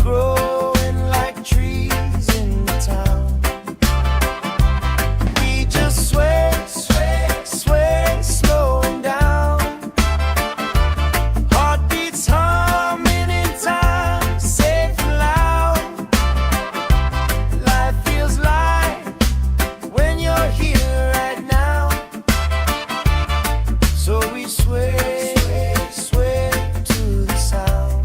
growing like trees in the town. We just sway, sway, sway, slowing down. Heartbeats humming in time, safe and loud. Life feels light when you're here right now. So we sway, sway to the sound.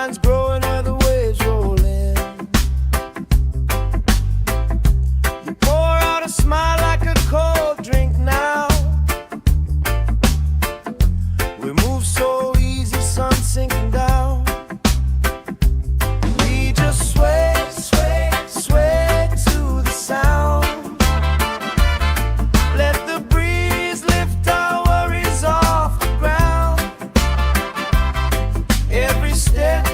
vines growing where the waves roll in. You pour out a smile like a cold drink now. We move so easy, sun sinking down. We just sway, sway, sway to the sound. Let the breeze lift our worries off the ground. Every step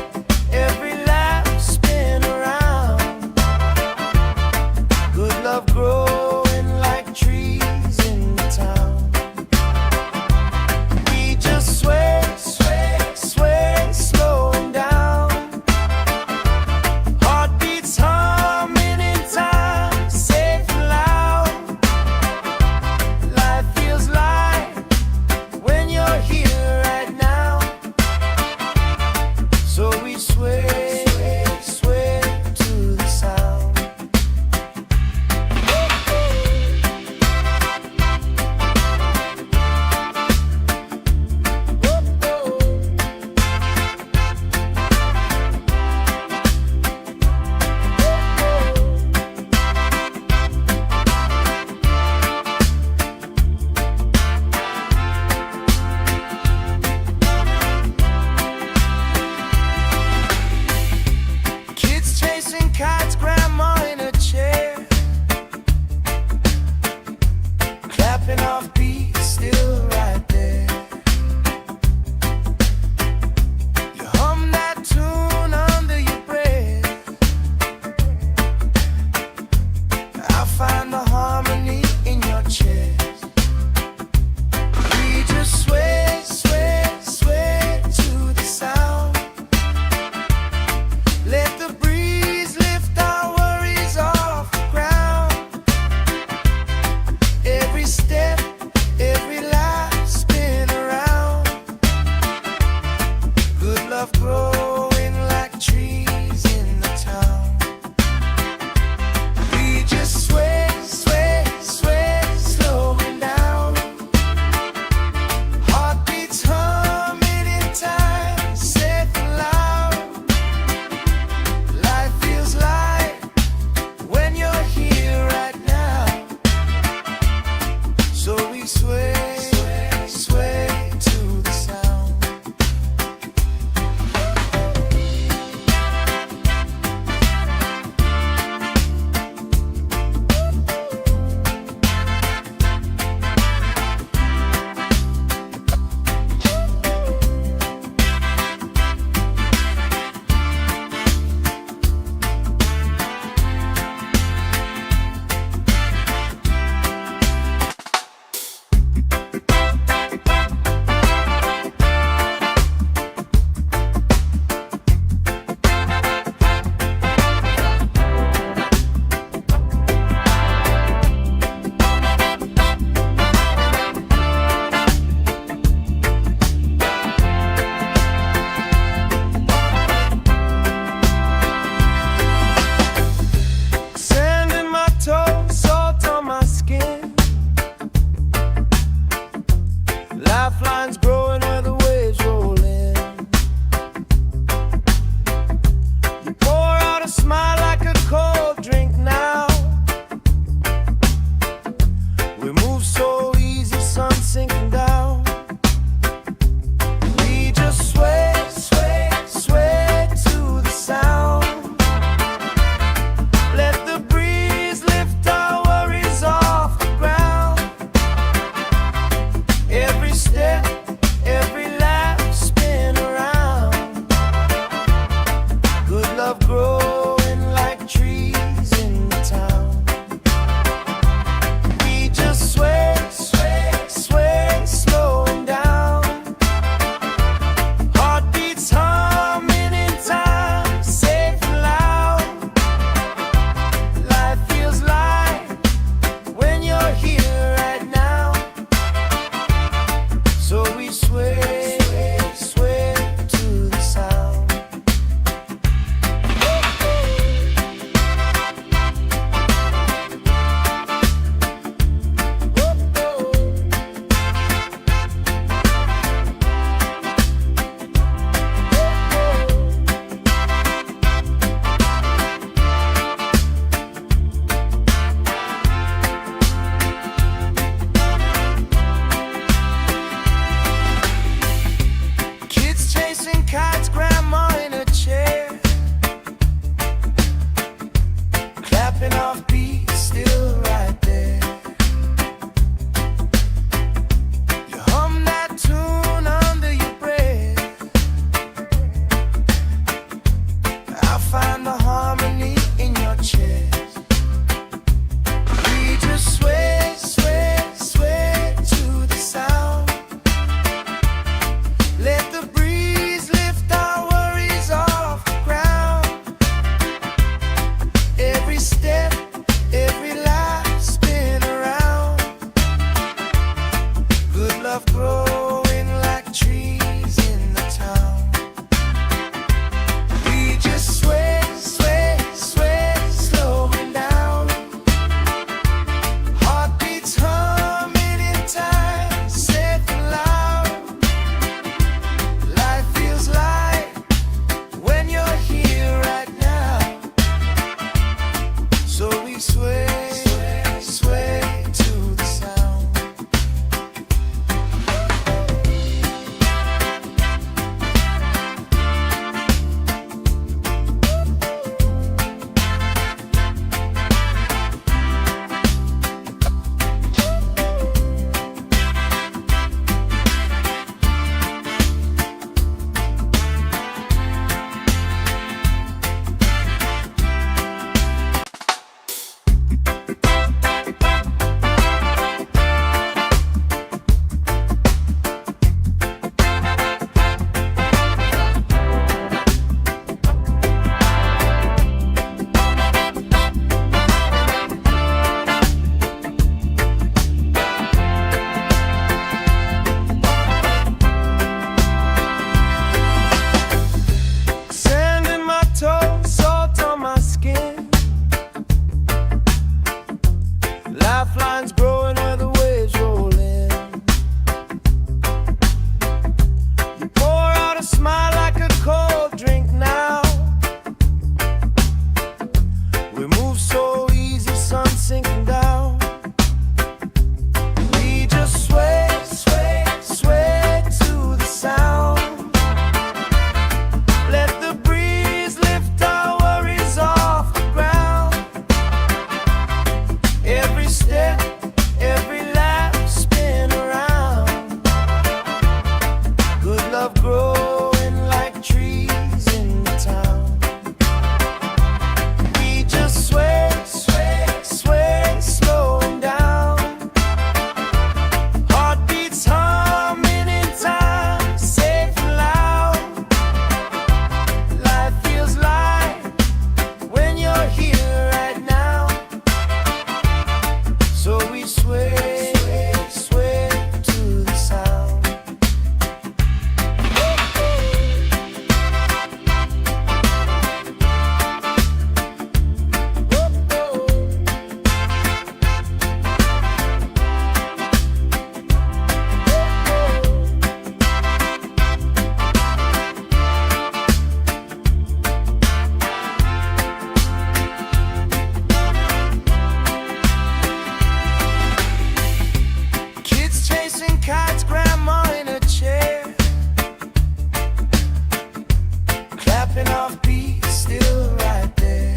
clapping off beat, still right there.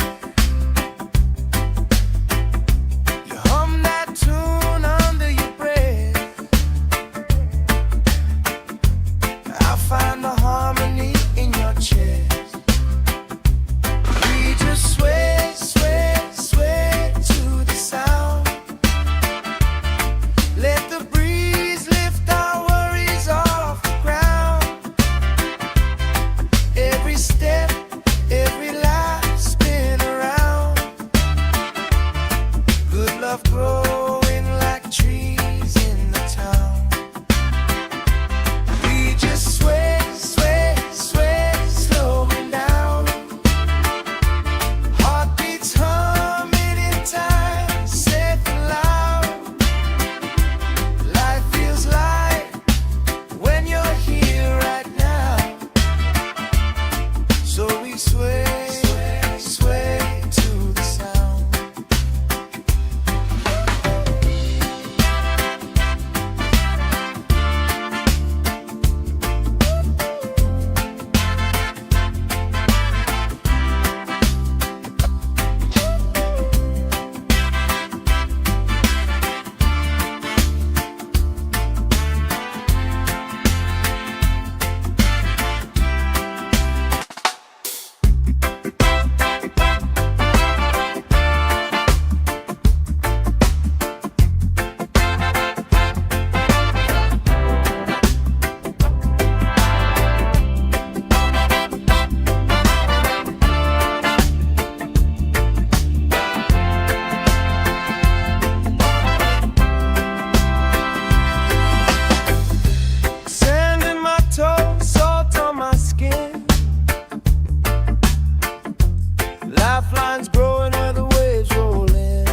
You hum that tune under your breath. I find the harmony in your chest. We just sway, sway, sway to the sound. Let the breeze lift our worries off the ground. Every step, every life spin around. Good love growing like trees in the town. We just sway, sway, sway, slowing down. Heartbeats humming in time, safe and loud. Life feels light when you're here right now. So we sway, sway, sway to the sound. Sand in my toes, salt on my skin. Lifelines growing where the waves roll in.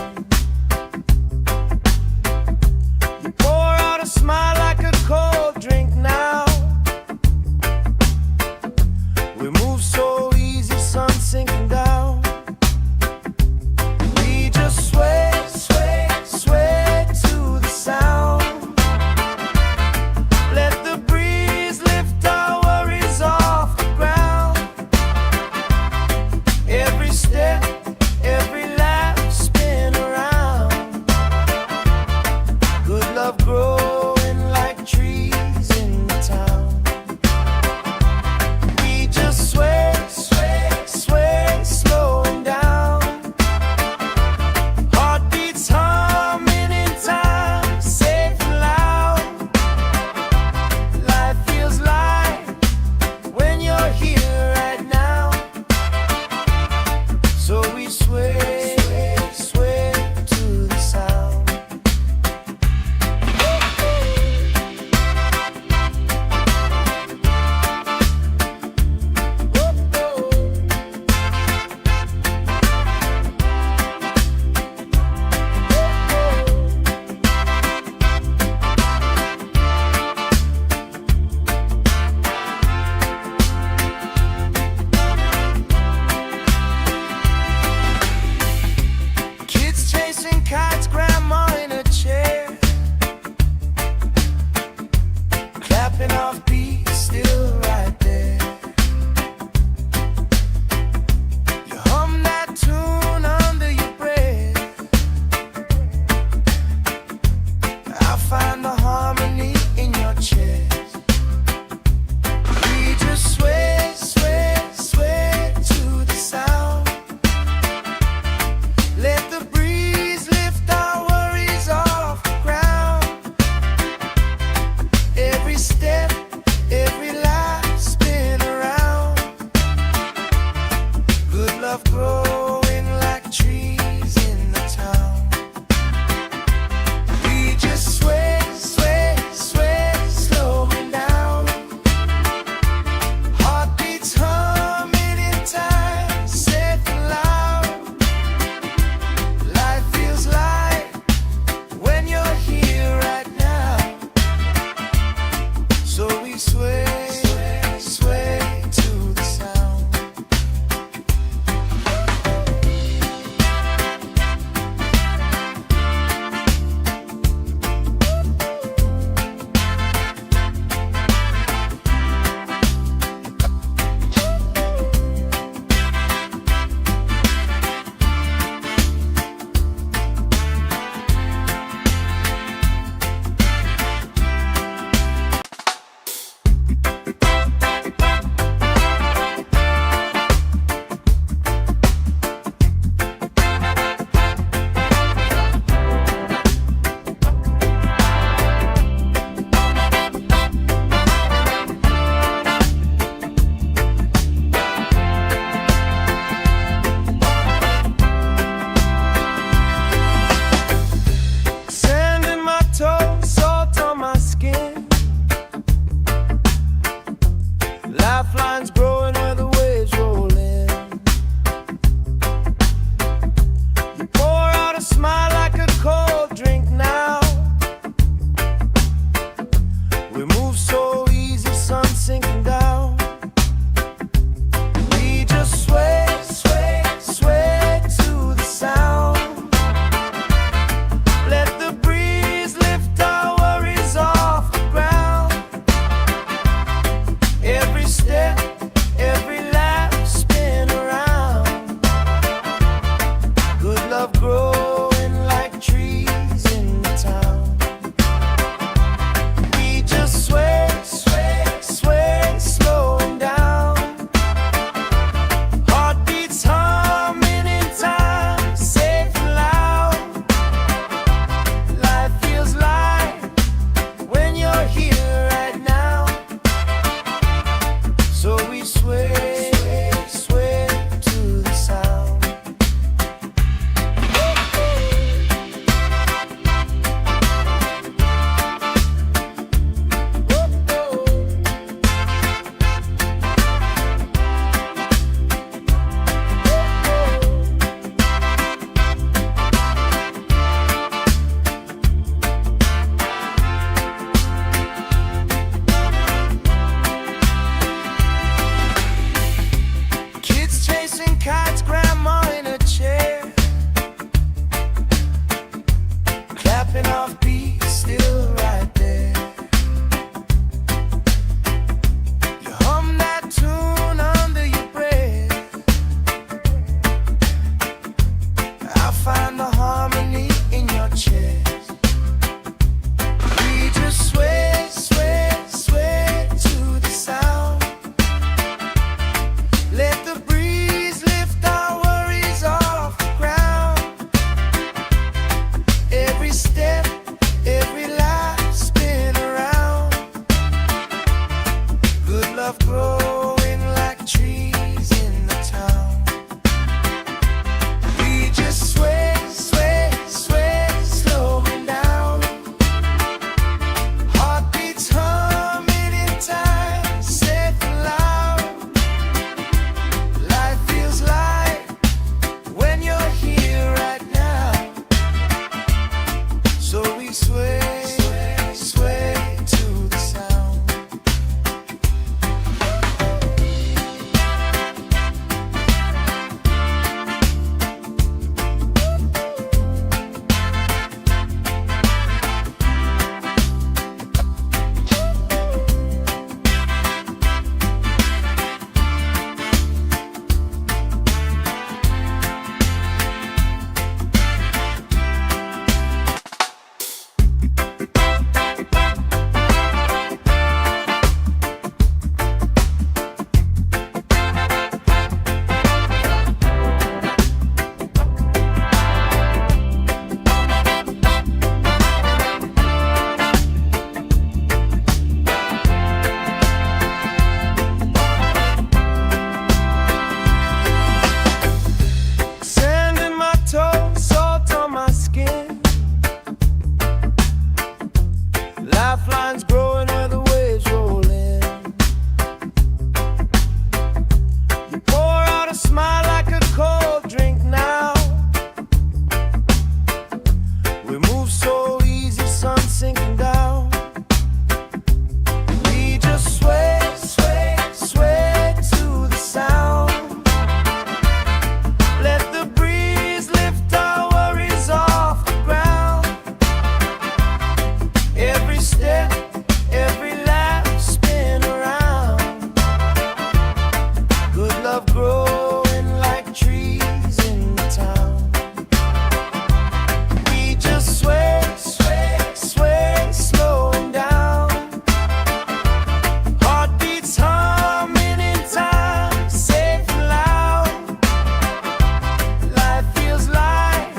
You pour out a smile like a cold drink now. We move so easy, sun sinking down. We just sway, sway, sway to the sound. Let the breeze lift our worries off the ground. Every step, every laugh spin around. Good love growing like trees in the town. We just sway, sway, sway, slowing down. Heartbeats humming in time, safe and loud. Life feels light when you're here right now. So we sway, sway to the sound. Kids chasing kites, grandma in a chair. Clapping off beat, still right there. You hum that tune under your breath. I find the harmony in your chest. We just sway, sway, sway to the sound. Let the breeze lift our worries off the ground. Every step, every life spin around. Good love growing like trees in the town. We just sway, sway, sway, slowing down. Heartbeats humming in time, safe and loud. Life feels light when you're here right now. So we sway, sway, sway to the sound. Chasing kites, grandma in a chair, clapping off beats, still right there. You hum that tune under your breath. I find the harmony in your chest. We just sway, sway, sway to the sound. Let the breeze lift our worries off the ground. Every step, every life spin around. Good love growing like trees in the town. We just sway, sway, sway, slowing down. Heartbeats humming in time, safe and loud. Life feels light when you're here right now. So we sway, sway to the sound. Sand in my toes, salt on my skin. Lifelines growing where the waves roll in. You pour out a smile like a cold drink now. We move so easy, sun sinking down. We just sway, sway, sway to the sound. Let the breeze lift our worries off the ground. Every step, every lap spin around. Good love growing like trees in the town. We just sway, sway, sway, slowing down. Heartbeats humming in time, safe and loud. Life feels light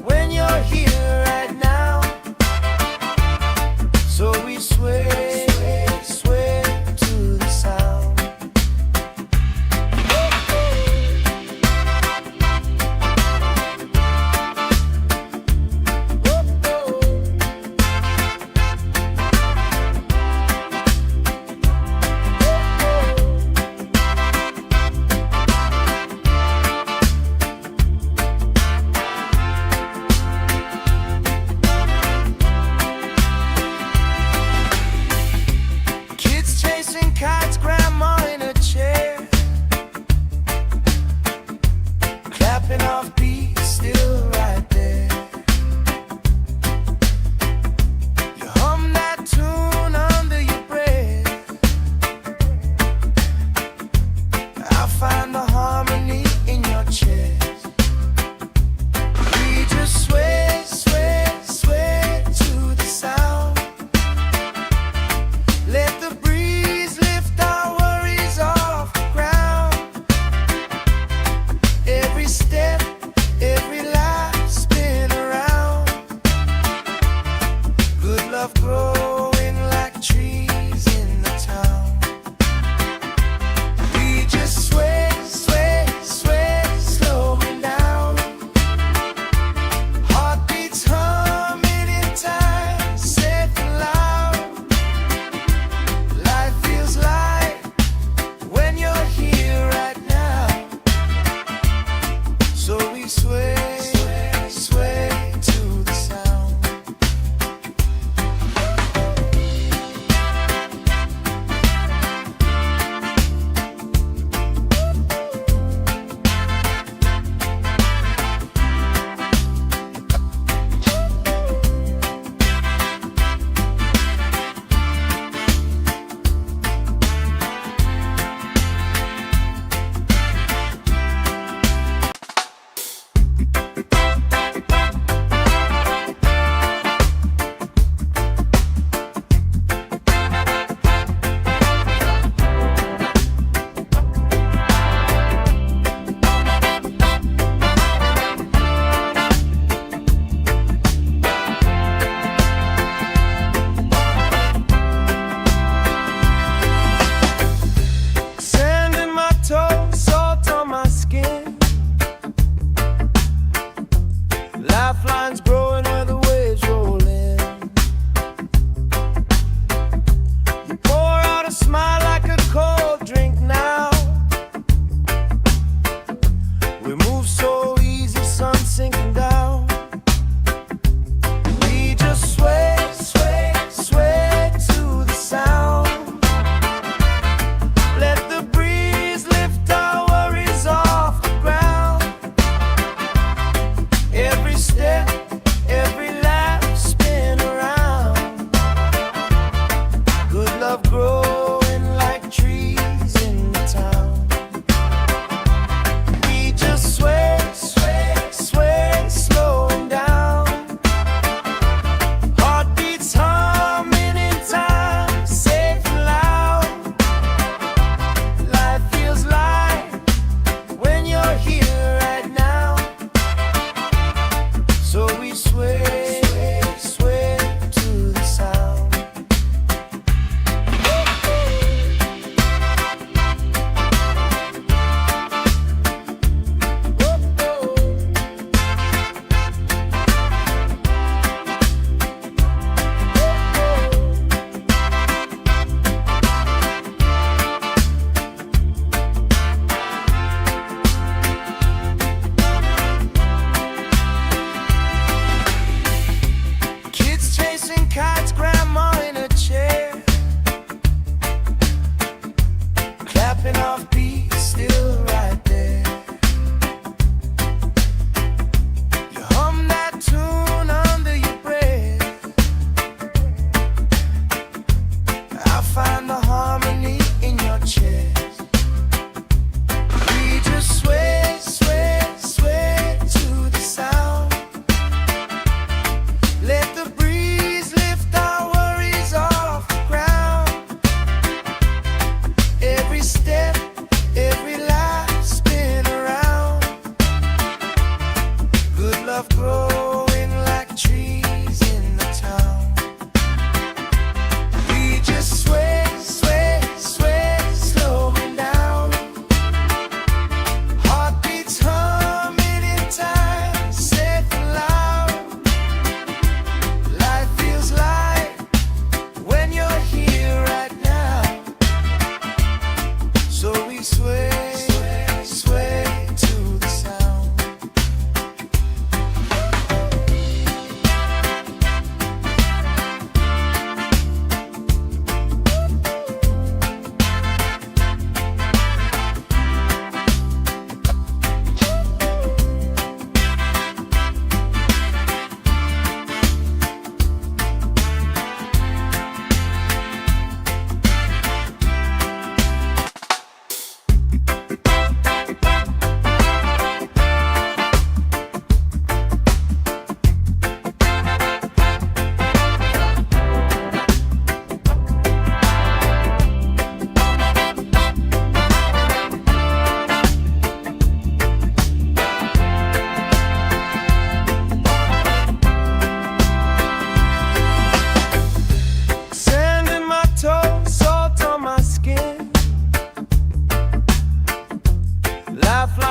when you're here right now. So we sway, sway to the sound.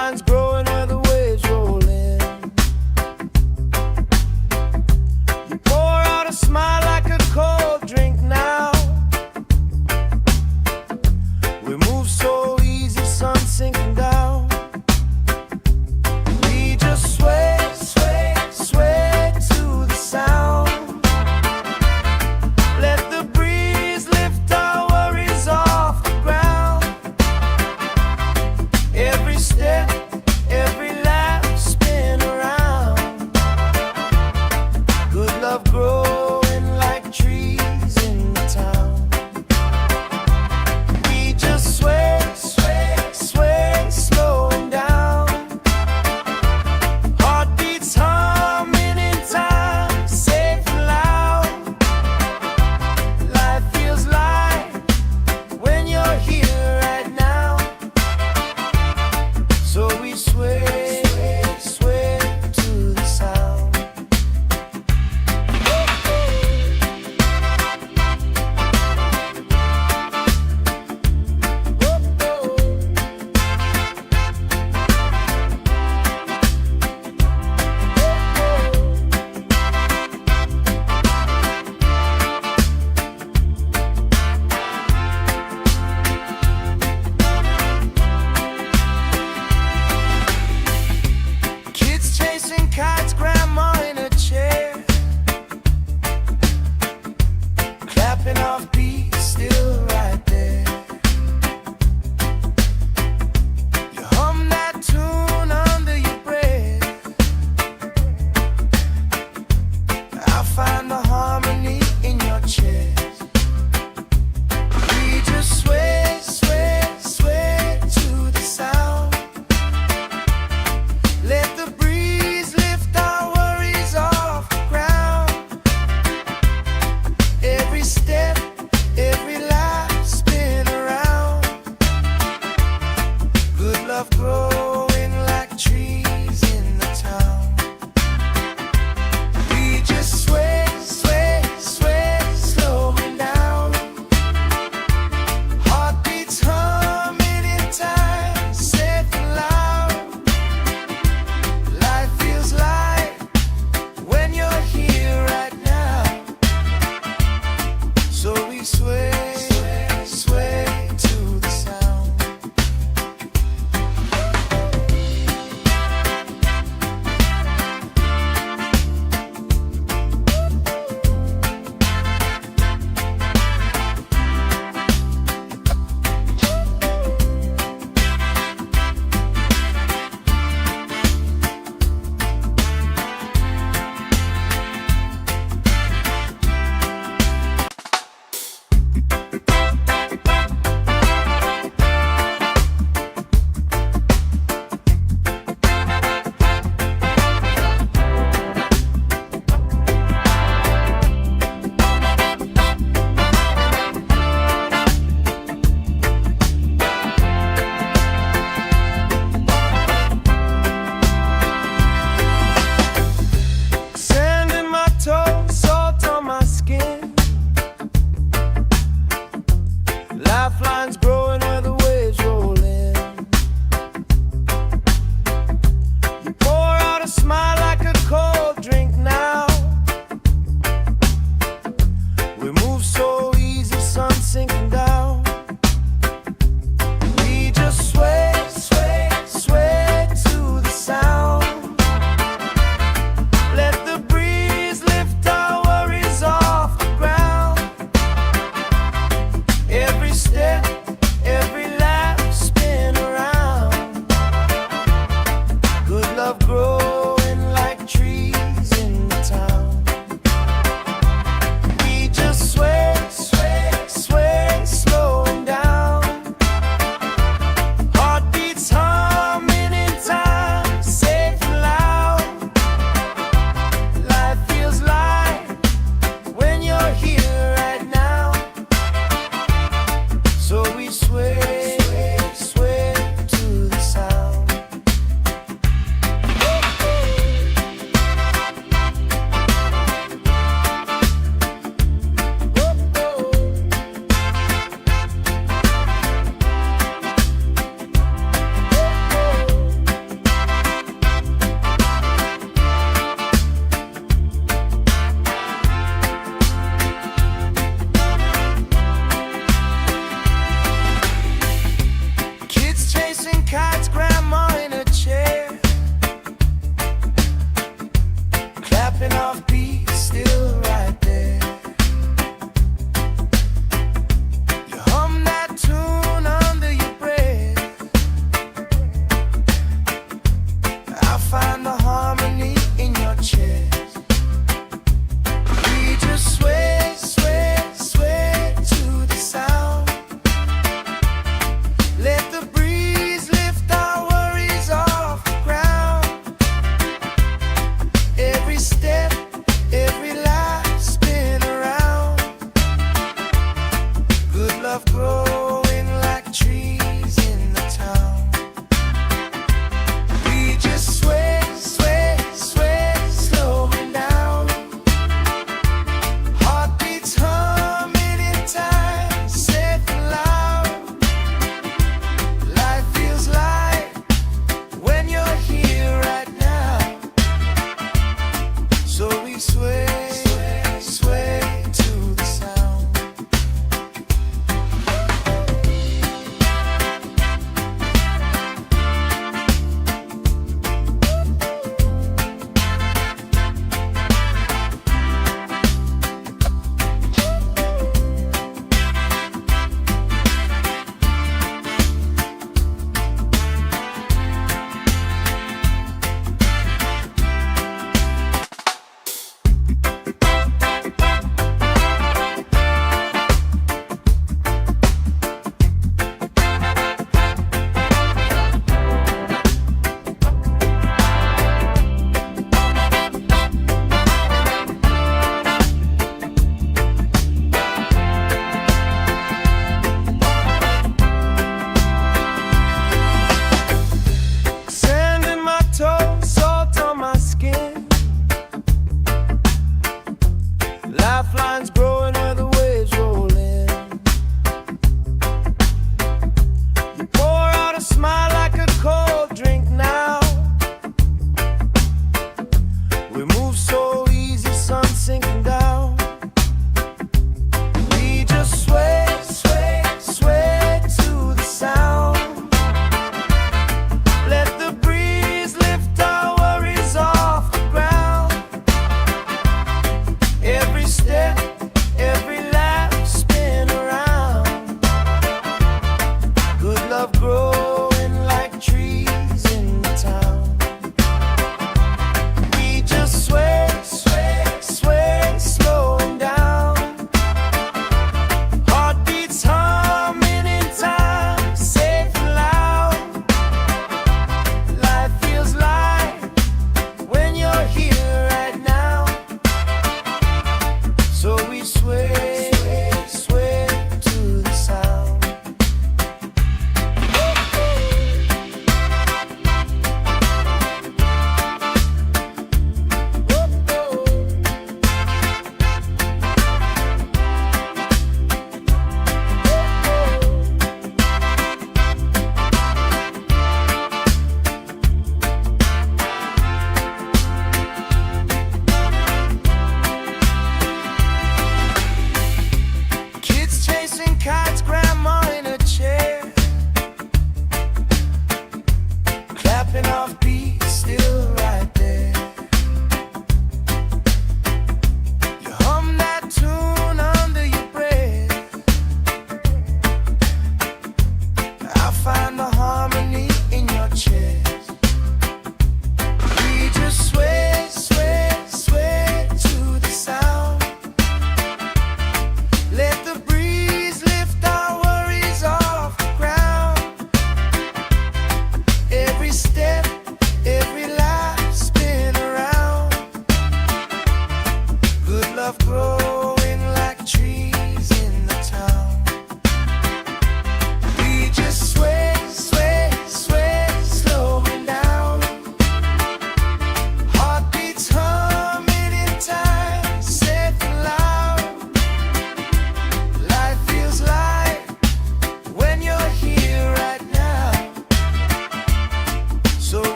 vines growing where the waves roll in. You pour out a smile like a cold drink now. We move so easy, sun sinking down. We just sway, sway, sway to the sound. Let the breeze lift our worries off the ground. Every step, every laugh, spin around. Good love growing like trees in the town. We just sway, sway, sway, slowing down. Heartbeats humming in time, safe and loud. Life feels light when you're here right now. So we sway, sway to the sound. Kids chasing kites, grandma in a chair, clapping off beats, still right there. You hum that tune under your breath. I find the harmony in your chest. We just sway, sway, sway to the sound. Let the breeze lift our worries off the ground. Every step, every laugh, spin around. Good love growing like trees in the town. We just sway, sway, sway, slowing down. Heartbeats humming in time, safe and loud. Life feels light when you're here right now. So we sway, sway to the sound.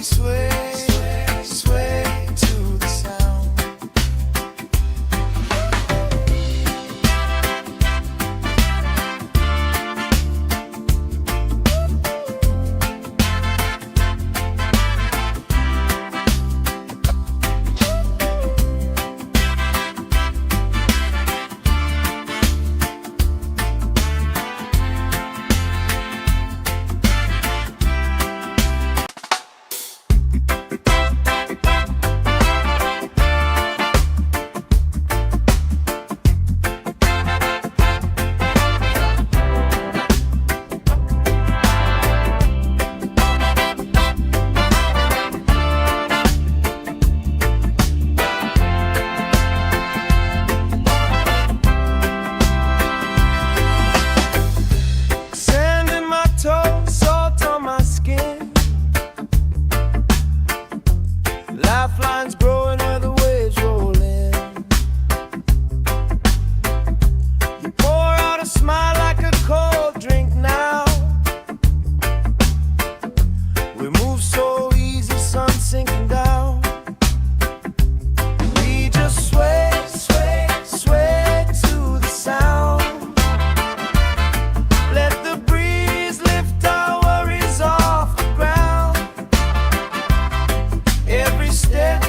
sway, sway to the sound. Sand in my toes, salt on my skin. Lifelines growing where the waves roll in. You pour out a smile like a cold drink now. We move so easy, sun sinking down. We just sway, sway, sway to the sound. Let the breeze lift our worries off the ground. Every step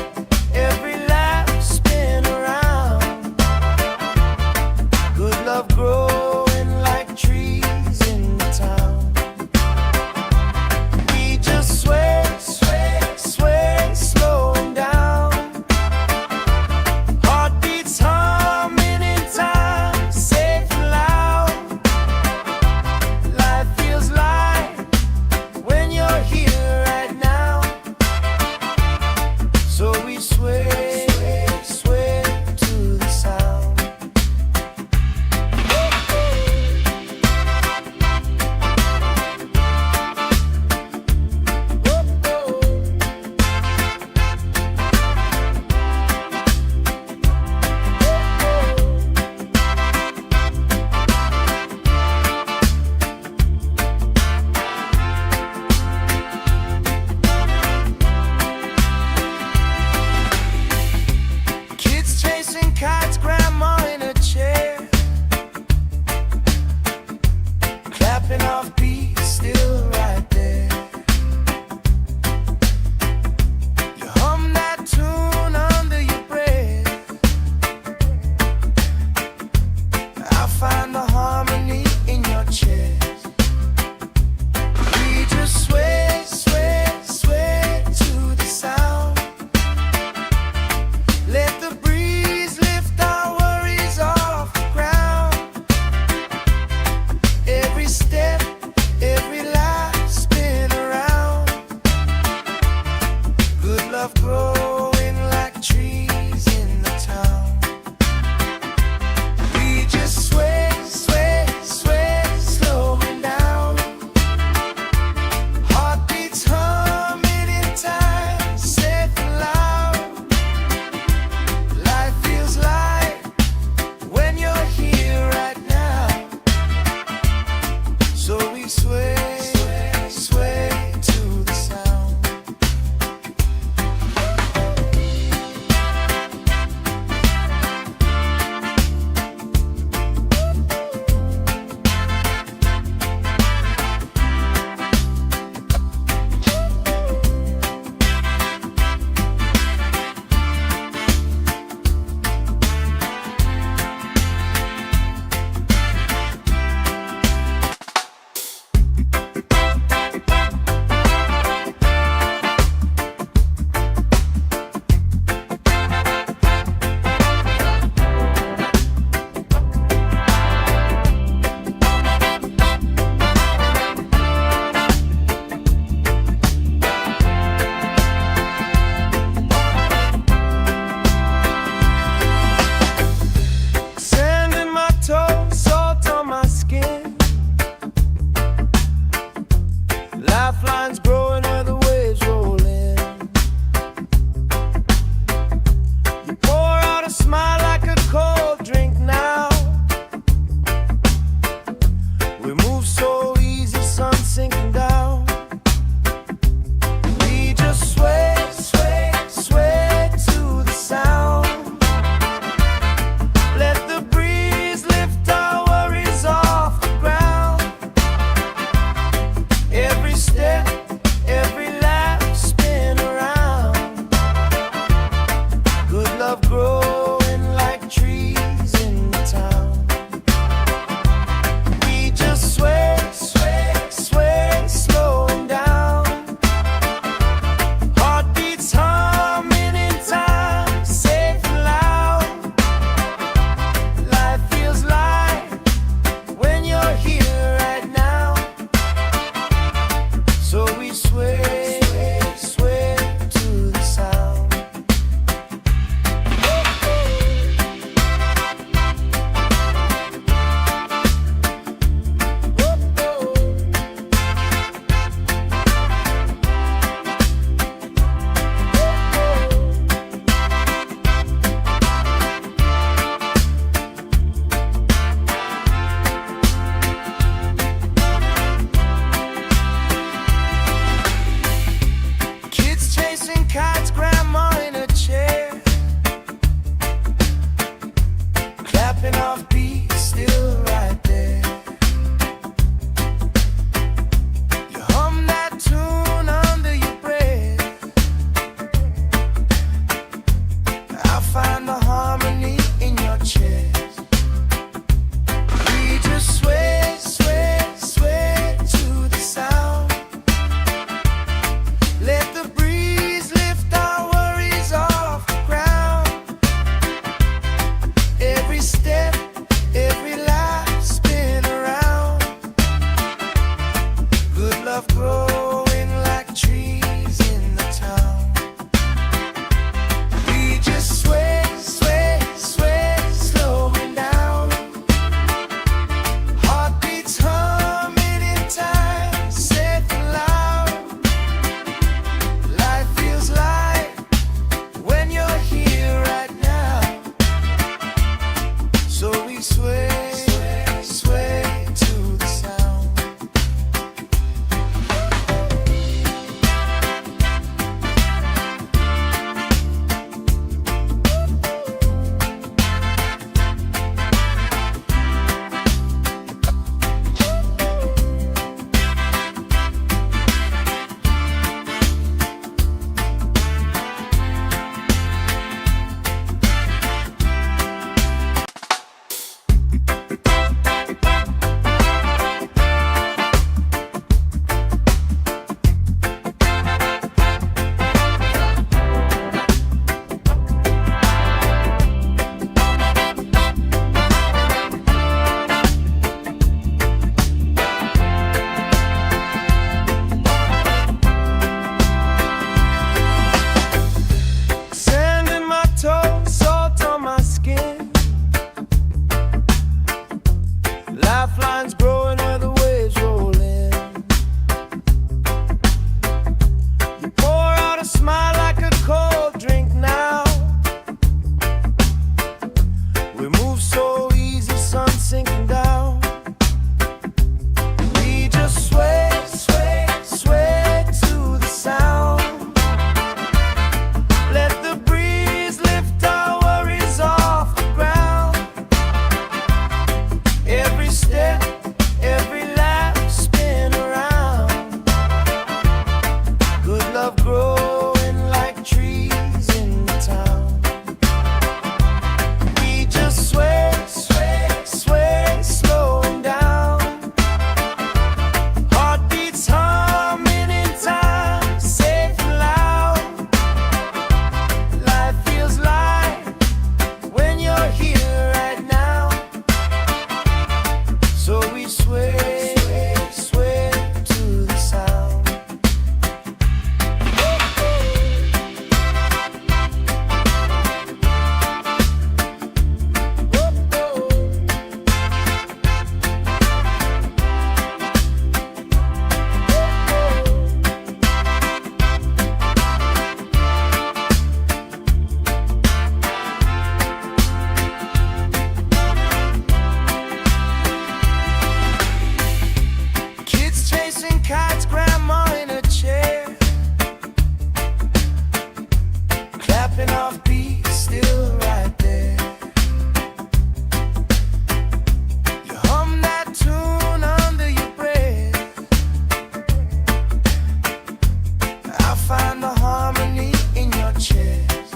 find the harmony in your chest.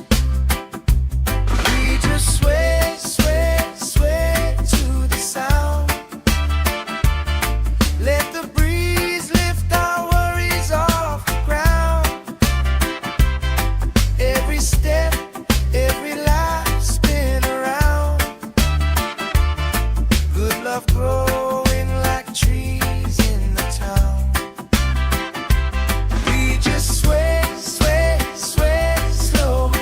We just sway, sway, sway to the sound. Let the breeze lift our worries off the ground. Every step, every life spin around. Good love growing like trees in the town. We just sway, sway, sway slowly.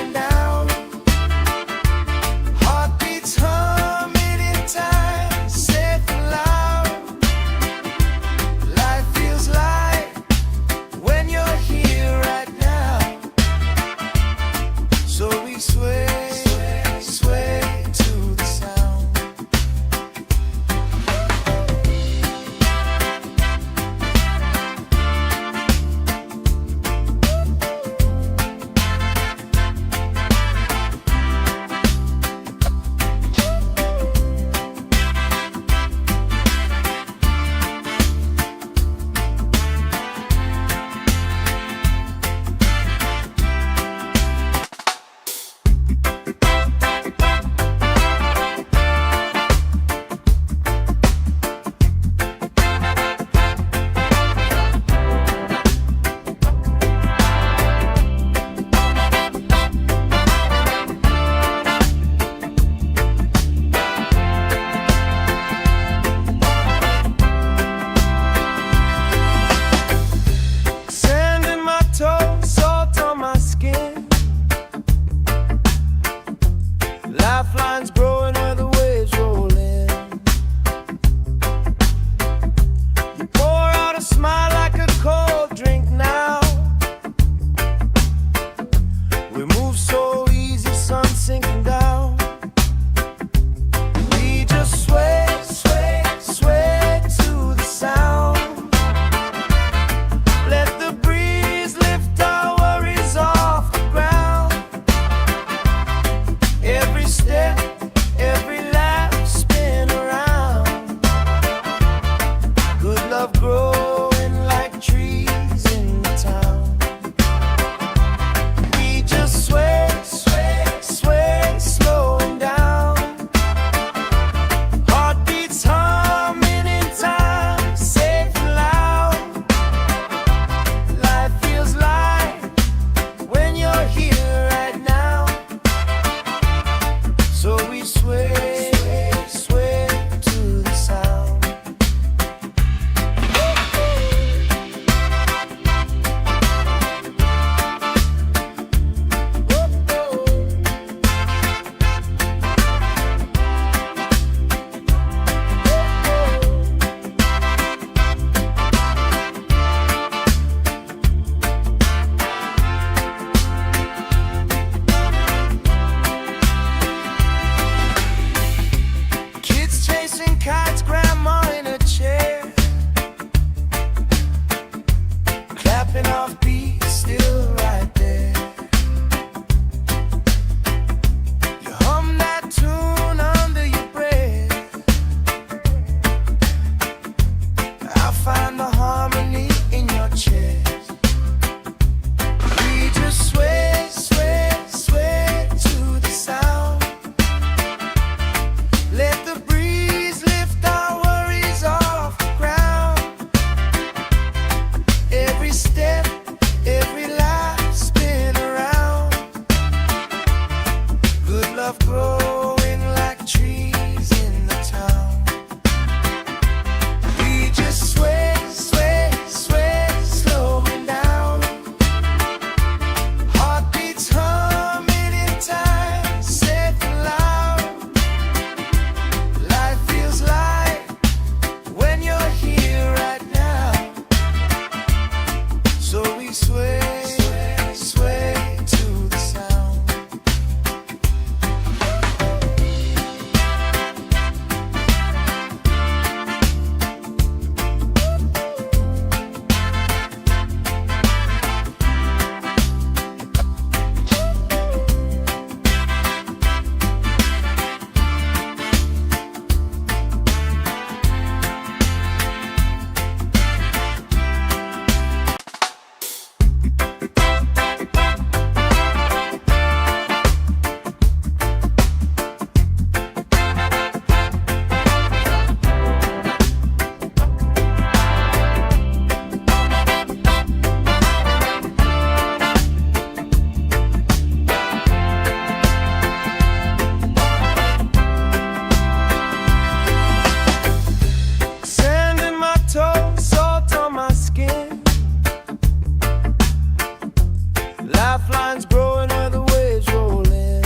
Lifelines growing where the waves roll in.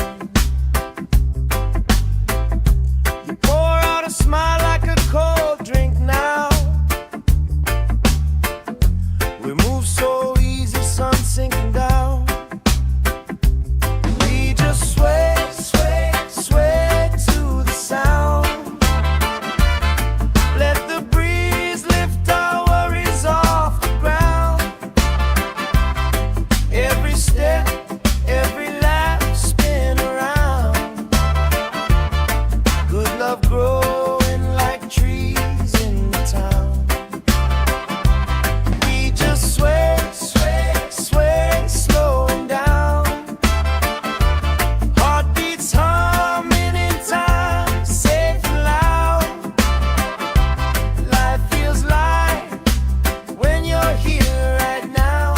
You pour out a smile like a cold drink now. We move so easy, sun sinking down. We just sway, sway, sway to the sound. Let the breeze lift our worries off the ground. Every step, every lap, spin around. Good love growing like trees in the town. We just sway, sway, sway, slowing down. Heartbeats humming in time, safe and loud. Life feels light when you're here right now.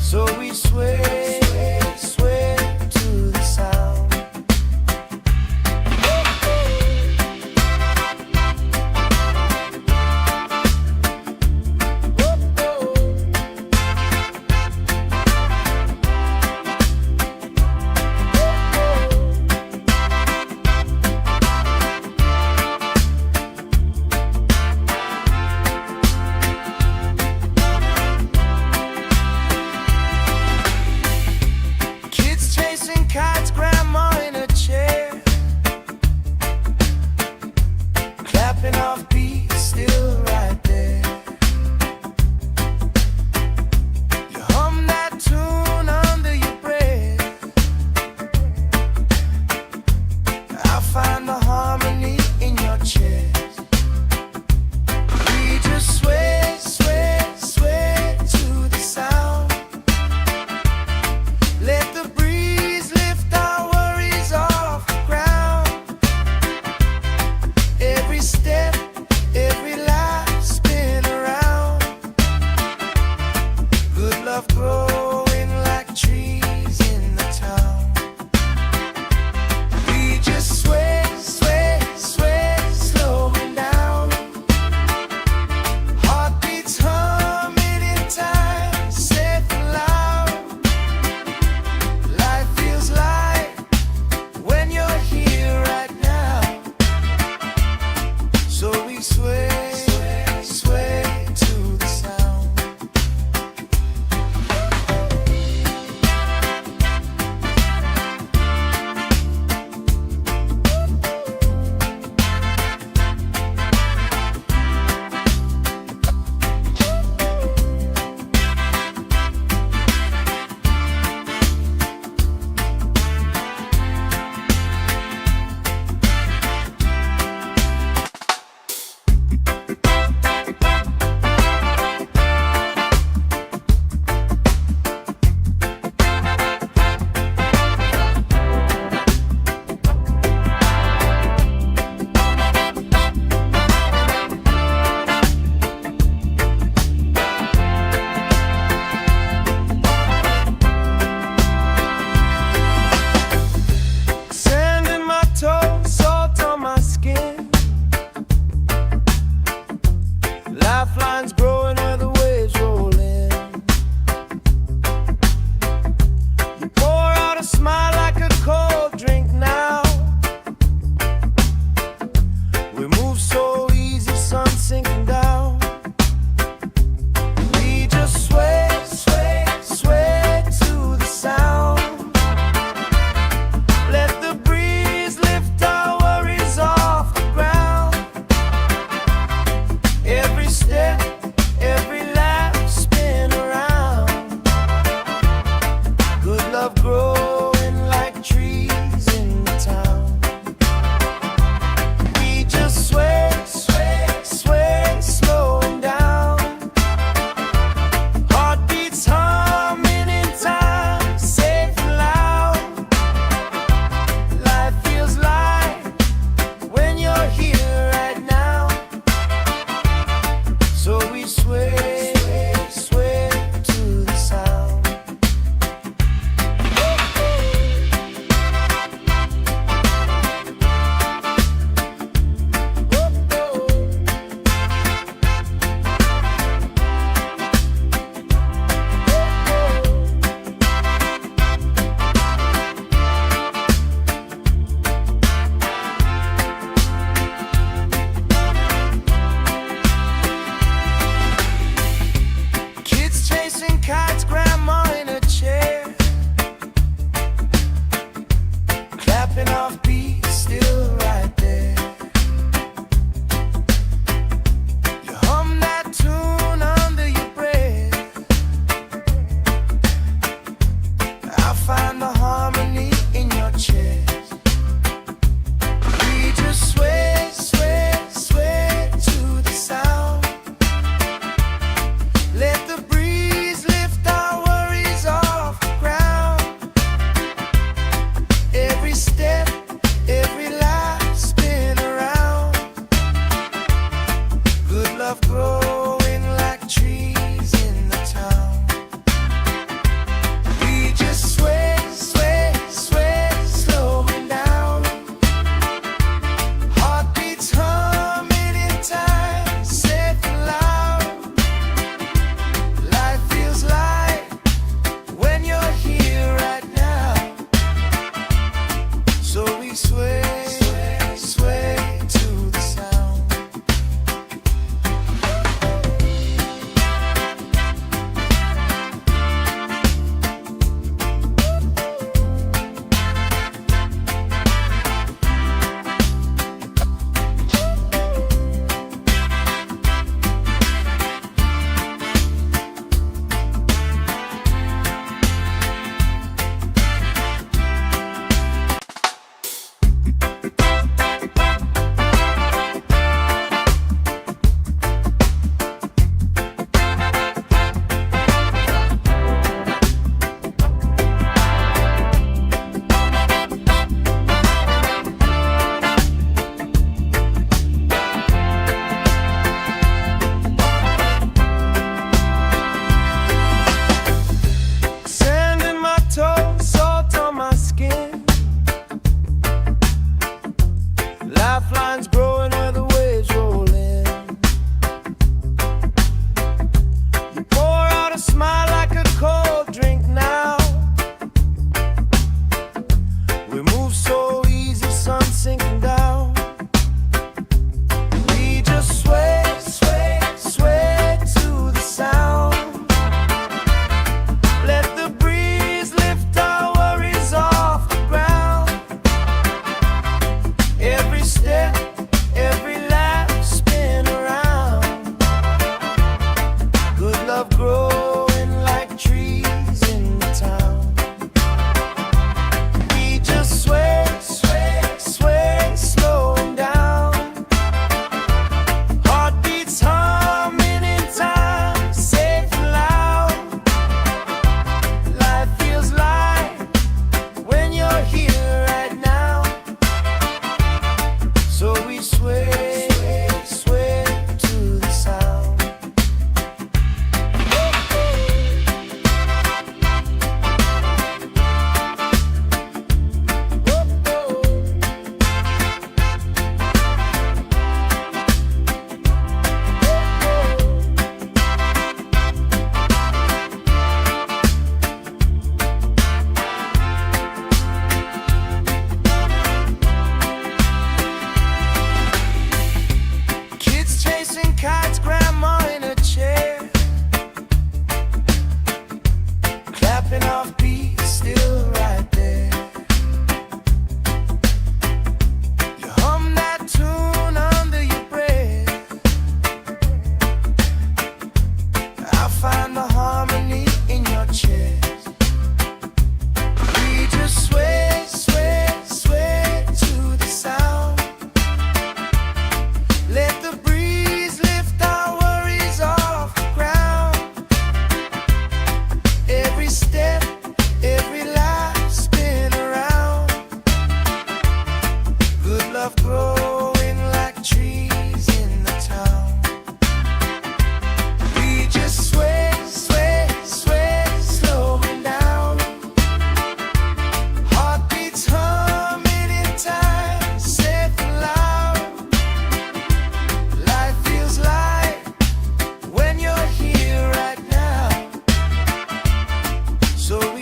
So we sway, sway to the sound. Kids chasing kites, grandma in a chair, clapping off beats, still right there. You hum that tune under your breath. I find the harmony in your chest. We just sway, sway, sway to the sound. Let the breeze lift our worries off the ground. Every step, every lap, spin around. Good love growing like trees in the town. We just sway, sway, sway, slowing down. Heartbeats humming in time, safe and loud. Life feels light when you're here right now. So we sway, sway, sway to the sound. Sand in my toes, salt on my skin. Lifelines growing where the waves roll in. You pour out a smile like a cold drink now. We move so easy, sun sinking down. We just sway, sway, sway to the sound. Let the breeze lift our worries off the ground. Every step, every lap, spin around. Good love growing like trees in the town. We just sway, sway, sway, slowing down. Heartbeats humming in time, safe and loud. Life feels light when you're here right now. So we sway, sway to the sound.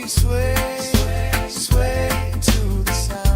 sway, sway to the sound.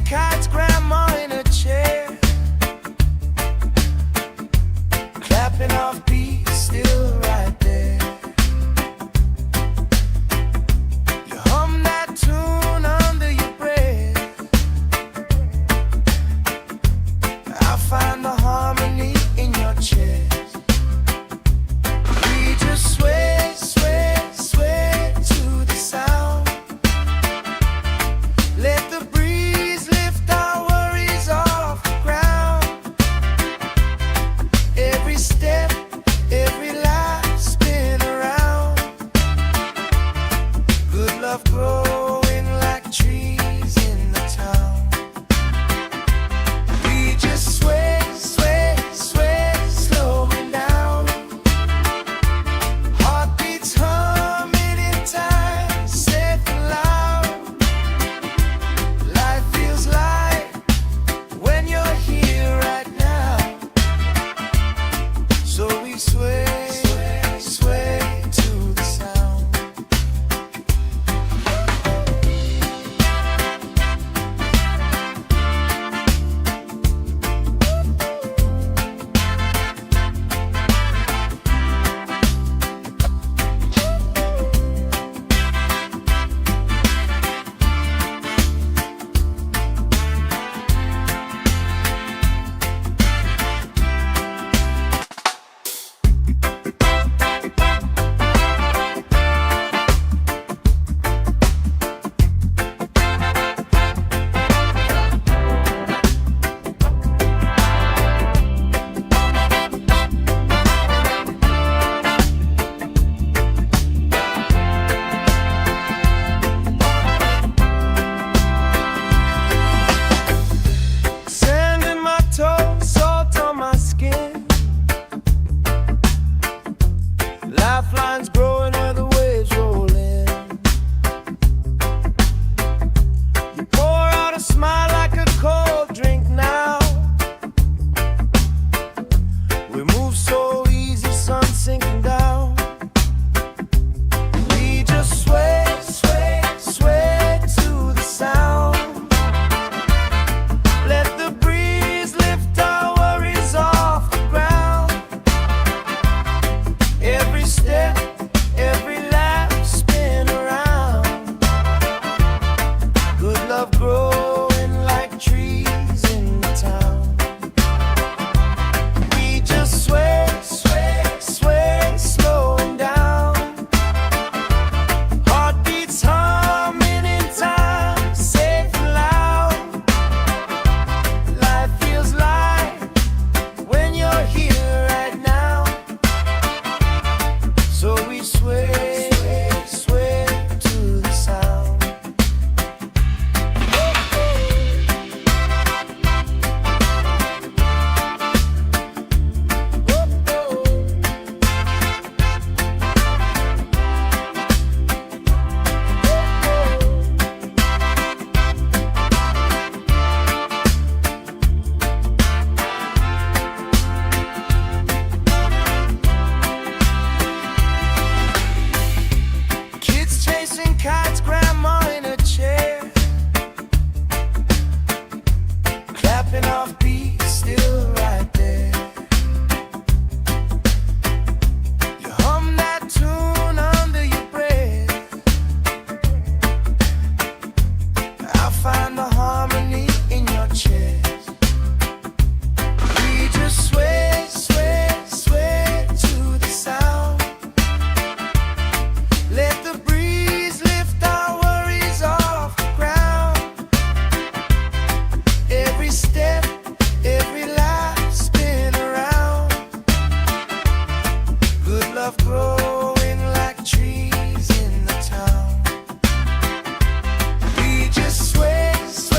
kites, grandma in a chair, clapping off beats, still right there. You hum that tune under your breath. I find the harmony in your chest. We just sway, sway, sway to the sound. Let the breeze lift our worries off the ground. Every step, every life spin around. Good love growing like trees in the town. We just sway, sway, sway, slowing down. Heartbeats humming in time, safe and loud. Life feels light when you're here right now. So we sway, sway, sway to the sound. Sand in my toes, salt on my skin. Lifelines growing where the waves roll in. You pour out a smile like a cold drink now. We move so easy, sun sinking down. We just sway, sway, sway to the sound. Let the breeze lift our worries off the ground. Every step, every laugh spin around. Good love growing like trees in the town. We just sway, sway, sway, slowing down. Heartbeats humming in time, safe and loud. Life feels light when you're here right now. So we sway, sway, sway to the sound. Kids chasing kites, grandma in a chair, clapping off beats, still right there. You hum that tune under your breath. I find the harmony in your chest. We just sway, sway, sway to the sound. Let the breeze lift our worries off the ground. Every step, every life spin around. Good love growing like trees in the town. We just sway, sway.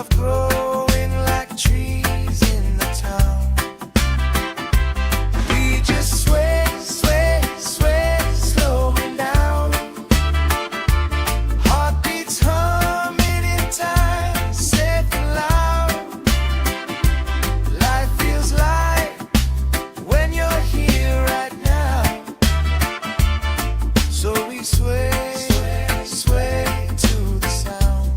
love growing like trees in the town. We just sway, sway, sway, slowing down. Heartbeats humming in time, safe and loud. Life feels light when you're here right now. So we sway, sway, sway to the sound.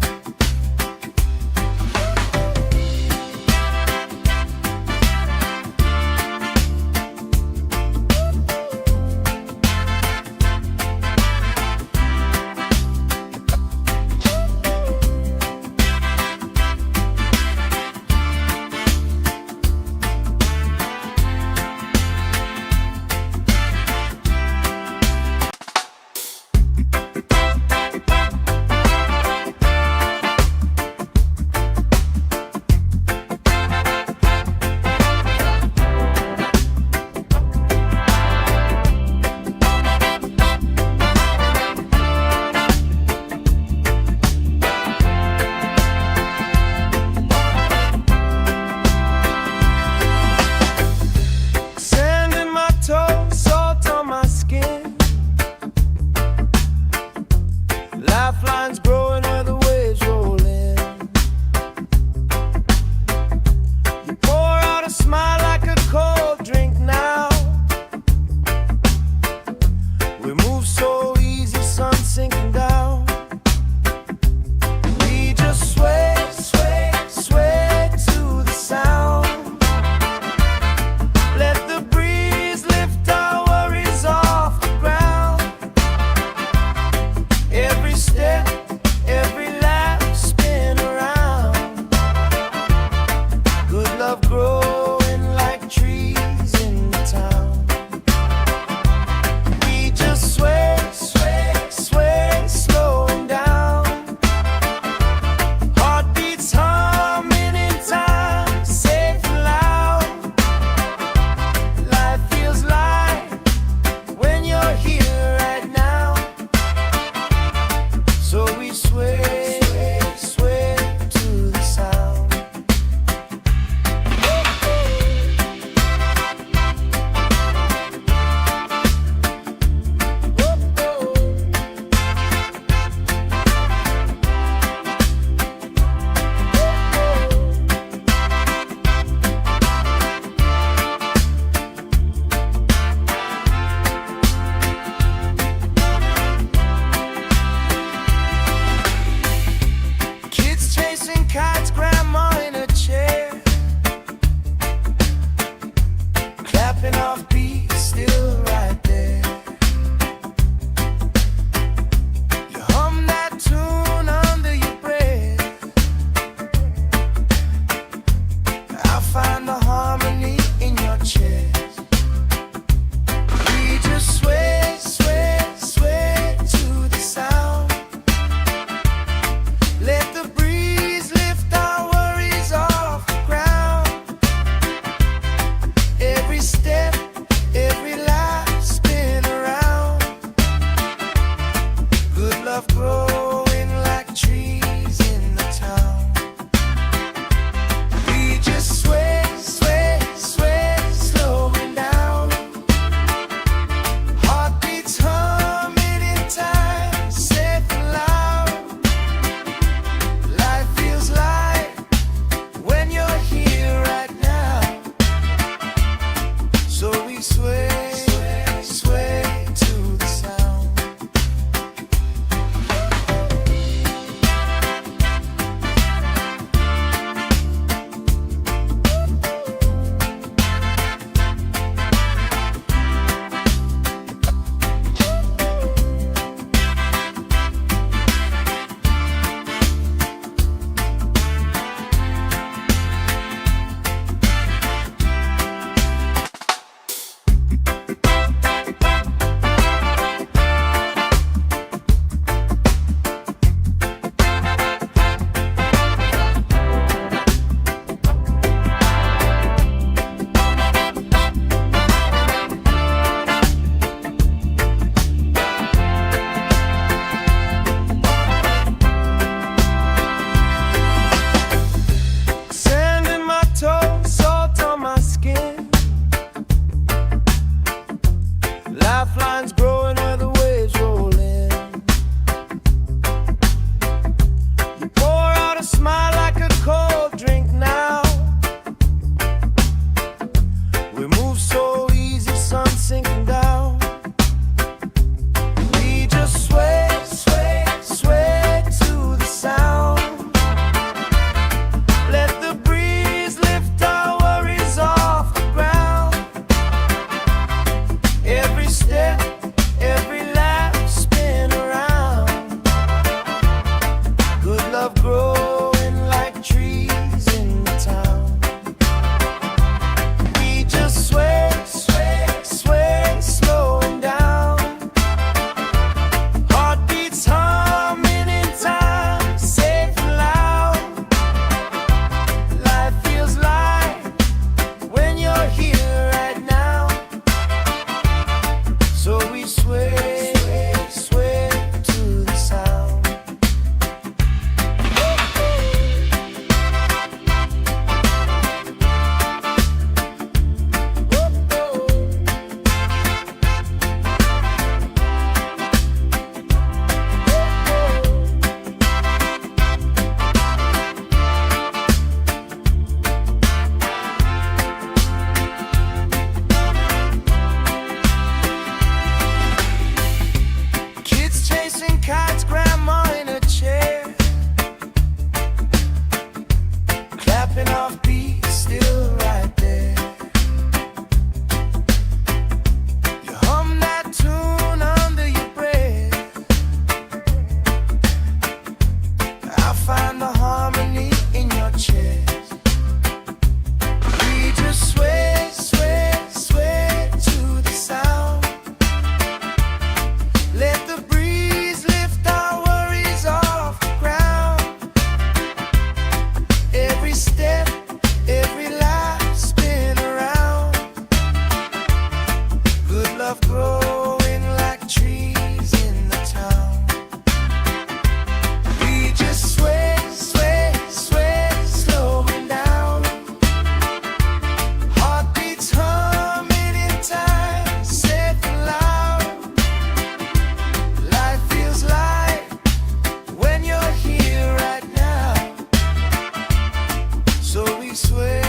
sway,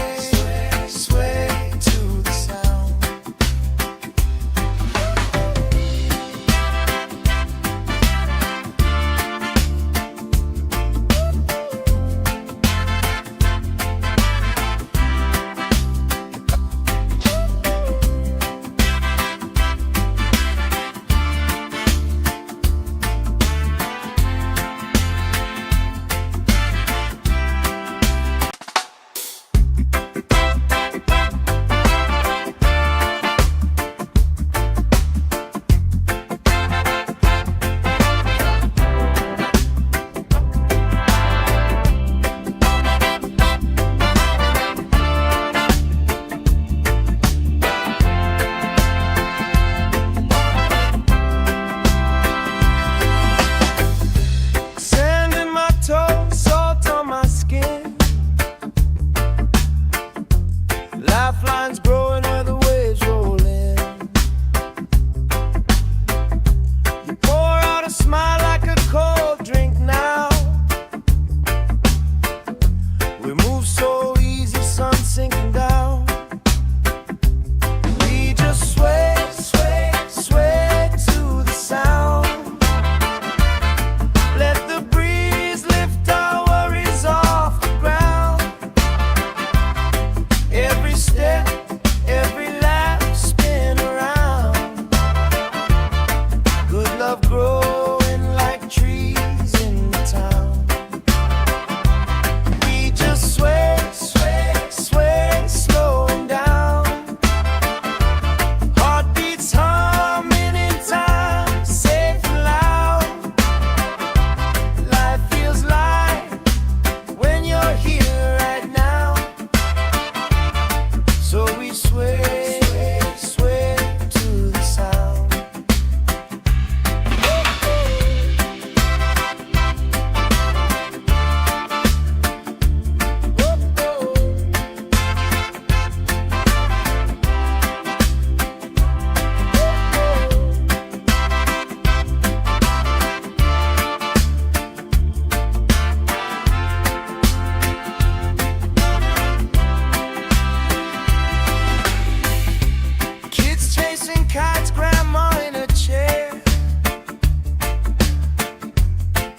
sway to the sound. Lifelines growing where the waves roll in. You pour out a smile like a cold drink now. We move so easy, sun sinking down. We just sway, sway, sway to the sound. Let the breeze lift our worries off the ground. Every step, every laugh, spin around. Good love growing like trees in the town. We just sway, sway, sway, slowing down. Heartbeats humming in time, safe and loud. Life feels light when you're here right now. So we sway, sway to the sound. Kids chasing kites, grandma in a chair,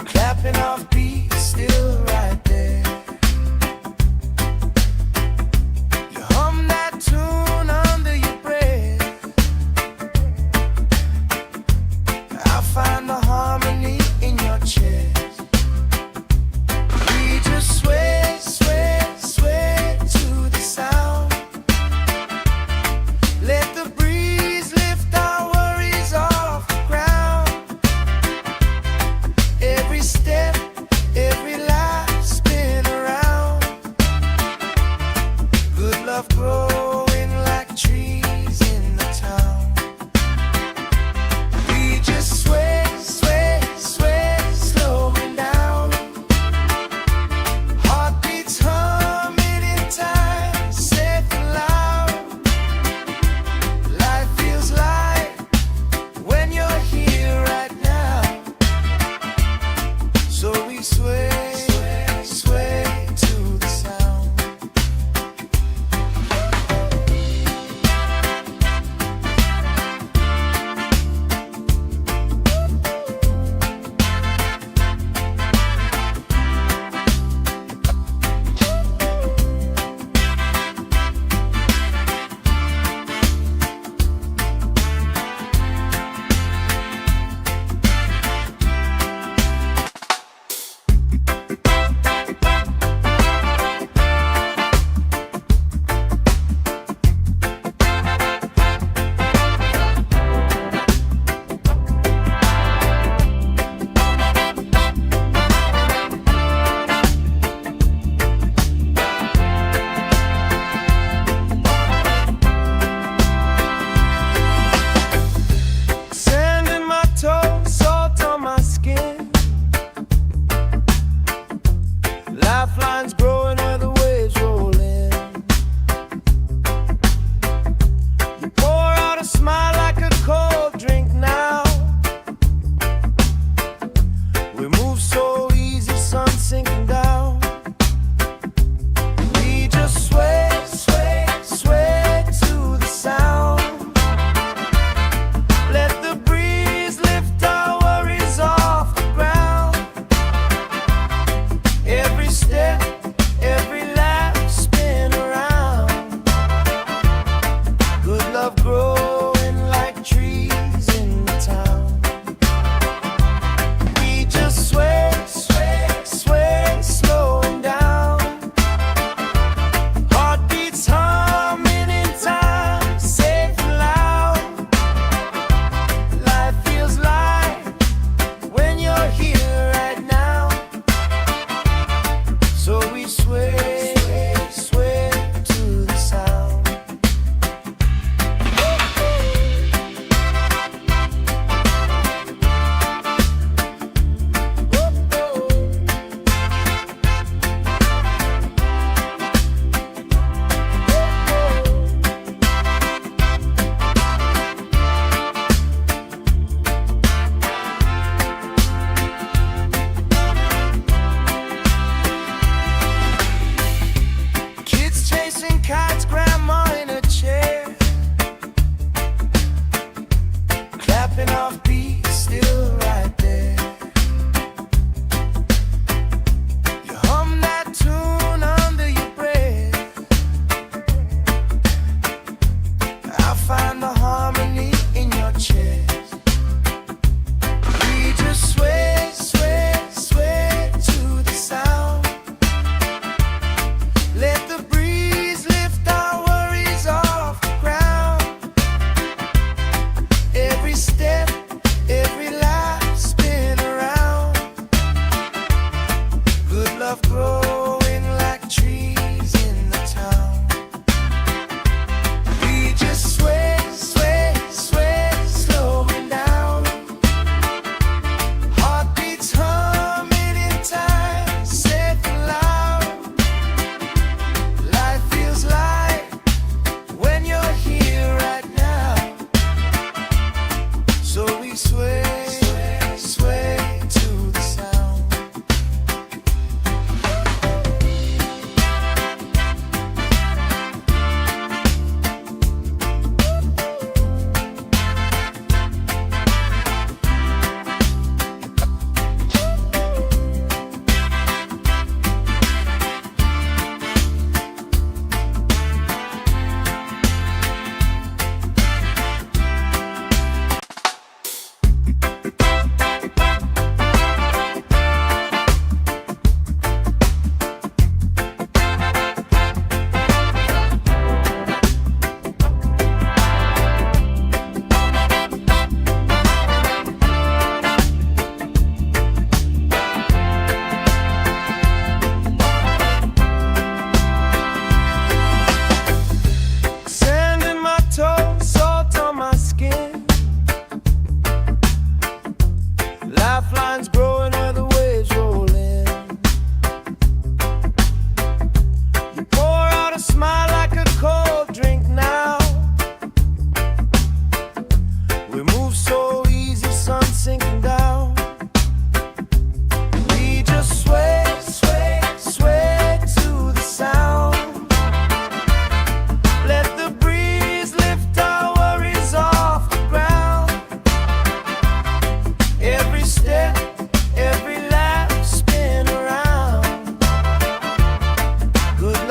clapping off beats, still right there. You hum that tune under your breath. I find the harmony in your chest. We just sway, sway, sway to the sound. Let the breeze lift our worries off the ground. Every step, every laugh, spin around. Good love growing like trees in the town. We just sway, sway, sway, slowing down. Heartbeats humming in time, safe and loud. Life feels light when you're here right now. So we sway, sway to the sound.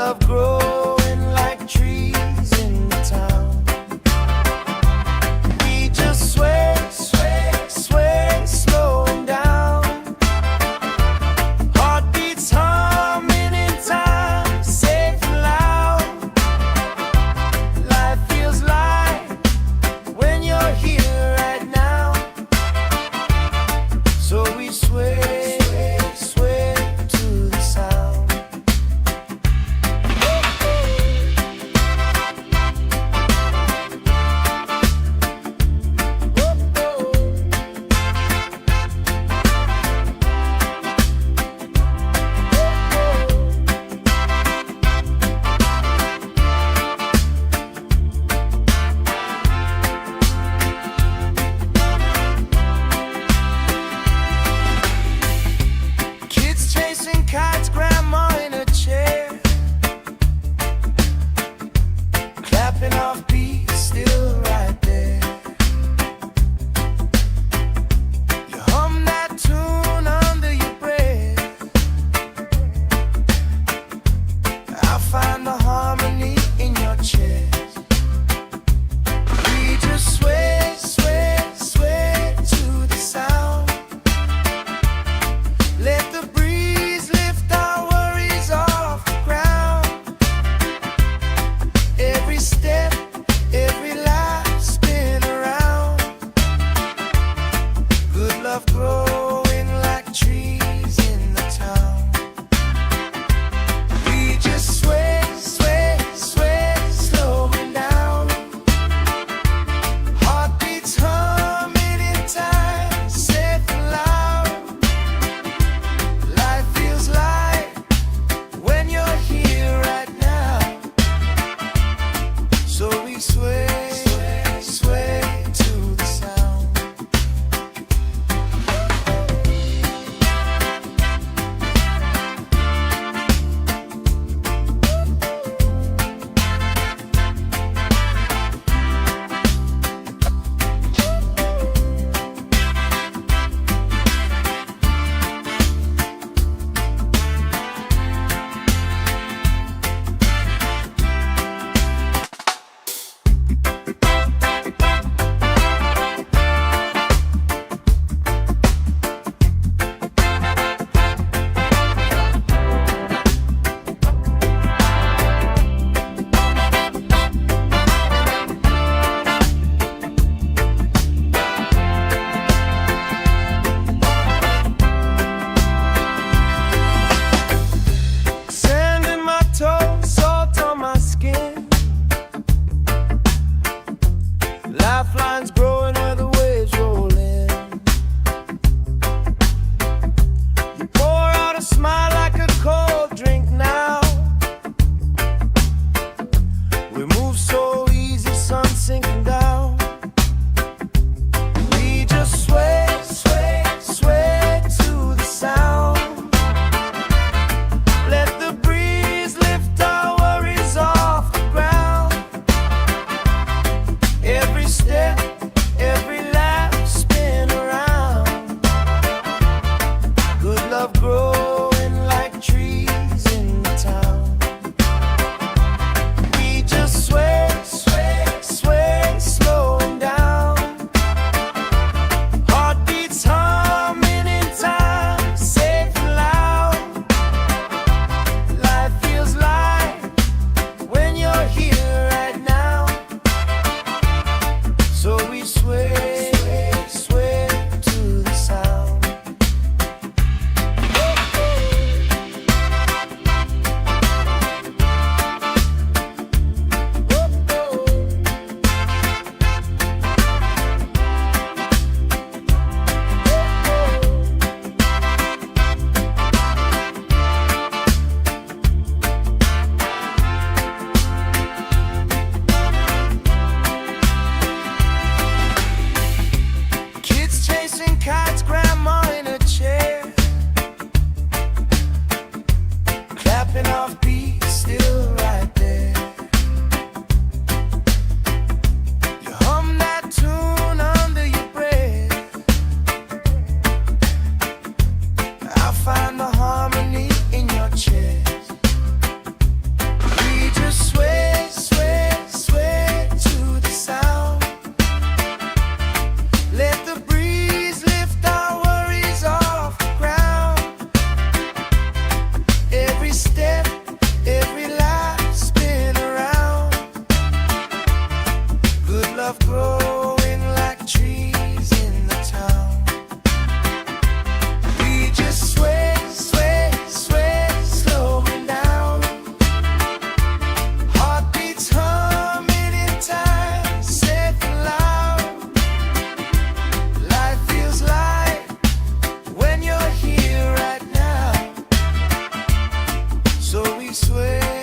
love growing like trees in the town. We just sway, sway, sway, slowing down. Heartbeats humming in time, safe and loud. Life feels light when you're here right now. So we sway, sway to the sound.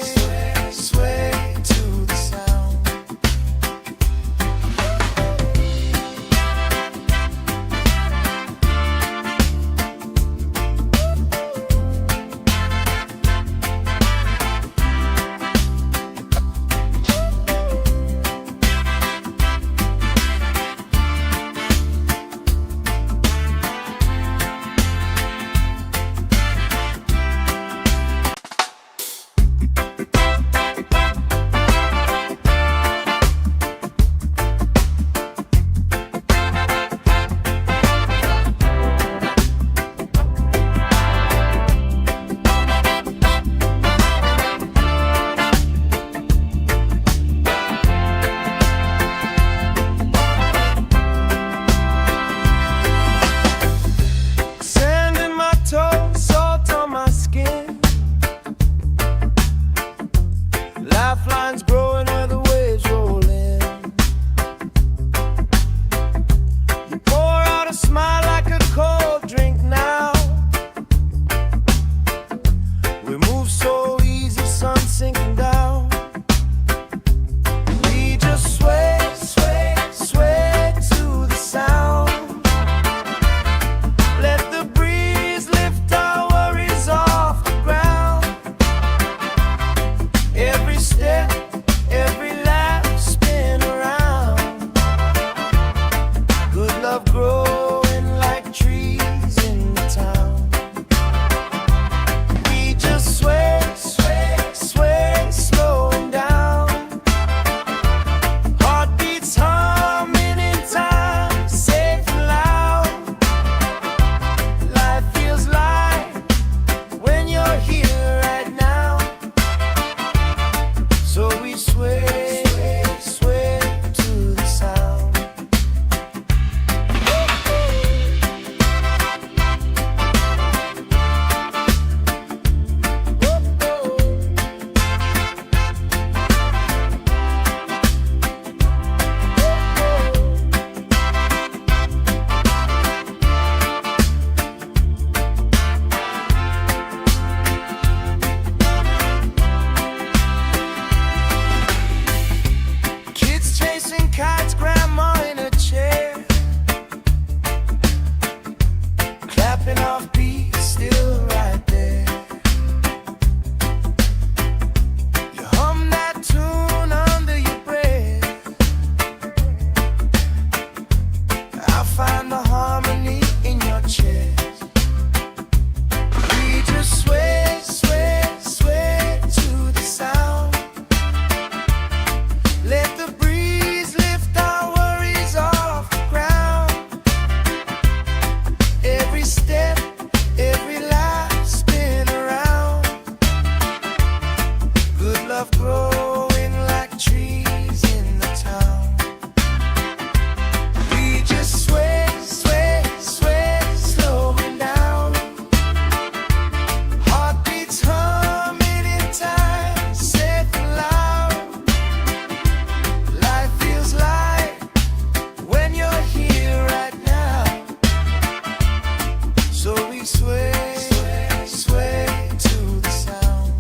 sway, sway to the sound. Sand in my toes, salt on my skin. Lifelines growing where the waves roll in. You pour out a smile like a cold drink now. We move so easy, sun sinking down. We just sway, sway, sway to the sound. Let the breeze lift our worries off the ground. Every step, every lap, spin around. Good love growing like trees in the town. We just sway, sway, sway, slowing down. Heartbeats humming in time, safe and loud. Life feels light when you're here right now. So we sway, sway to the sound. Kids chasing kites, grandma in a chair, clapping off beats, still right there. You hum that tune under your breath. I find the harmony in your chest. We just sway, sway, sway to the sound. Let the breeze lift our worries off the ground. Every step, every lap, spin around. Good love growing like trees in the town. We just sway, sway, sway, slowing down. Heartbeats humming in time, safe and loud. Life feels light when you're here right now. So we sway, sway to the sound.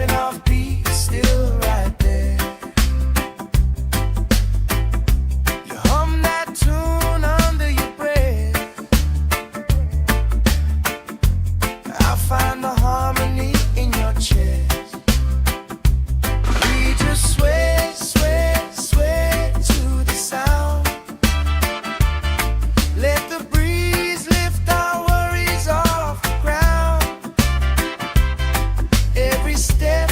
and our beat is still right there. You hum that tune under your breath. I find the harmony in your chest. We just sway, sway, sway to the sound. Let the breeze lift our worries off the ground. Every step,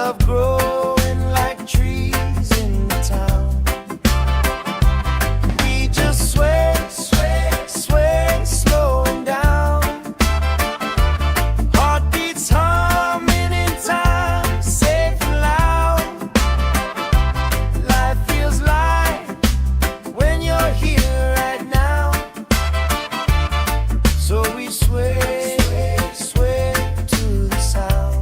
love growing like trees in the town. We just sway, sway, sway, slowing down. Heartbeats humming in time, safe and loud. Life feels light when you're here right now. So we sway, sway to the sound.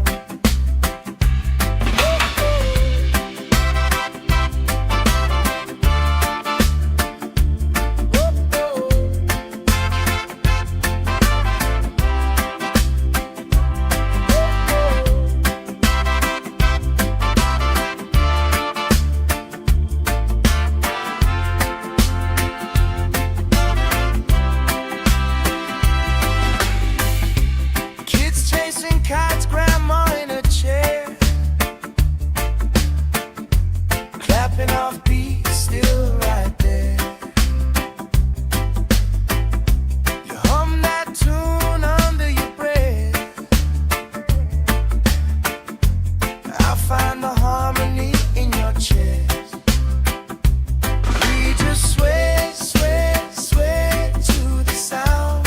Kids chasing kites, grandma in a chair, clapping off beats, still right there. You hum that tune under your breath. I find the harmony in your chest. We just sway, sway, sway to the sound.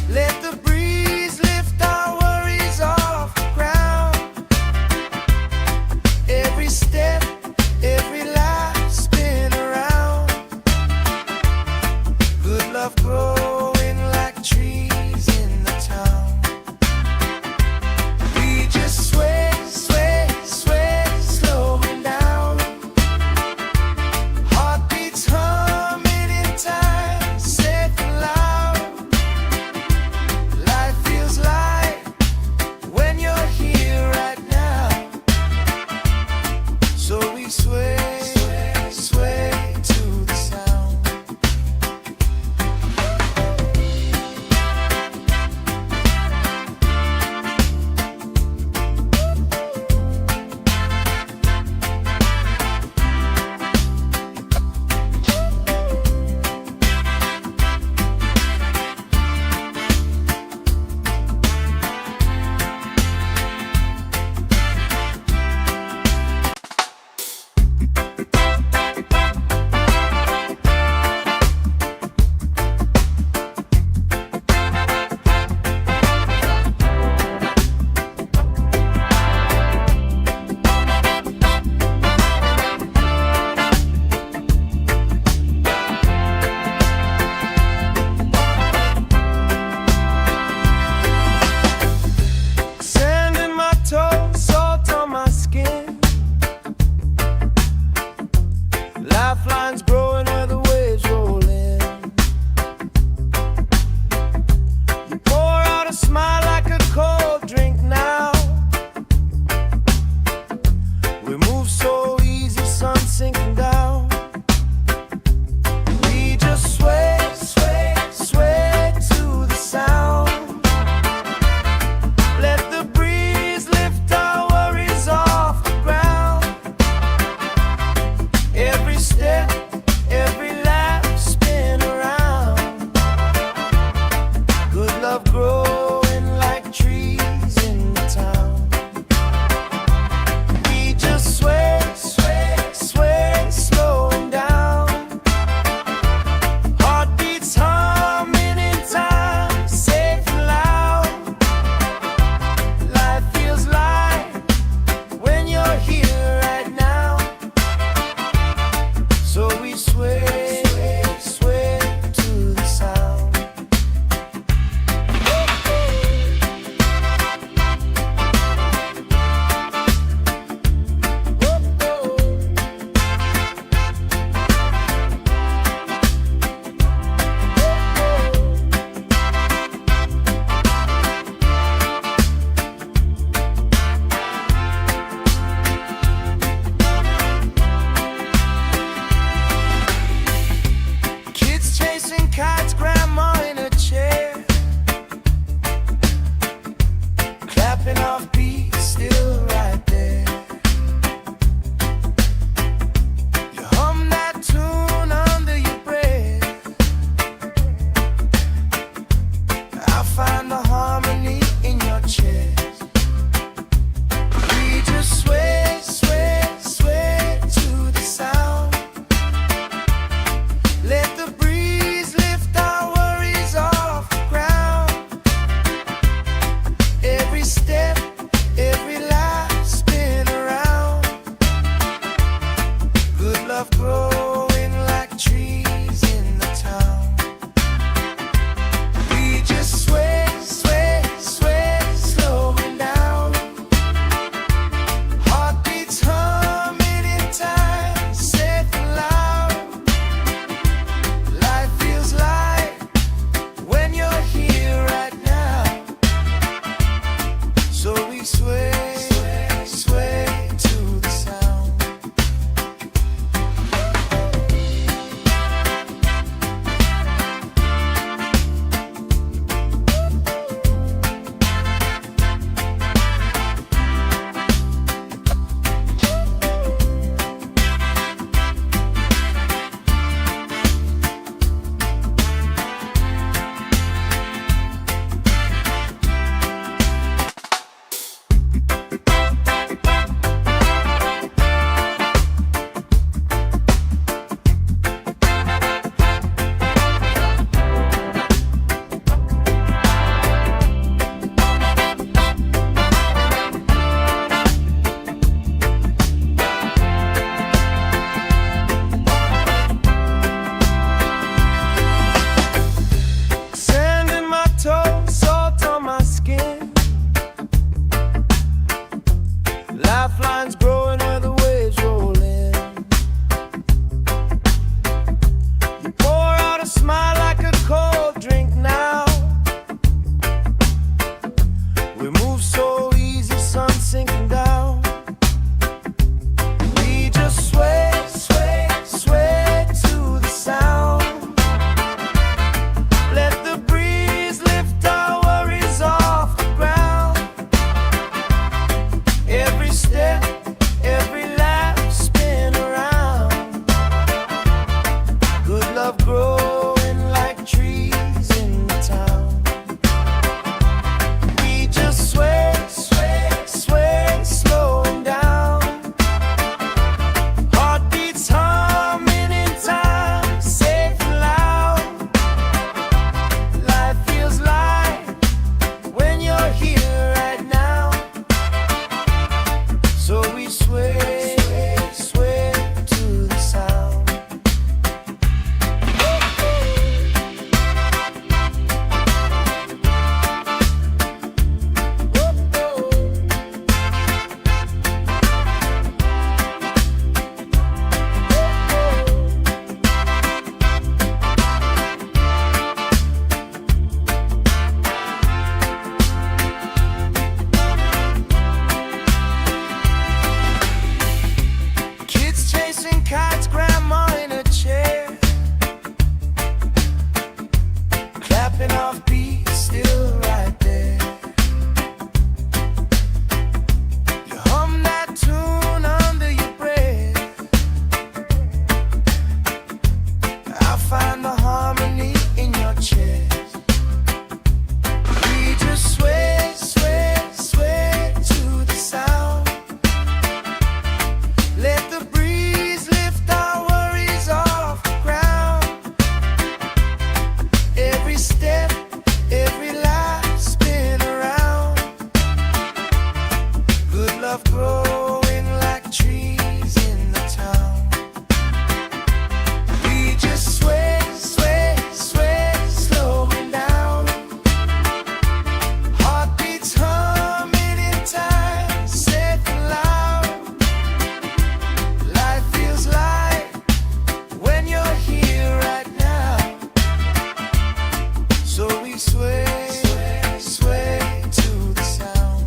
Let the breeze lift our worries off the ground. Every step, every life spin around. Good love growing like trees in the town. We just sway, sway, sway, slowing sway, sway to the sound. Kites, grandma in a chair, clapping off beat, still right there. You hum that tune under your breath. I find the harmony in your chest. We just sway, sway, sway to the sound. Let the breeze lift our worries off the ground. Every step, every life spin around. Good love growing like trees in the town. We just sway, sway, sway, slowing down. Heartbeats humming in time, safe and loud. Life feels light when you're here right now. So we sway, sway, sway to the sound.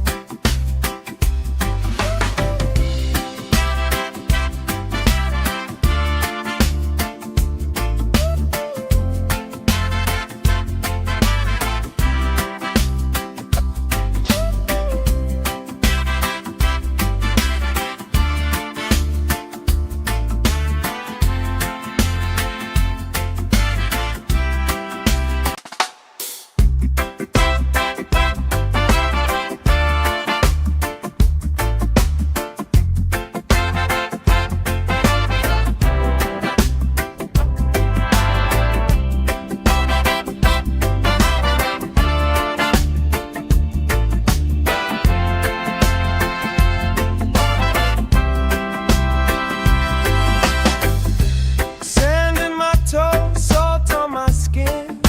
Sand in my toes, salt on my skin.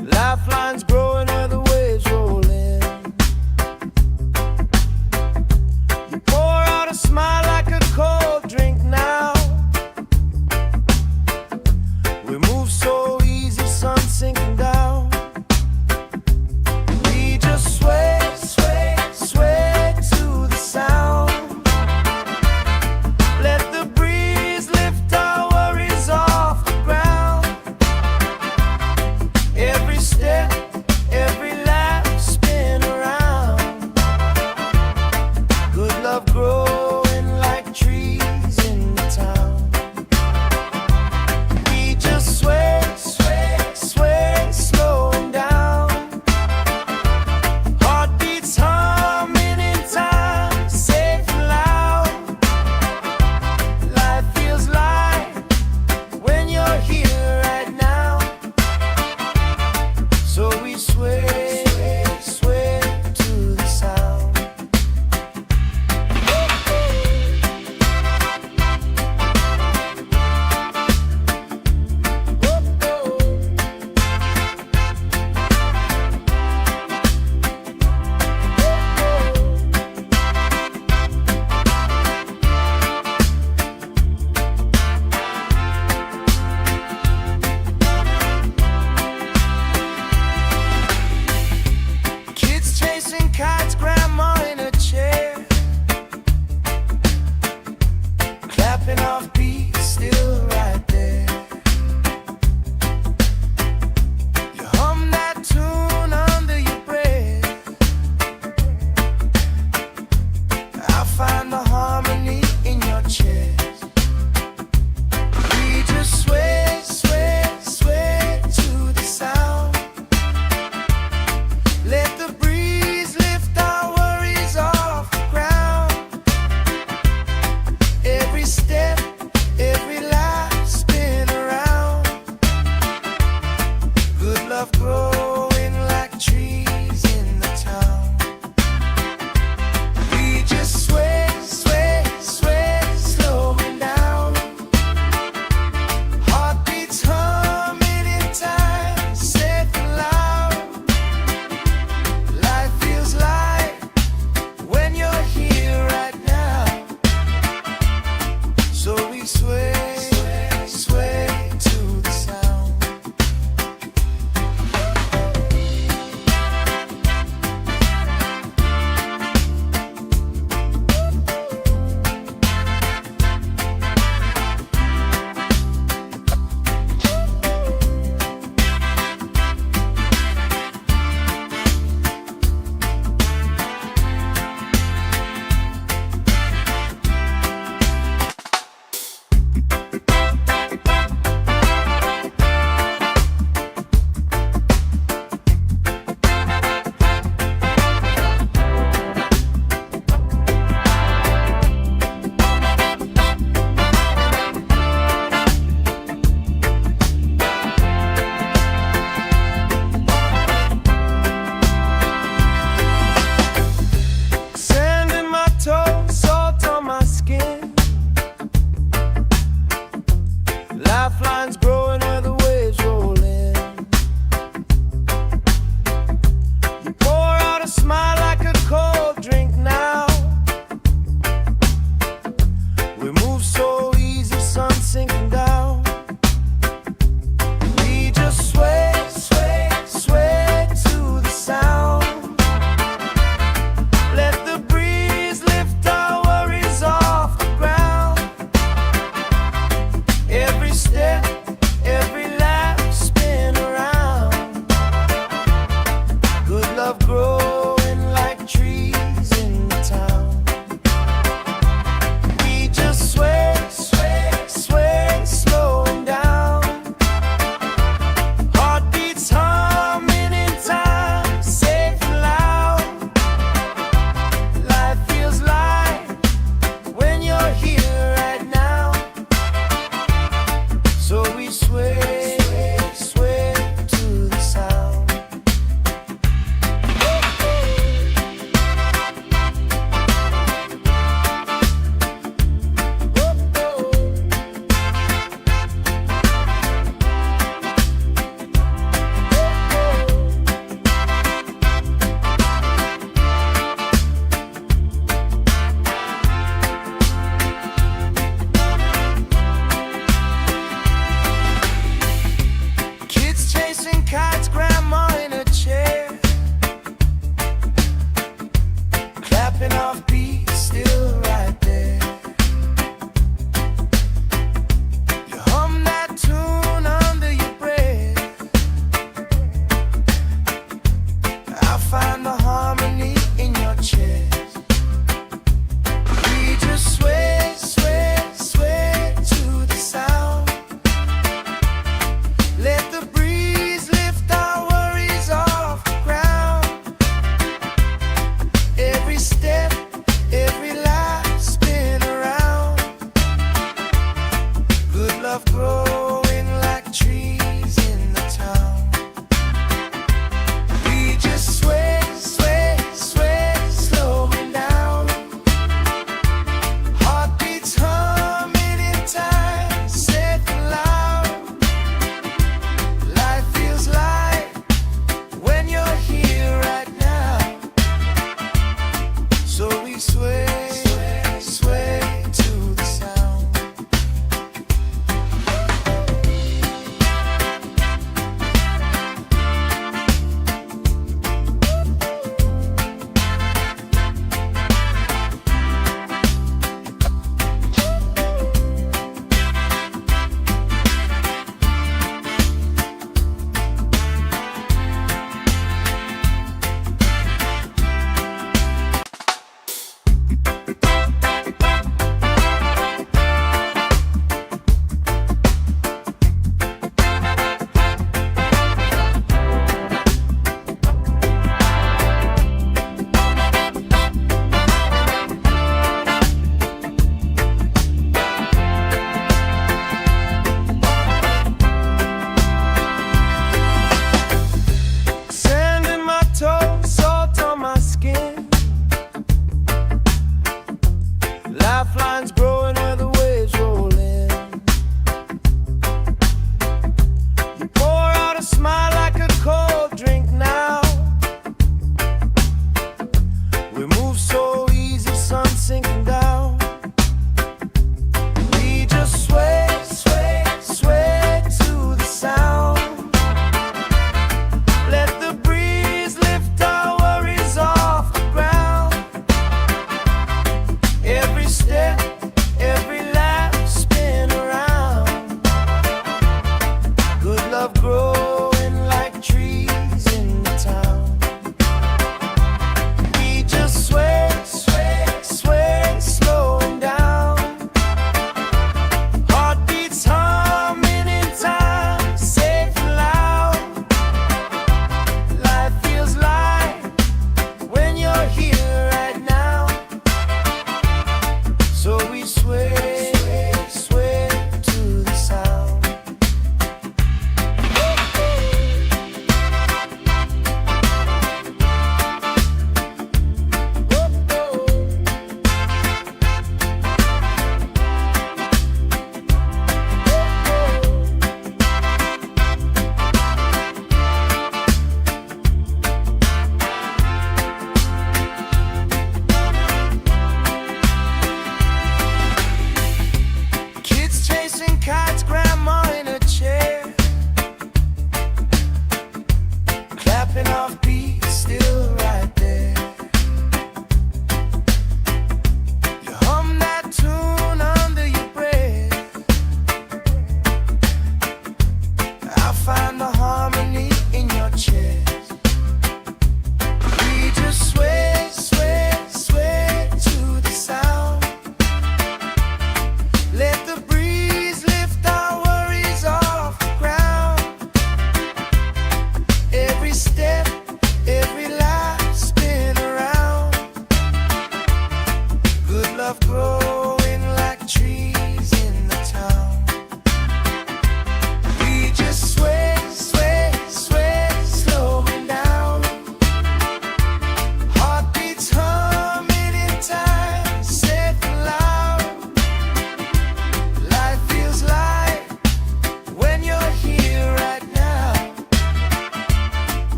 Lifelines growing where the waves roll in. You pour out a smile like a cold drink now. We move so easy, sun sinking down. We just sway, sway, sway to the sound. Let the breeze lift our worries off the ground. Every step, every laugh spin around. Good love growing like trees in the town. We just sway, sway, sway, slowing down. Heartbeats humming in time, safe and loud. Life feels light when you're here right now. So we sway, sway to the sound. Kids chasing kites, grandma in a chair, clapping off beat, still right there. You hum that tune under your breath. I find the harmony in your chest. We just sway, sway, sway to the sound. Let the breeze lift our stepping off beat, still right there. You hum that tune under your breath. I find the harmony in your chest. We just sway, sway, sway to the sound. Let the breeze lift our worries off the ground. Every step, every life spin around. Good love growing like trees in the town. We just sway, sway, sway, slowing down. Heartbeats humming in time, said loud. Life feels light when you're here right now. So we sway, sway, sway to the sound.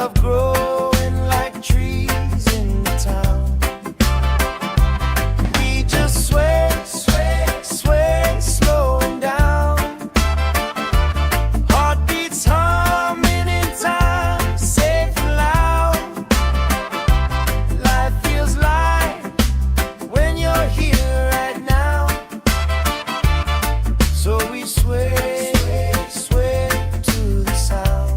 love growing like trees in the town. We just sway, sway, sway, slowing down. Heartbeats humming in time, safe and loud. Life feels light when you're here right now. So we sway, sway to the sound.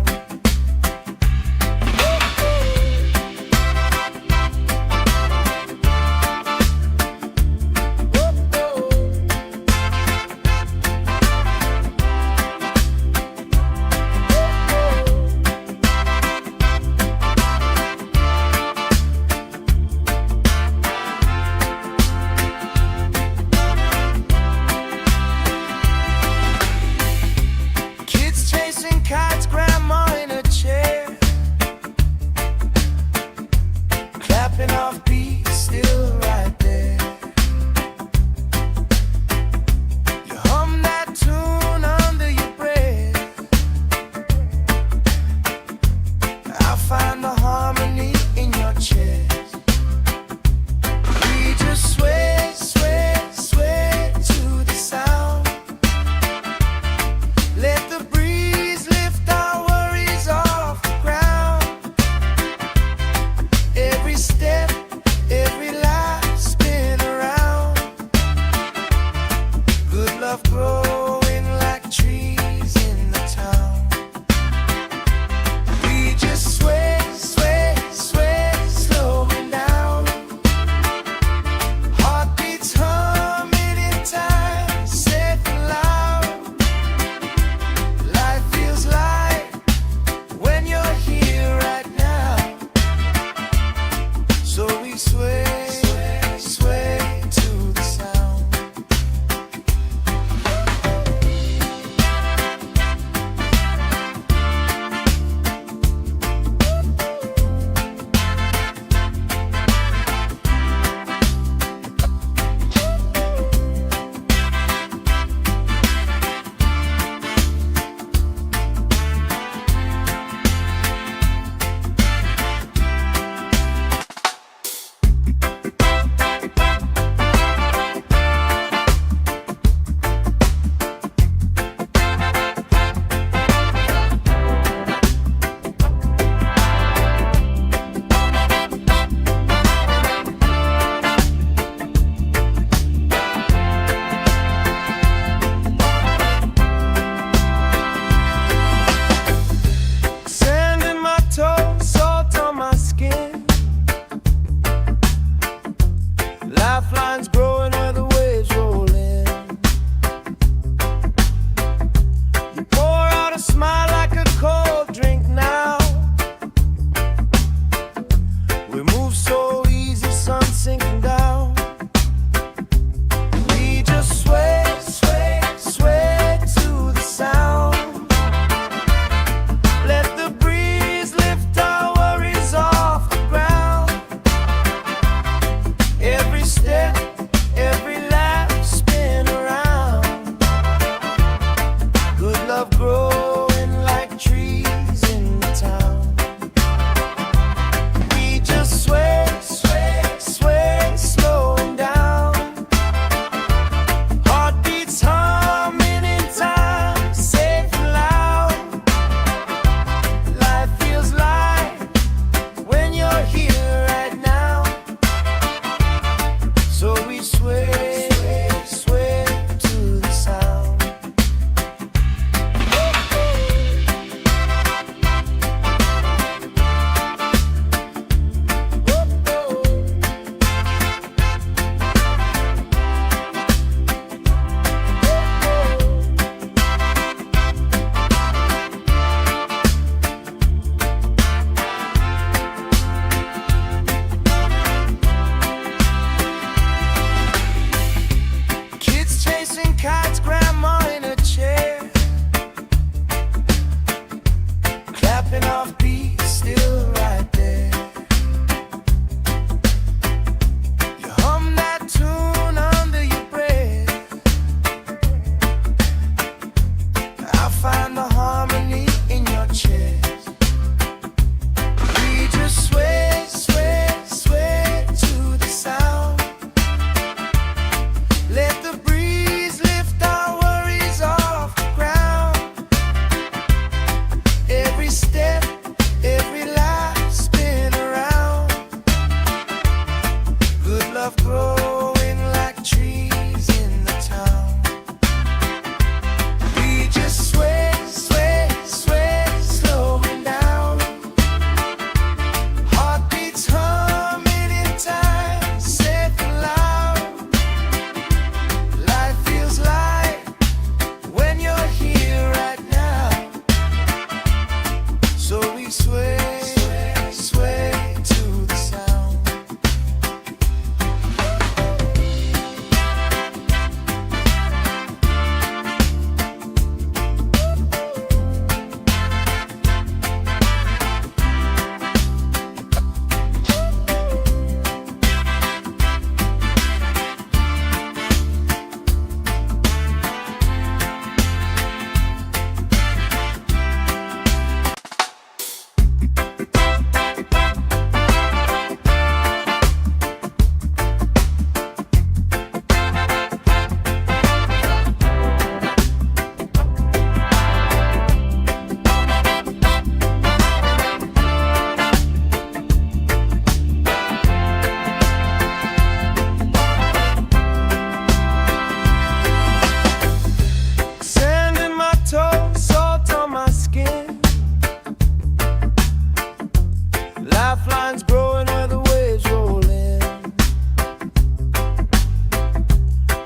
lifelines growing where the waves roll in.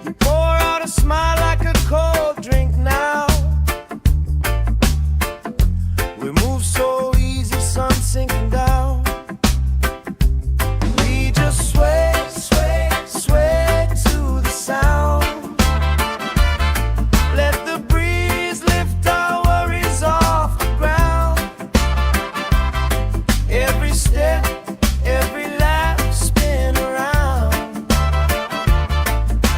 You pour out a smile like a cold drink now. We move so easy, sun sinking down. We just sway, sway, sway to the sound. Let the breeze lift our worries off the ground. Every step, every lap, spin around.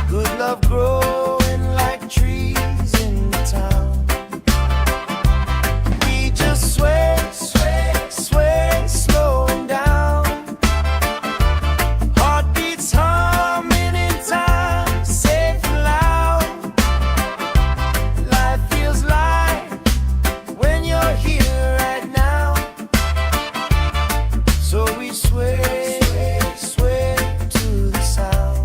Good love growing like trees in the town. We just sway, sway, sway, slowing down. Heartbeats humming in time, safe and loud. Life feels light when you're here right now. So we sway, sway to the sound.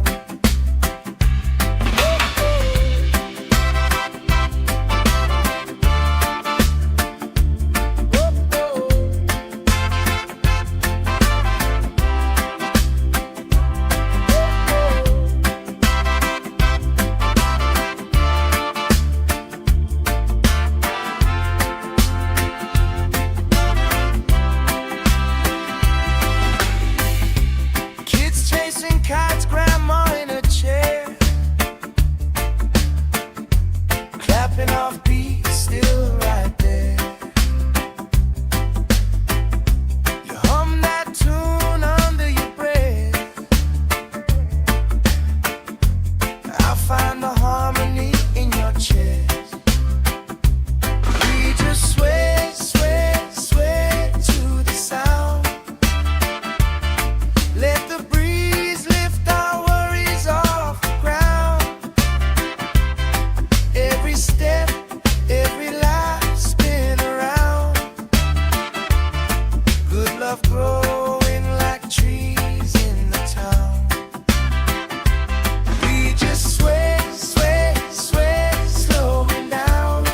Kids chasing kites, grandma in a chair, clapping off beats, still right there. You hum that tune under your breath. I find the harmony in your chest. We just sway, sway, sway to the sound. Let the breeze lift our worries off the ground. Every step, every lap, spin around. Good love growing like trees in the town. We just sway, sway, sway, slowing down.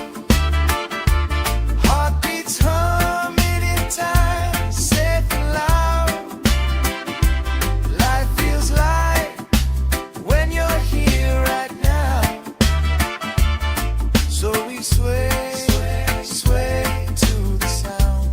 Heartbeats humming in time, safe and loud. Life feels light when you're here right now. So we sway, sway, sway to the sound.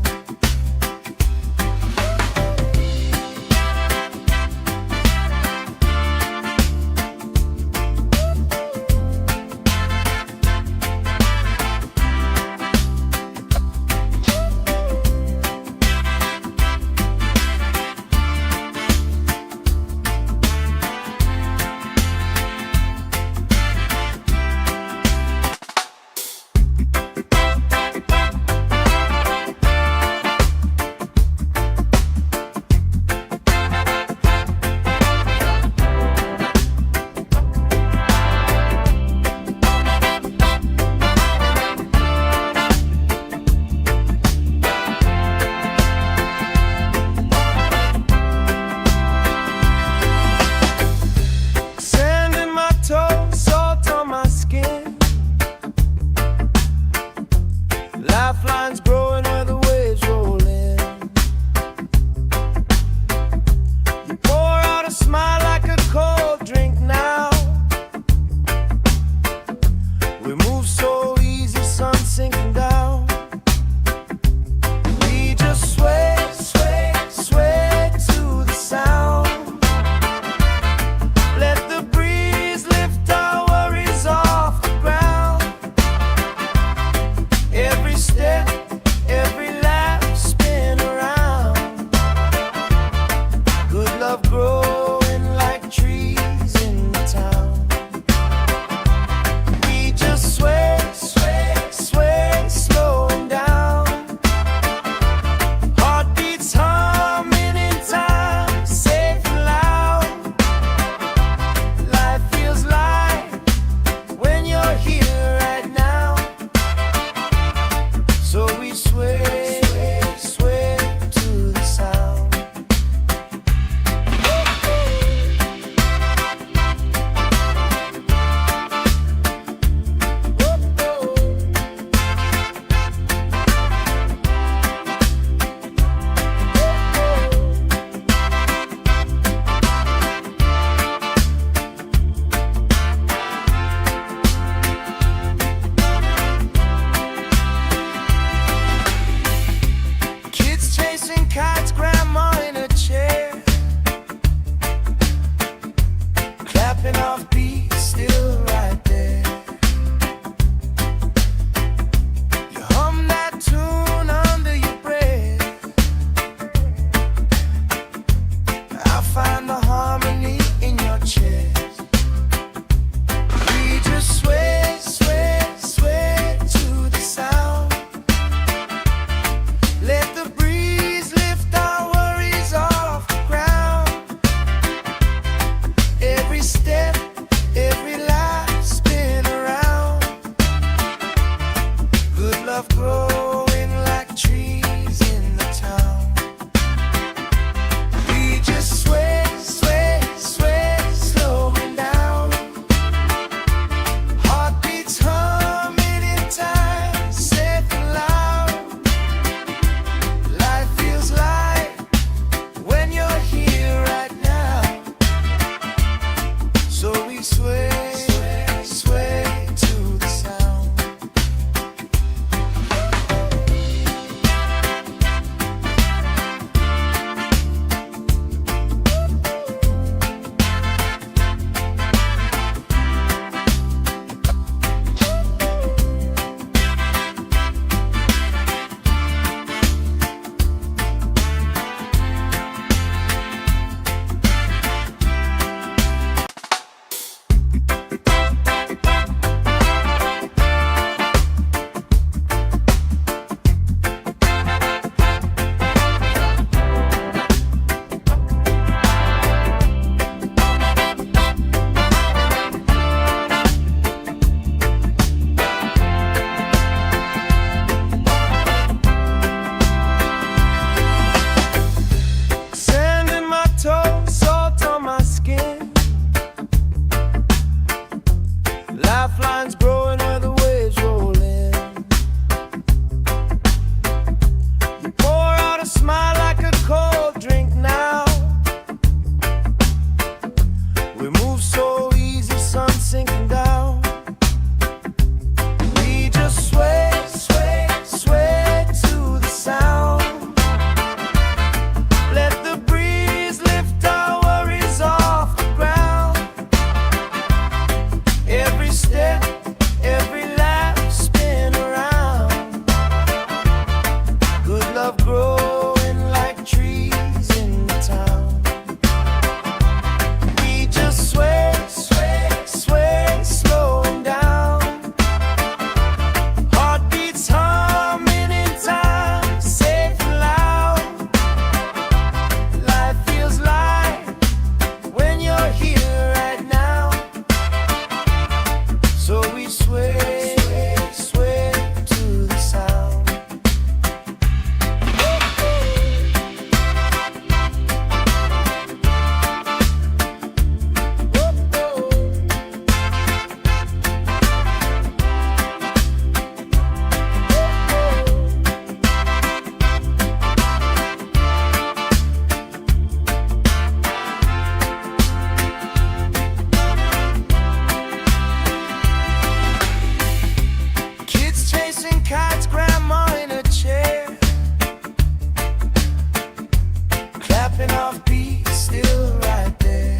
tapping off beat, still right there.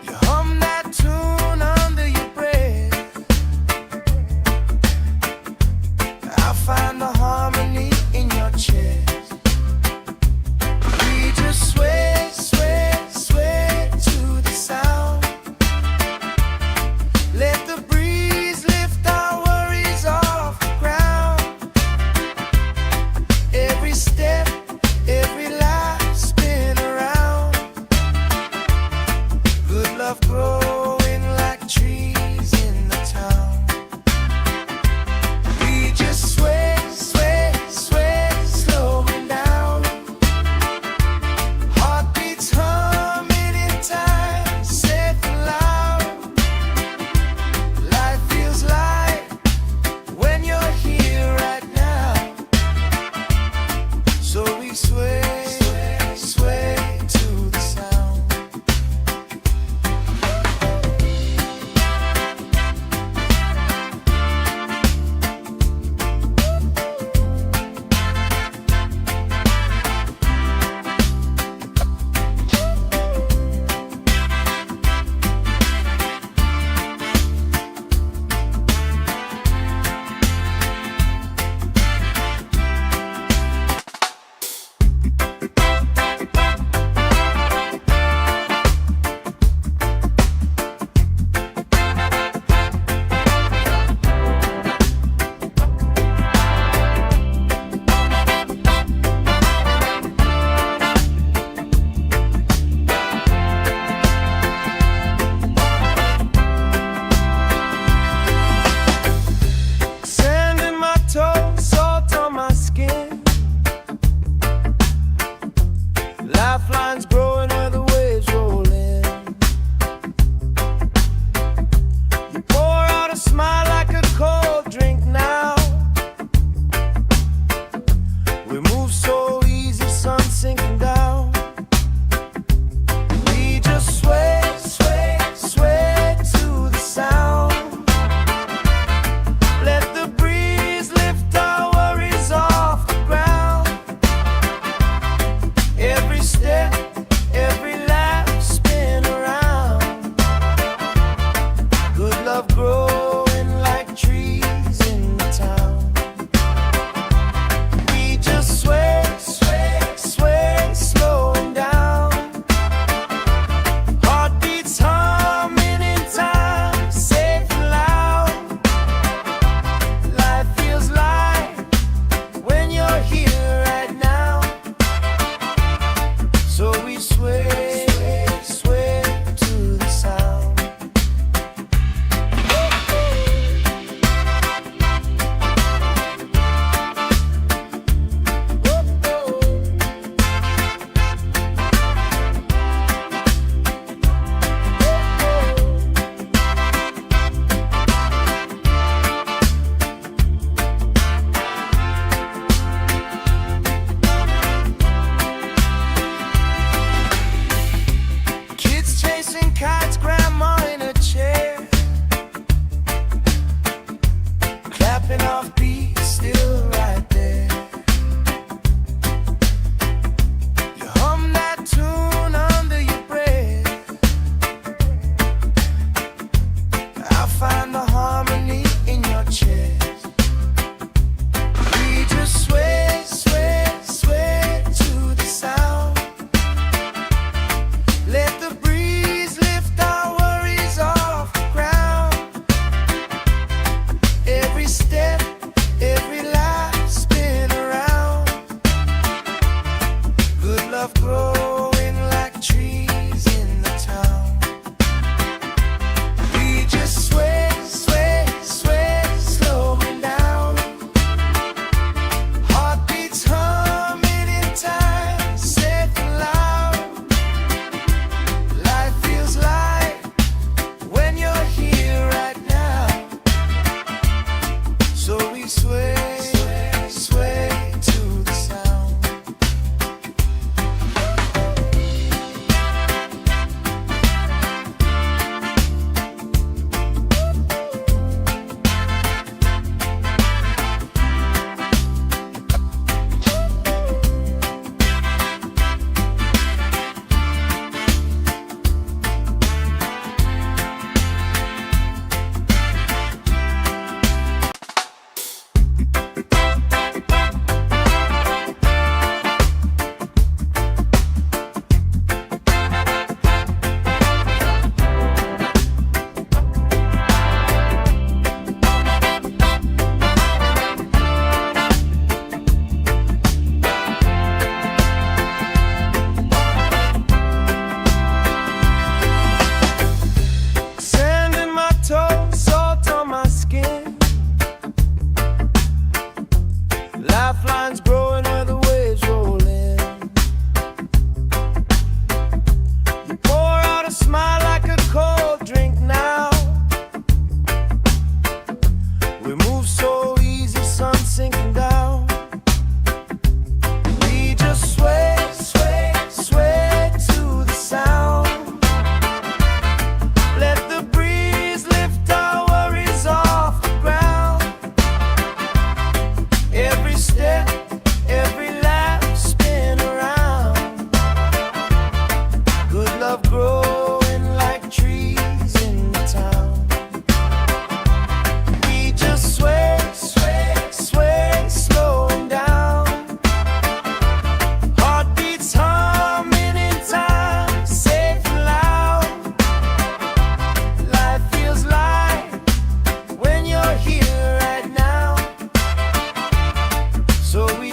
You hum that tune under your breath. I find the harmony in your chest. We just sway, sway, sway to the sound. Let the breeze lift our worries off the ground. Every step,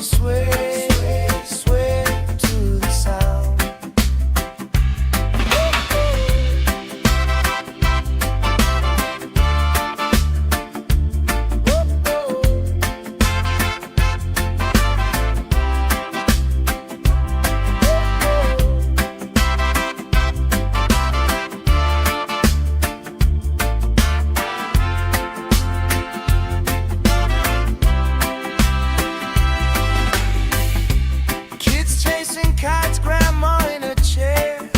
sway, sway to the sound. Kids chasing kites, grandma in a chair,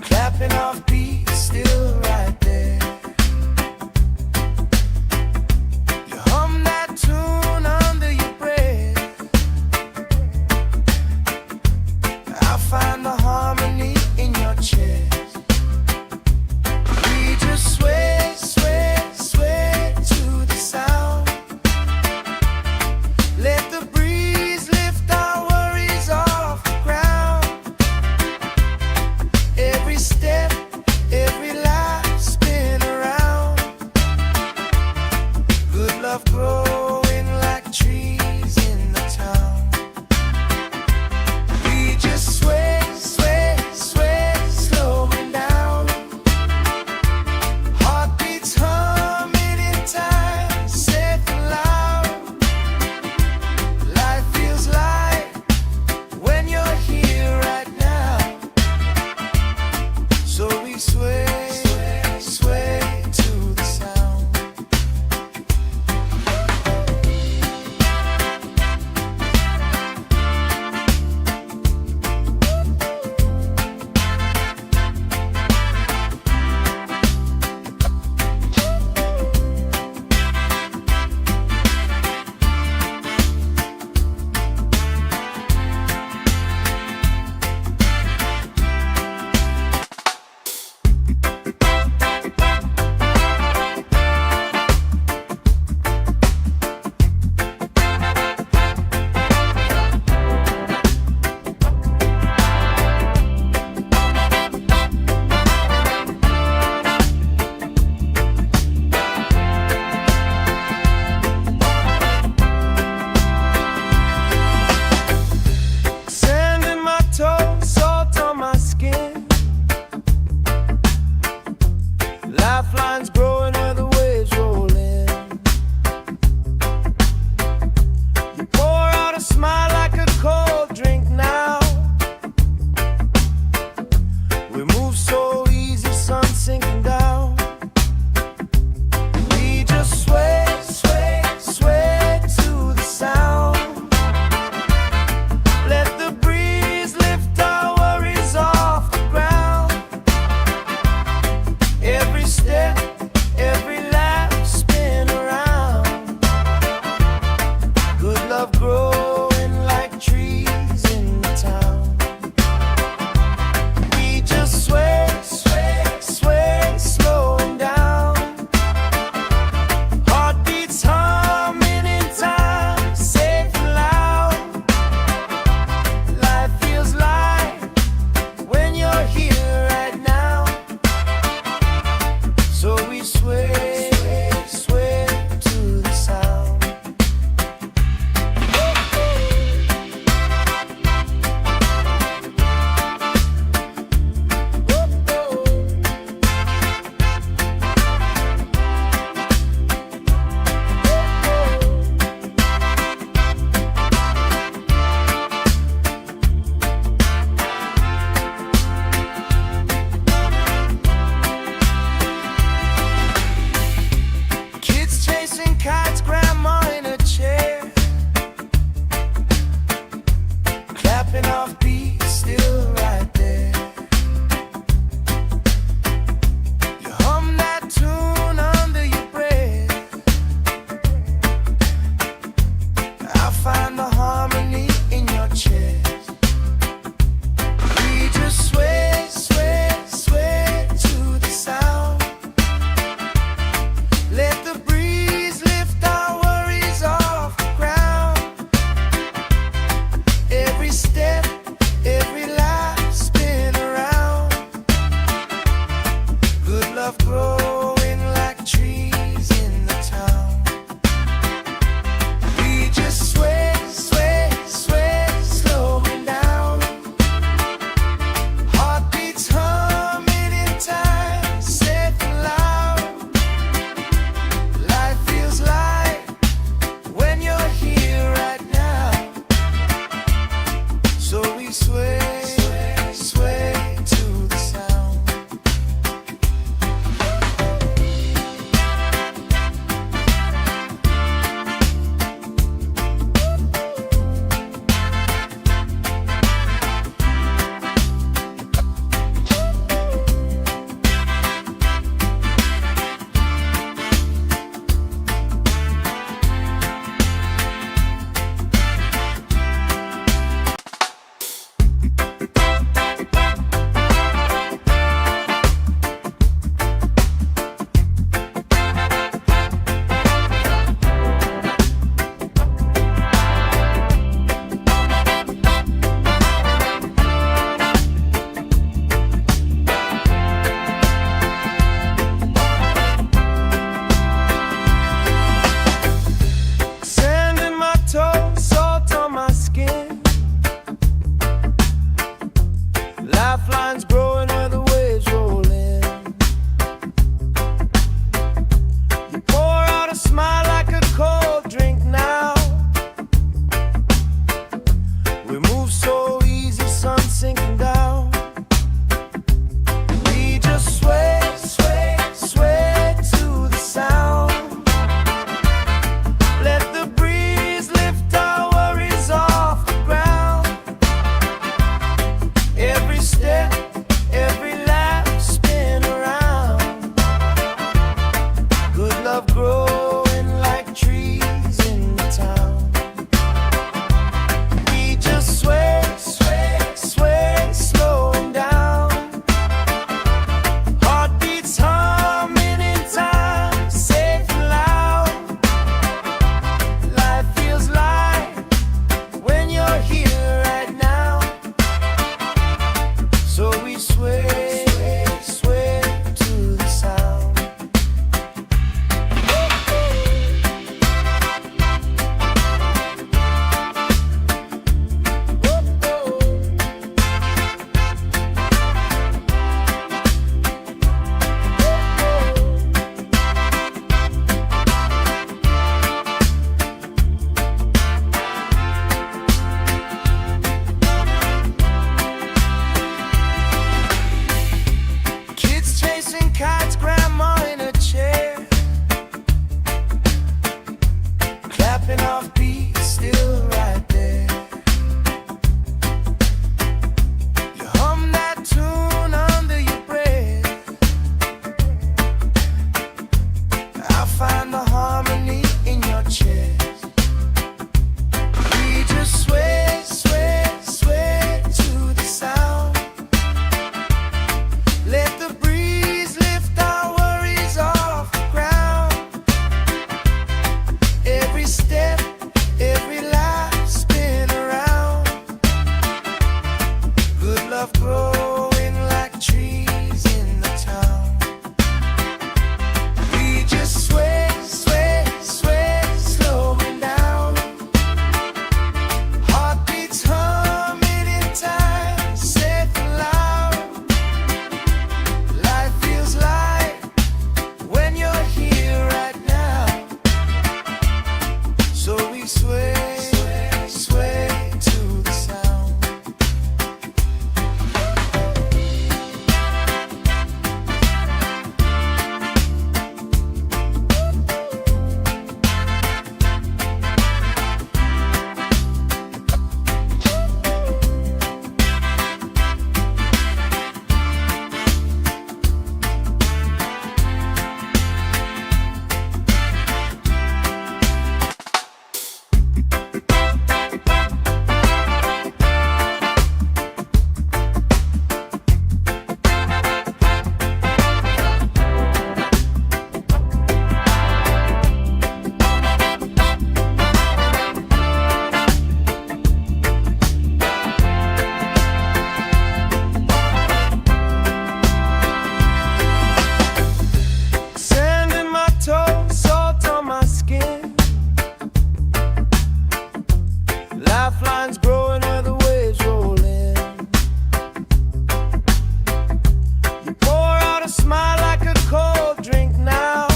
clapping off beats, still right there. You hum that tune under your breath. I find the harmony in your chest. We just sway, sway, sway to the sound. Let the breeze lift our worries off the ground. Every step, every life spin around. Good love growing like trees in the town. We just sway, sway, sway, slowing down. Heartbeats humming in time, safe and loud. Life feels light when you're here right now. So we sway, sway to the sound. Sand in my toes, salt on my skin. Lifelines growing where the waves roll in. You pour out a smile like a cold drink now. We move so easy, sun sinking down. We just sway, sway, sway to the sound. Let the breeze lift our worries off the ground. Every step, every laugh spin around. Good love growing like trees in the town. We just sway, sway, sway, slowing down. Heartbeats humming in time, safe and loud. Life feels light when you're here right now. So we sway, sway to the sound. sway, sway to the sound. Lifelines growing where the waves roll in. You pour out a smile like a cold drink now.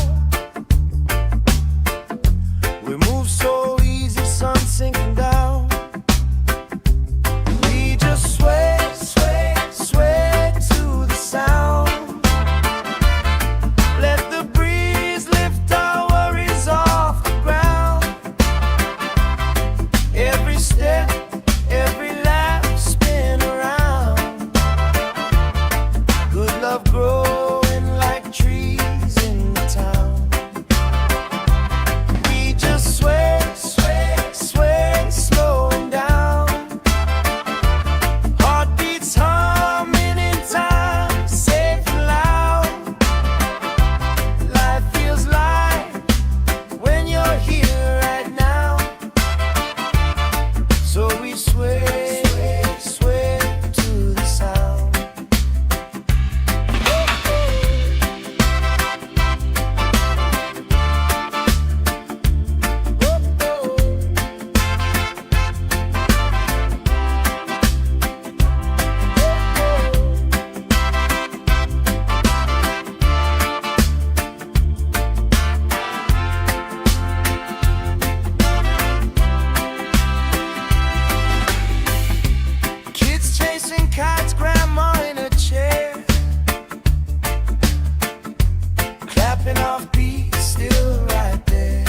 We move so easy, sun sinking down. We just sway, sway, sway to the sound. Let the breeze lift our worries off the ground. Every step, every lap, spin around. Good love growing like trees in the town. We just sway, sway, sway, slowing down. Heartbeats humming in time, safe and loud. Life feels light when you're here right now. So we sway, sway to the sound. Kids chasing kites, grandma in a chair, clapping off beats, still right there.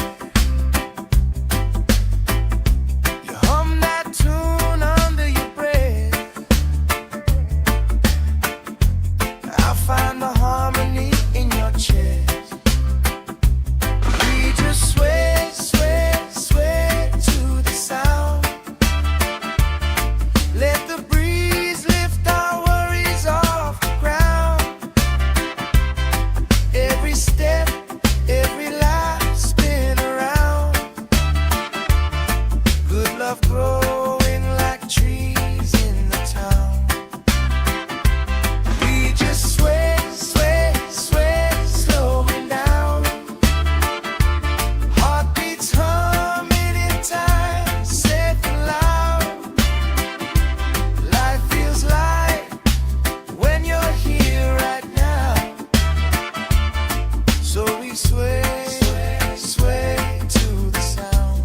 You hum that tune under your breath. I find the harmony in your chest. We just sway, sway, sway to the sound. Let the breeze lift our worries off the ground. Every step, every lap, spin around. Good love growing like trees in the town. We just sway, sway, sway, slowing down. Heartbeats humming in time, safe and loud. Life feels light when you're here right now. So we sway, sway to the sound.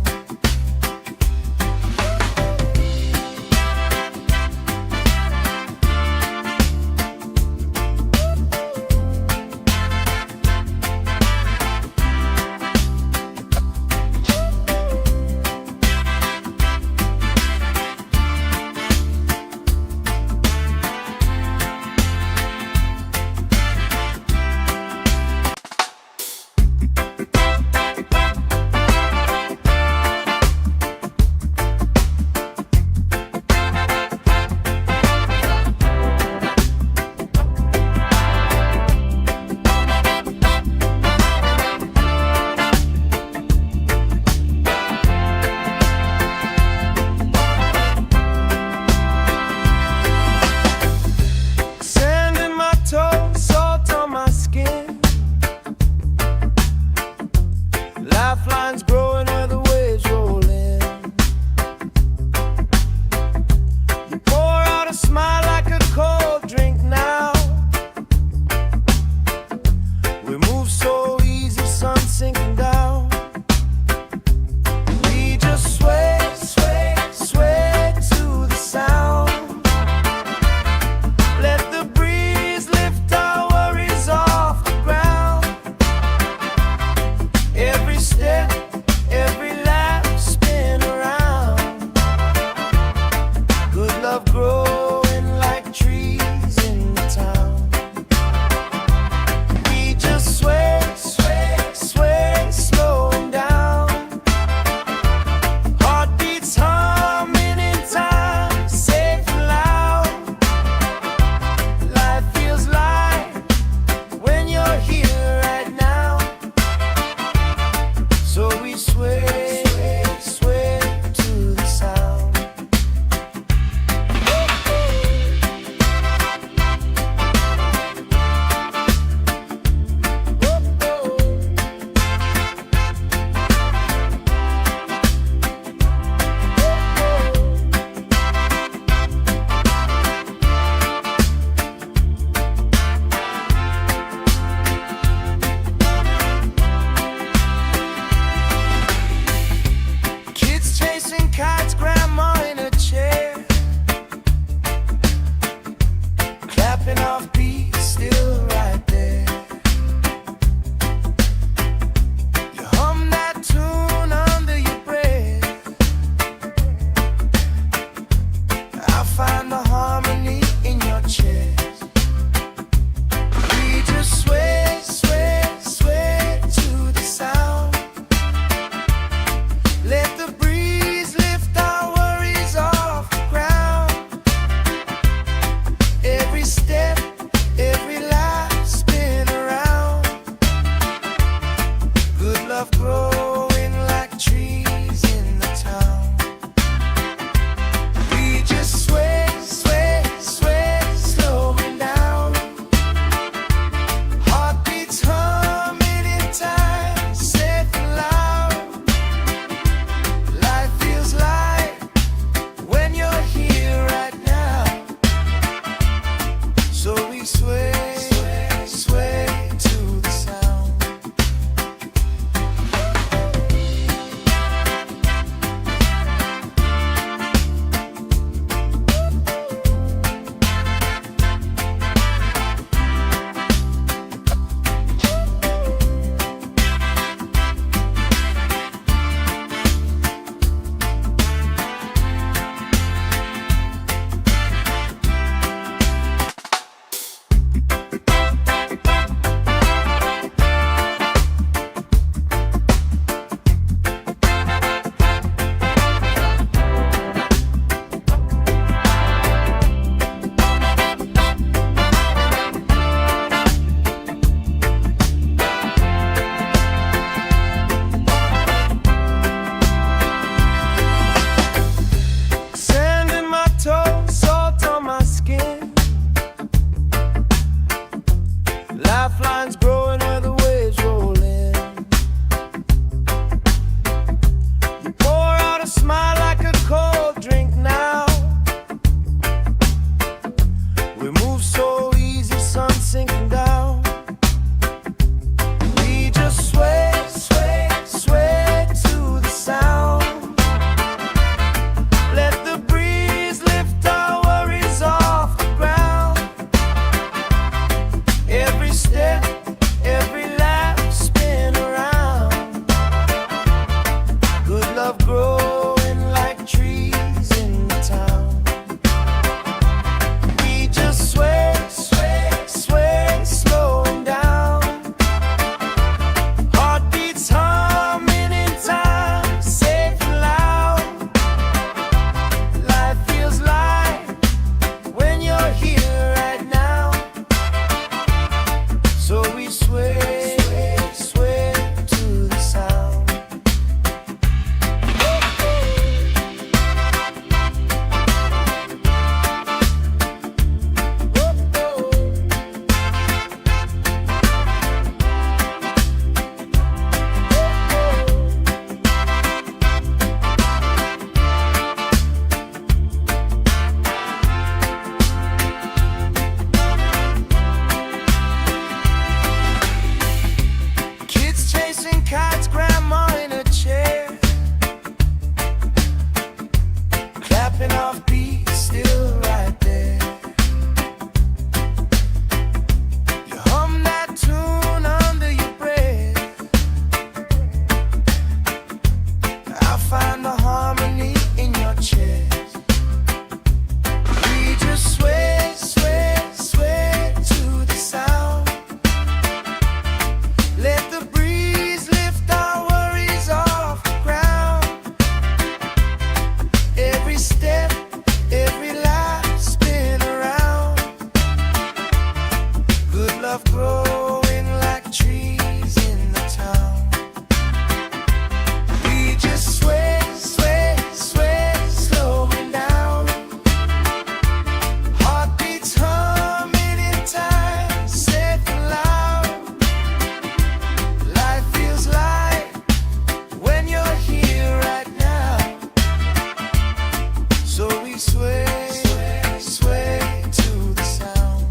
chasing kites, grandma in a chair, clapping off beats, still right there. You hum that tune under your breath. I find the harmony in your chest. We just sway, sway, sway to the sound. Let the breeze lift our worries off the ground. Every step, every life spin around. Good love growing like trees in the town. We just sway, sway, sway, slowing down. Heartbeats humming in time, safe and loud. Life feels light when you're here right now. So we sway, sway, sway to the sound. Sand in my toes, salt on my skin. Lifelines growing where the waves roll in. You pour out a smile like a cold drink now. We move so easy, sun sinking down. We just sway, sway, sway to the sound. Let the breeze lift our worries off the ground. Every step, every laugh spin around. Good love growing like trees in the town. We just sway, sway, sway, slowing down. Heartbeats humming in time, safe and loud. Life feels light when you're here right now. So we sway, sway, sway to the sound. Kids chasing kites, grandma in a chair, clapping off beats, still right there. You hum that tune under your breath. I find the harmony in your chest. We just sway, sway, sway to the sound. Let the breeze lift our worries off the ground. Every step, every life spin around. Good love growing like trees in the town. We just sway, sway, sway, slowing down. Heartbeats humming in time, safe and loud. Life feels light when you're here right now. So we sway, sway, sway to the sound.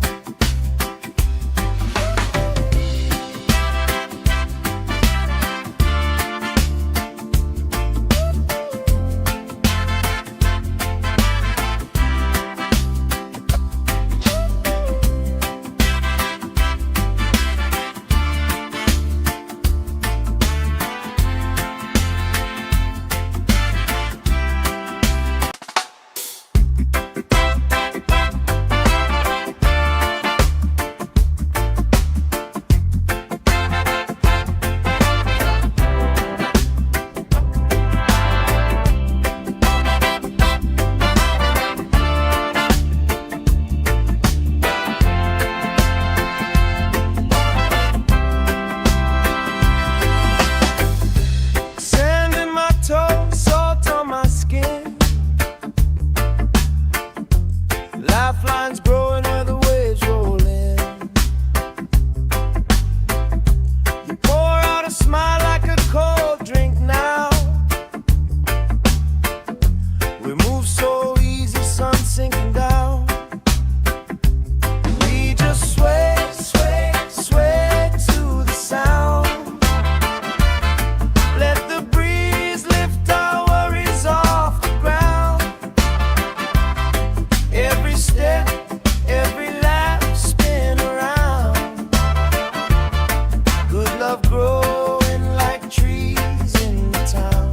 move so easy, sun sinking down. We just sway, sway, sway to the sound. Let the breeze lift our worries off the ground. Every step, every lap, spin around. Good love growing like trees in the town.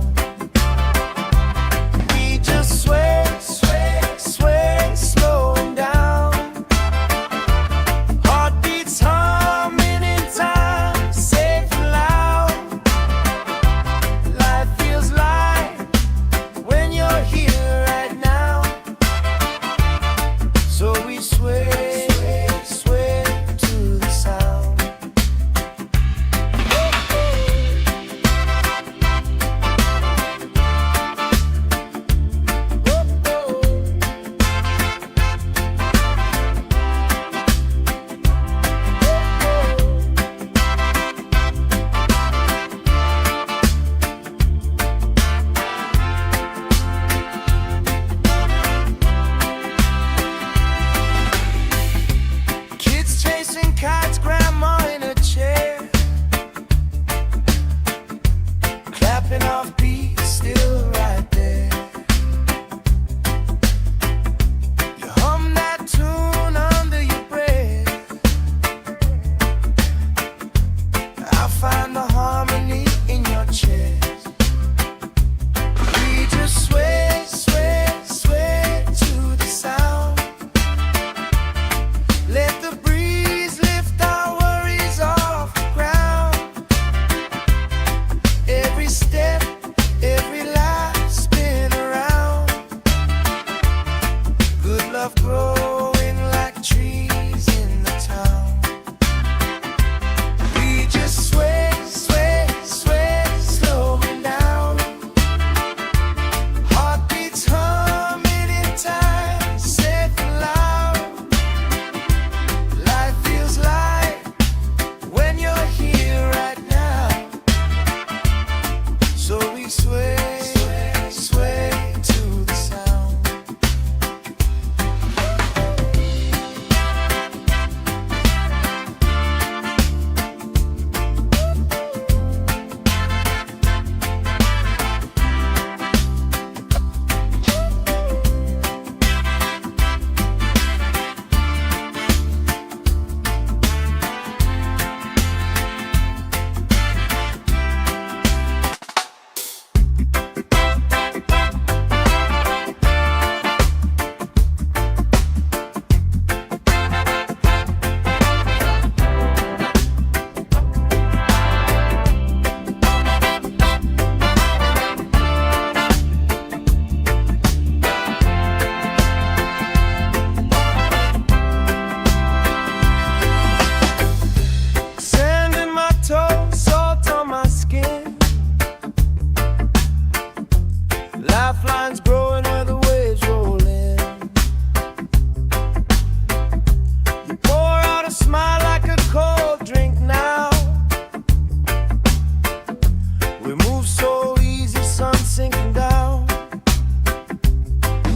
We just sway, sway, sway, slowing down. Heartbeats humming in time, safe and loud. Life feels light when you're here right now. So we sway, sway to the sound. Kids chasing kites, grandma in a chair, clapping off beats, still right there. You hum that tune under your breath. I find the harmony in your chest. We just sway, sway, sway to the sound. Let the breeze lift our worries off the ground. Every step, every lap, spin around. Good love growing like trees in the town. We just sway, sway, sway, slowing down. Heartbeats humming in time, safe and loud. Life feels light when you're here right now. So we sway, sway, sway to the sound. Sand in my toes, salt on my skin. Lifelines growing where the waves roll in. You pour out a smile like a cold drink now. We move so easy, sun sinking down.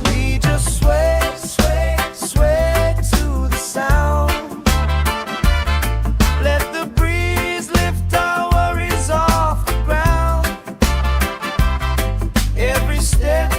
We just sway, sway, sway to the sound. Let the breeze lift our worries off the ground. Every step,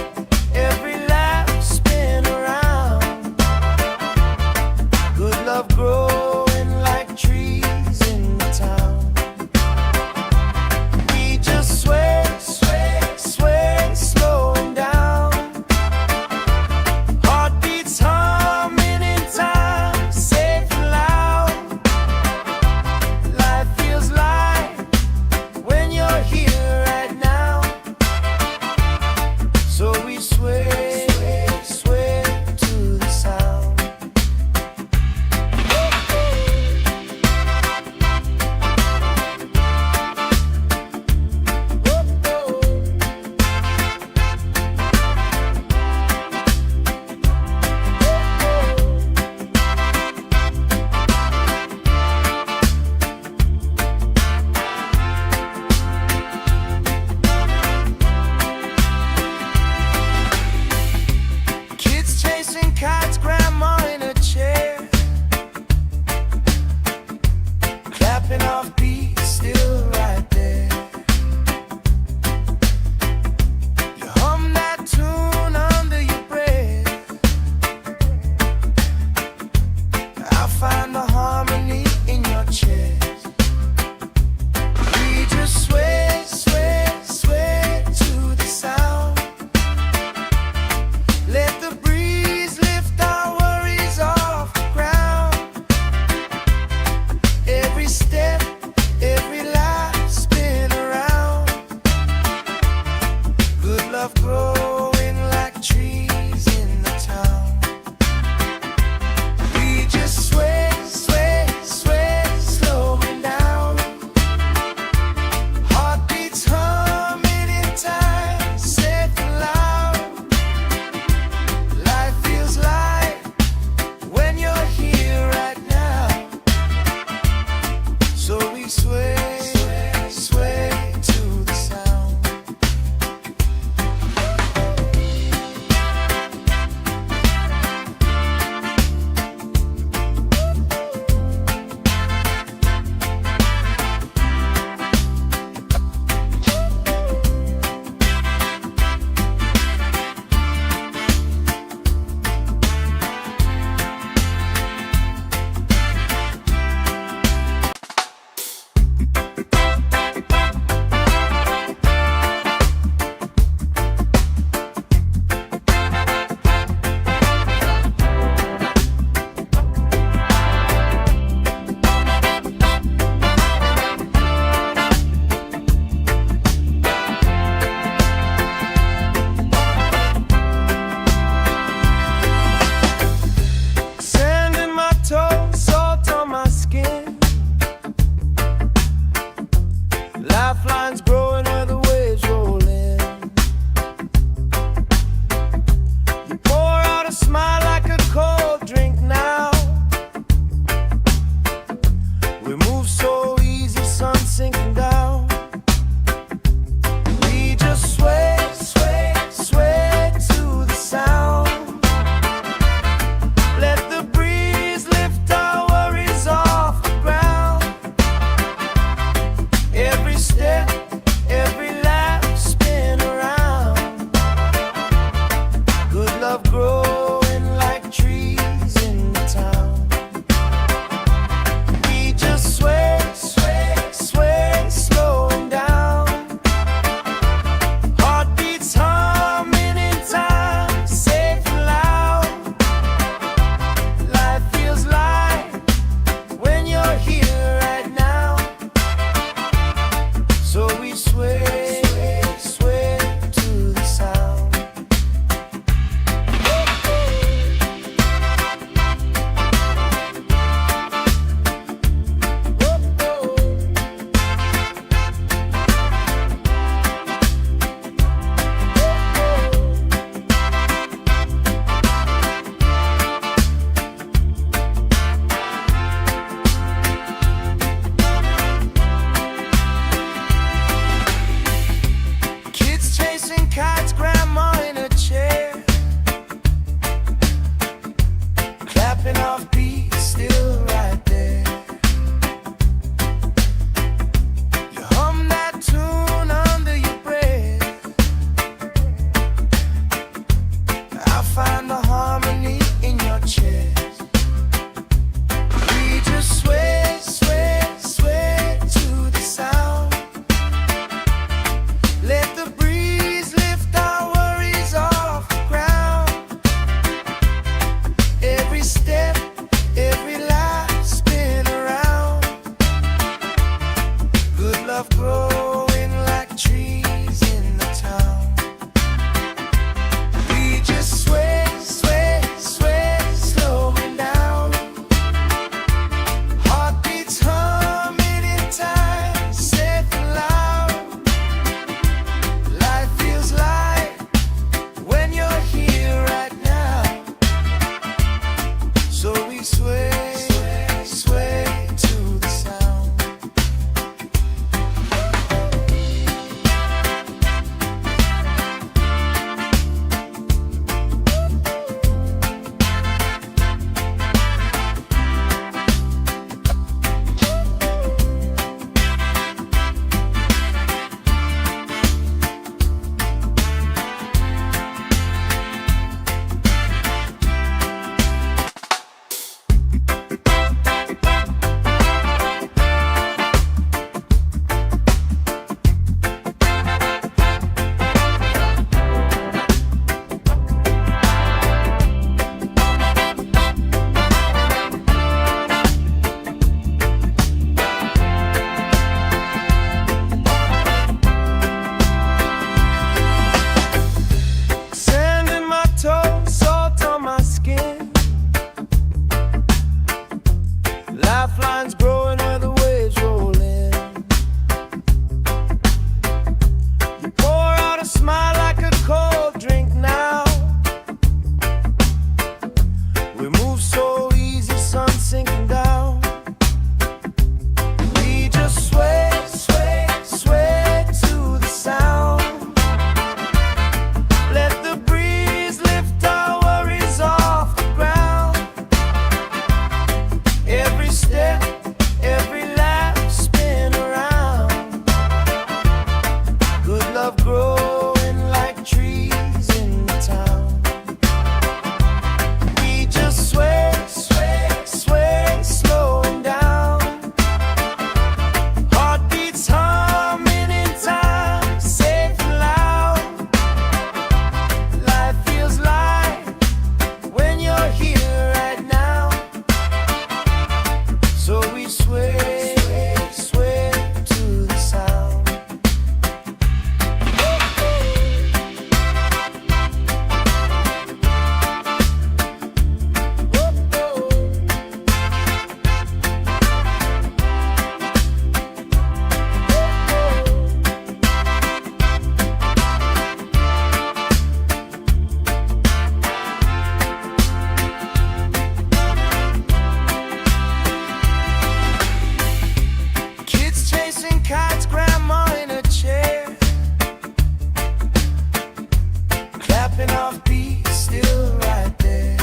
clapping off beats, still right there.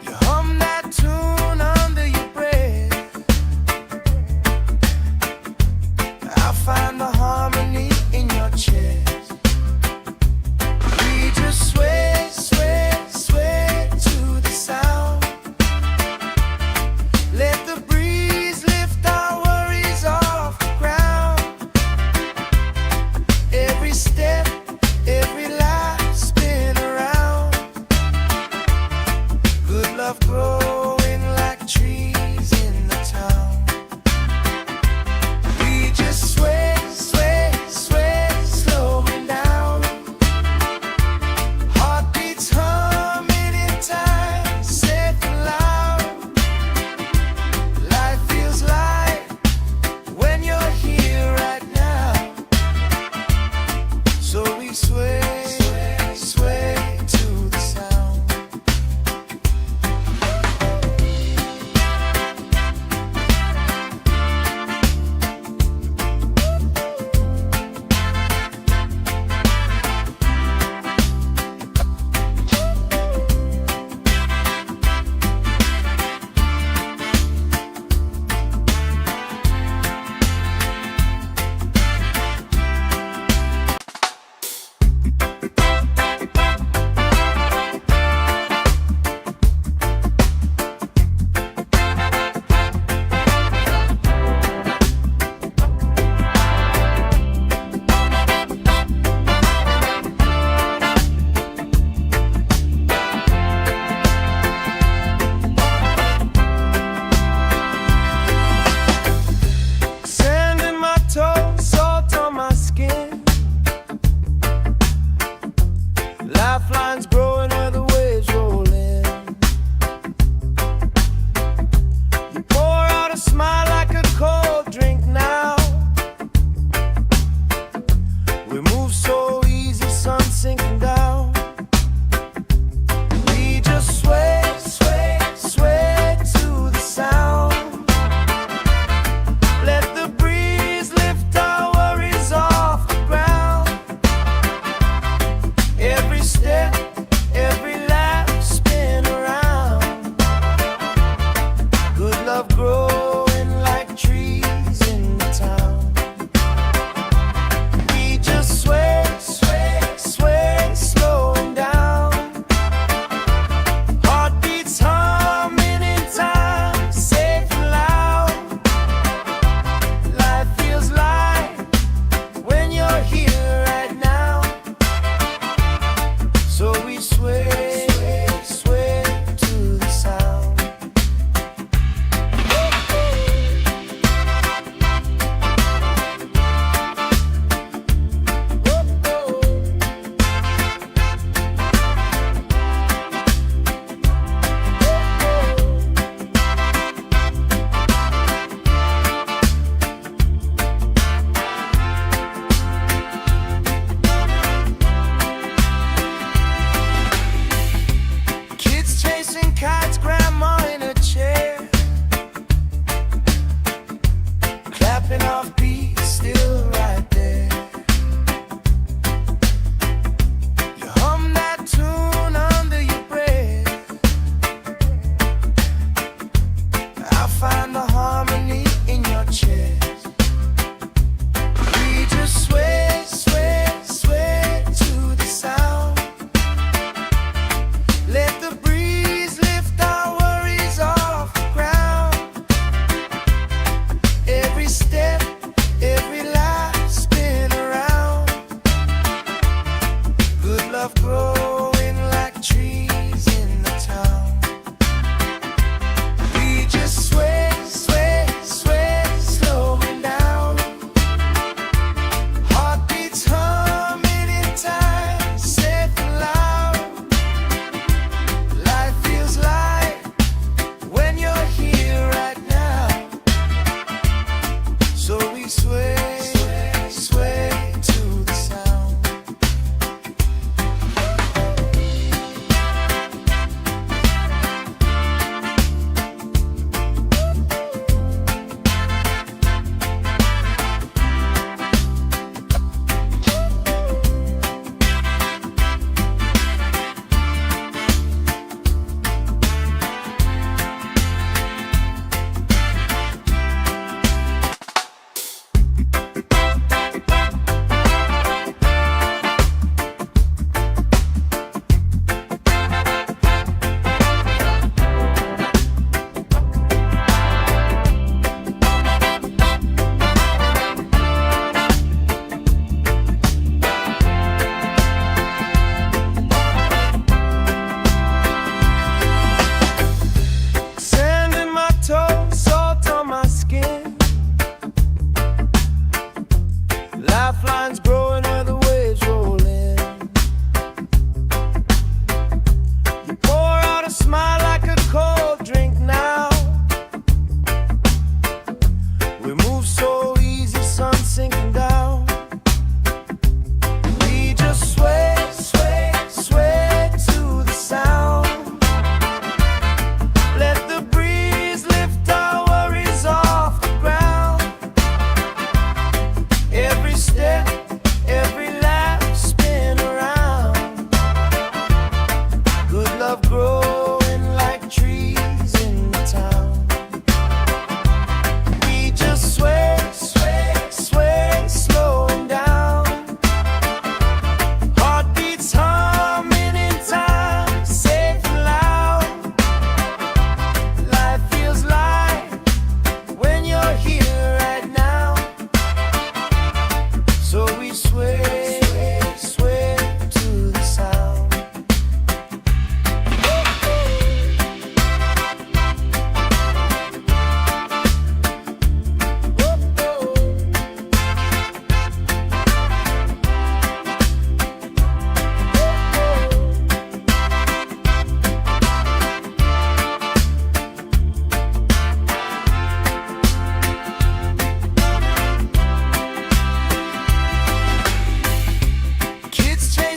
You hum that tune under your breath. I'll find the harmony in your chest. We just sway, sway, sway to the sound. Let the breeze lift our worries off the ground. Every step, every life spin around. Good love growing like trees in the town. We just sway, sway, sway, slowing down. Heartbeats humming in time, safe and loud. Life feels light when you're here right now. So we sway, sway, sway to the sound. Sand in my toes, salt on my skin. Lifelines growing where the waves roll in. You pour out a smile like a cold drink now. We move so easy, sun sinking down. We just sway, sway, sway to the sound. Let the breeze lift our worries off the ground. Every step, every laugh spin around. Good love growing like trees in the town. We just sway, sway, sway, slowing down. Heartbeats humming in time, safe and loud. Life feels light when you're here right now. So we sway, sway, sway to the sound. Kids chasing kites, grandma in a chair, clapping off beats, still right there. You hum that tune under your breath. I'll find the harmony in your chest. We just sway, sway, sway to the sound. Let the breeze lift our worries off the ground. Every step, every life spin around. Good love growing like trees in the town. We just sway, sway, sway, slowing down. Heartbeats humming in time, safe and loud. Life feels light when you're here right now. So we sway, sway, sway to the sound.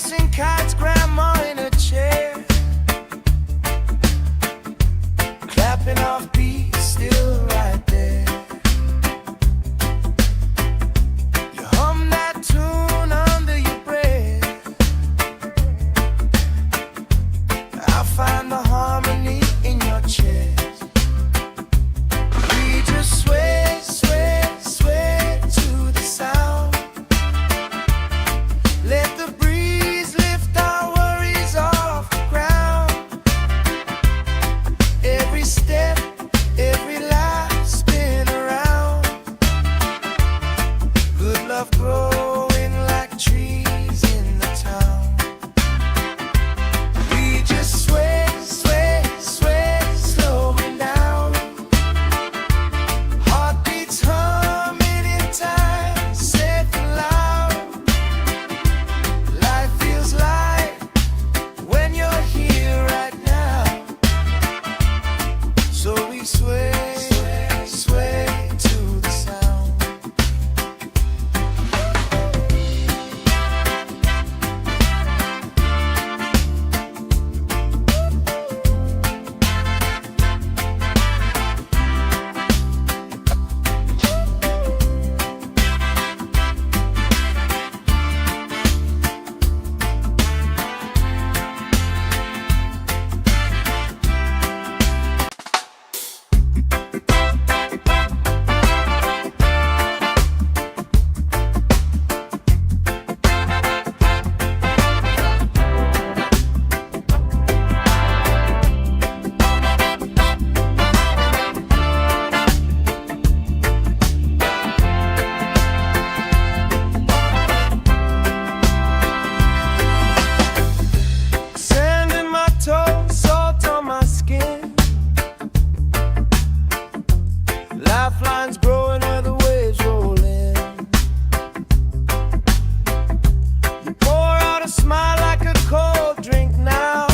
Chasing kites, grandma in a chair, clapping off beats, still right there. You hum that tune under your breath. I find the harmony in your chest. We just sway, sway, sway to the sound. Let the breeze lift our worries off the ground. Every step, every life spin around. Good love growing like trees in the town. We just sway, sway, sway, slowing down. Heartbeats humming in time, safe and loud. Life feels light when you're here right now. So we sway, sway, sway to the sound. Sand in my toes, salt on my skin. Lifelines growing where the waves roll in. You pour out a smile like a cold drink now.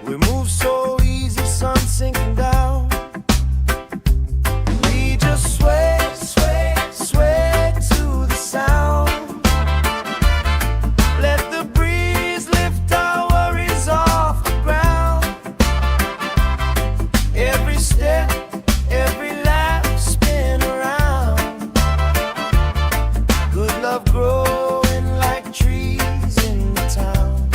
We move so easy, sun sinking down. We just sway, sway, sway to the sound. Let the breeze lift our worries off the ground. Every step, every laugh spin around. Good love growing like trees in the town.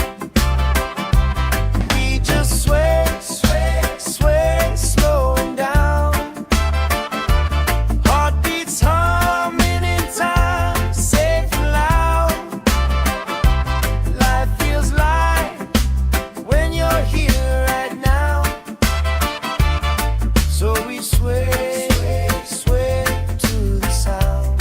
We just sway, sway, sway, slowing down. Heartbeats humming in time, safe and loud. Life feels light when you're here right now. So we sway, sway, sway to the sound.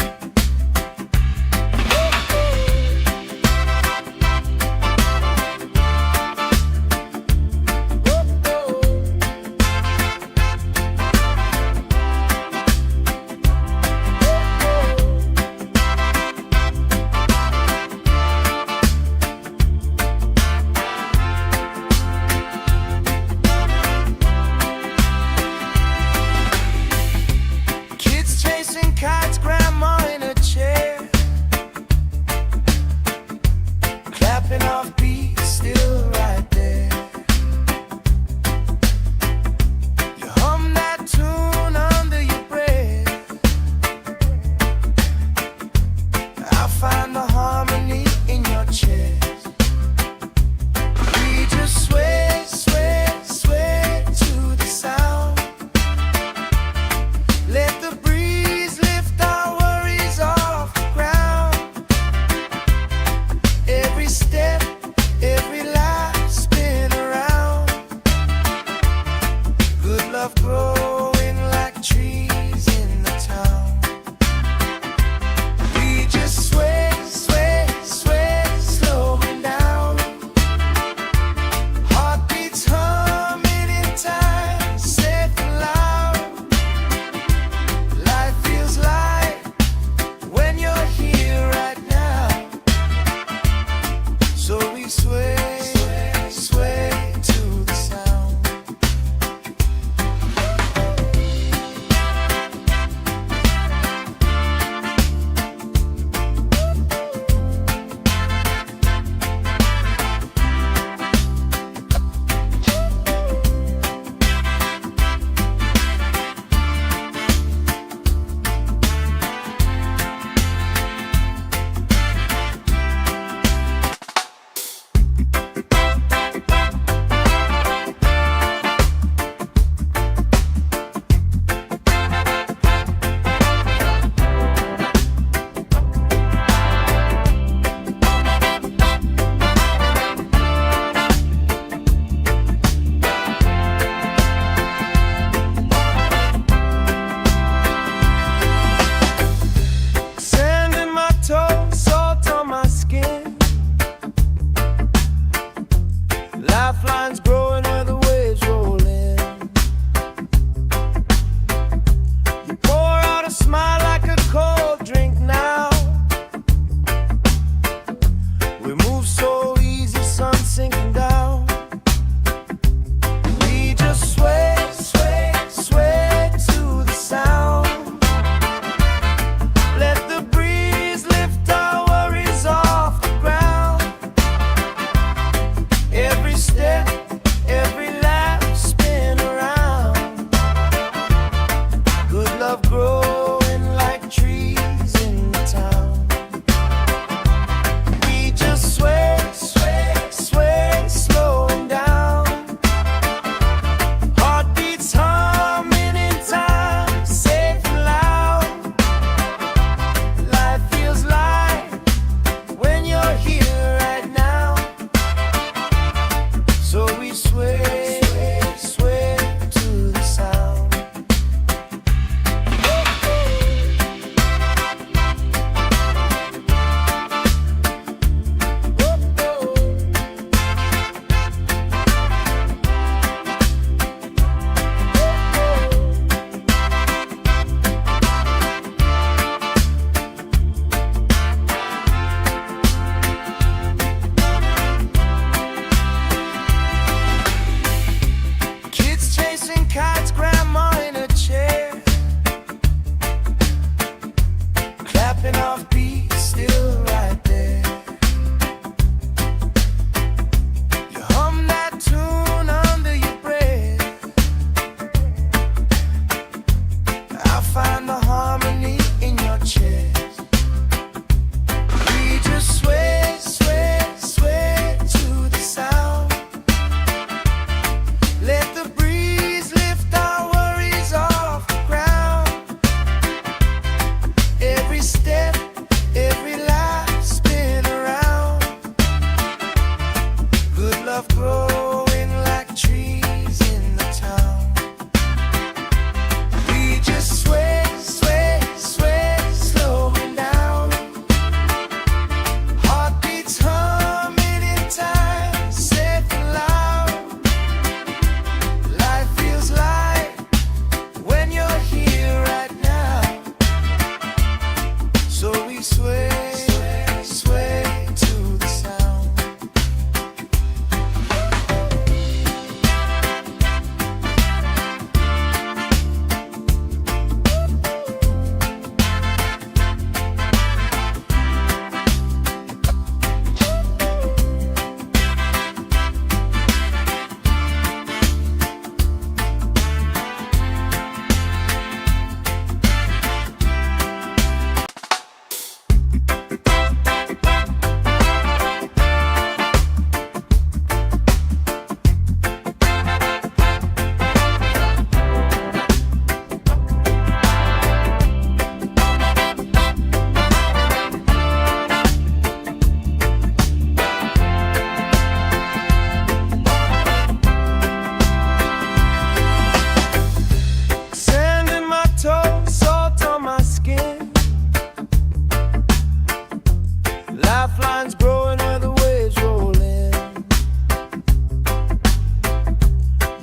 growing where the waves roll in.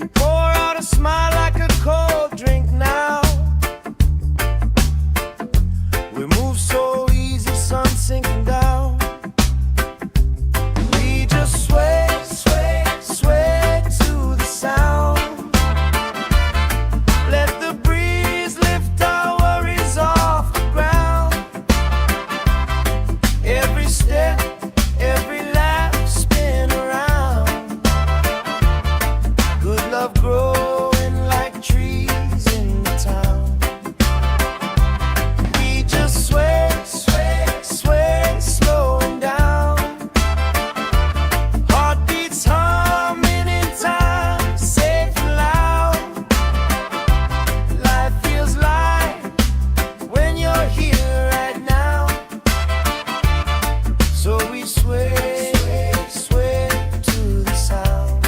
You pour out a smile like a cold drink now. We move so easy, sun sinking down. We just sway, sway, sway to the sound. Let the breeze lift our worries off the ground. Every step, every lap, spin around. Good love growing like trees in the town. We just sway, sway, sway, slowing down. Heartbeats humming in time, safe and loud. Life feels light when you're here right now. So we sway, sway to the sound.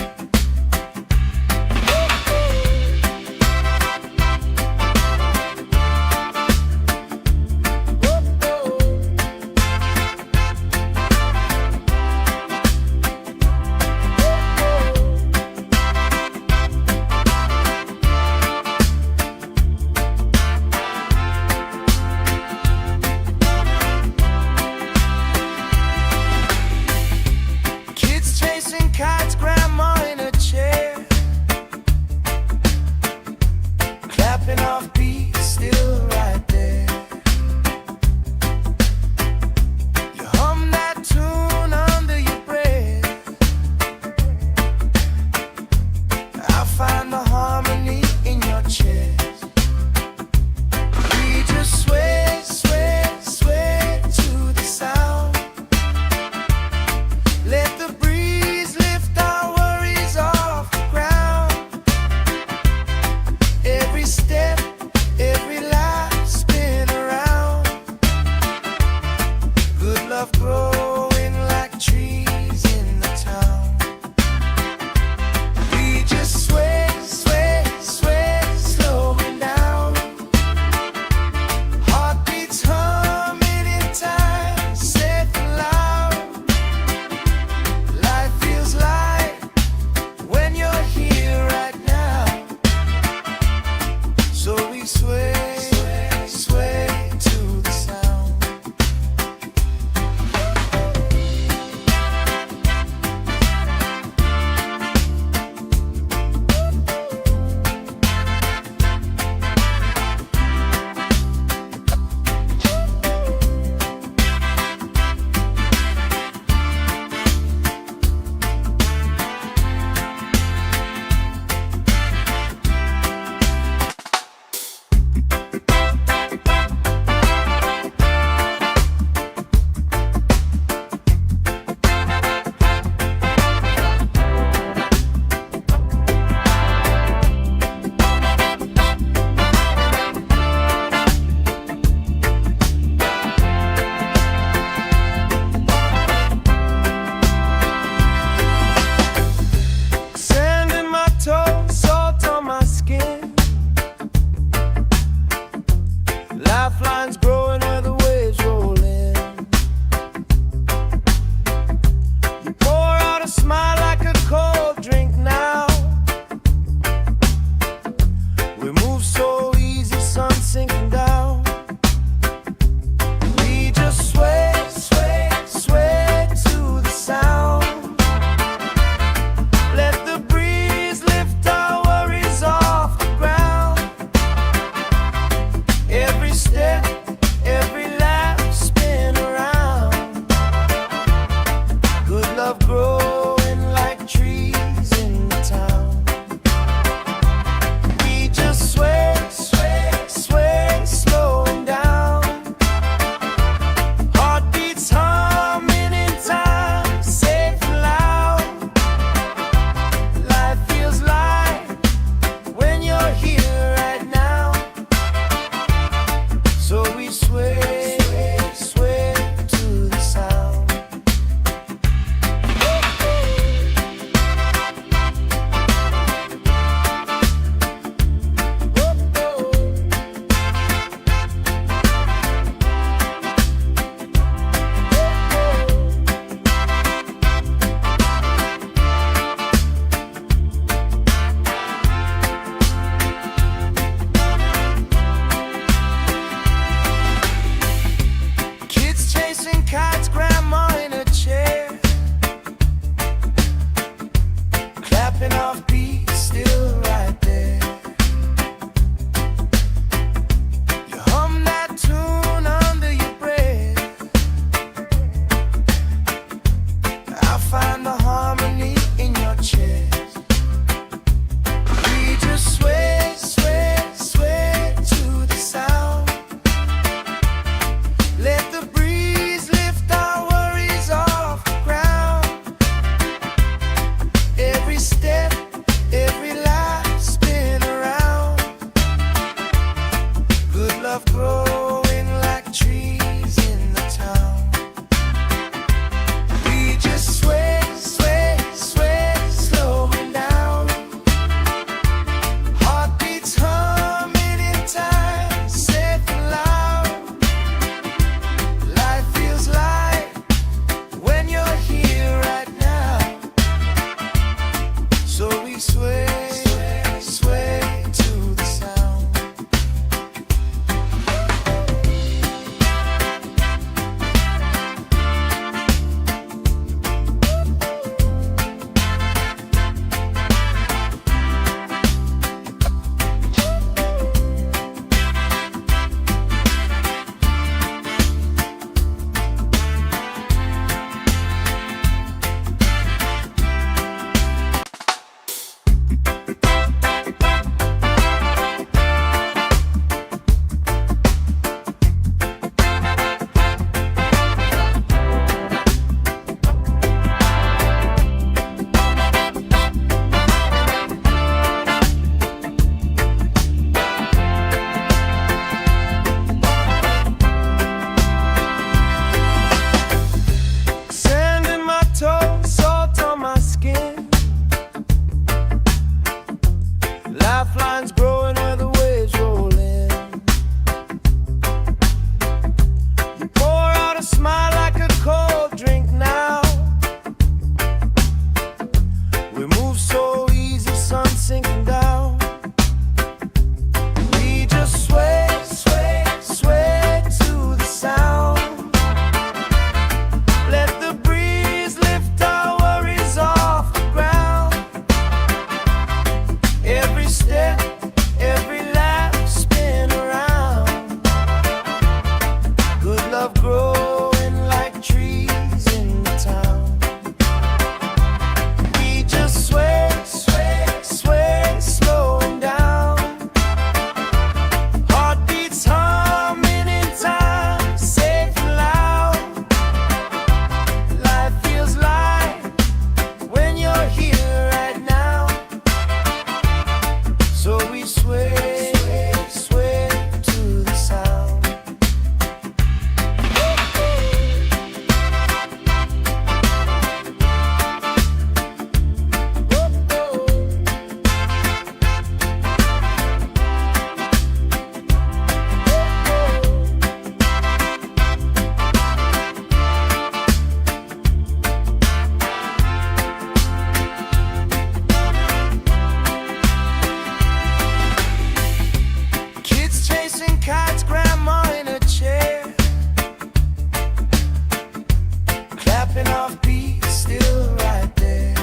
still right there.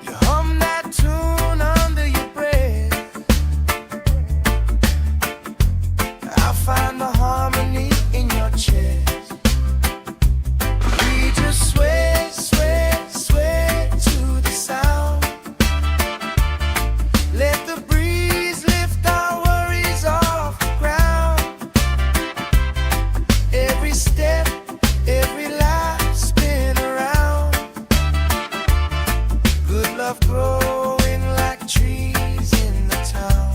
You hum that tune under your breath. I find the harmony in your chest. We just sway, sway, sway to the sound. Let the breeze lift our worries off the ground. Every step, every life spin around. Good love growing like trees in the town.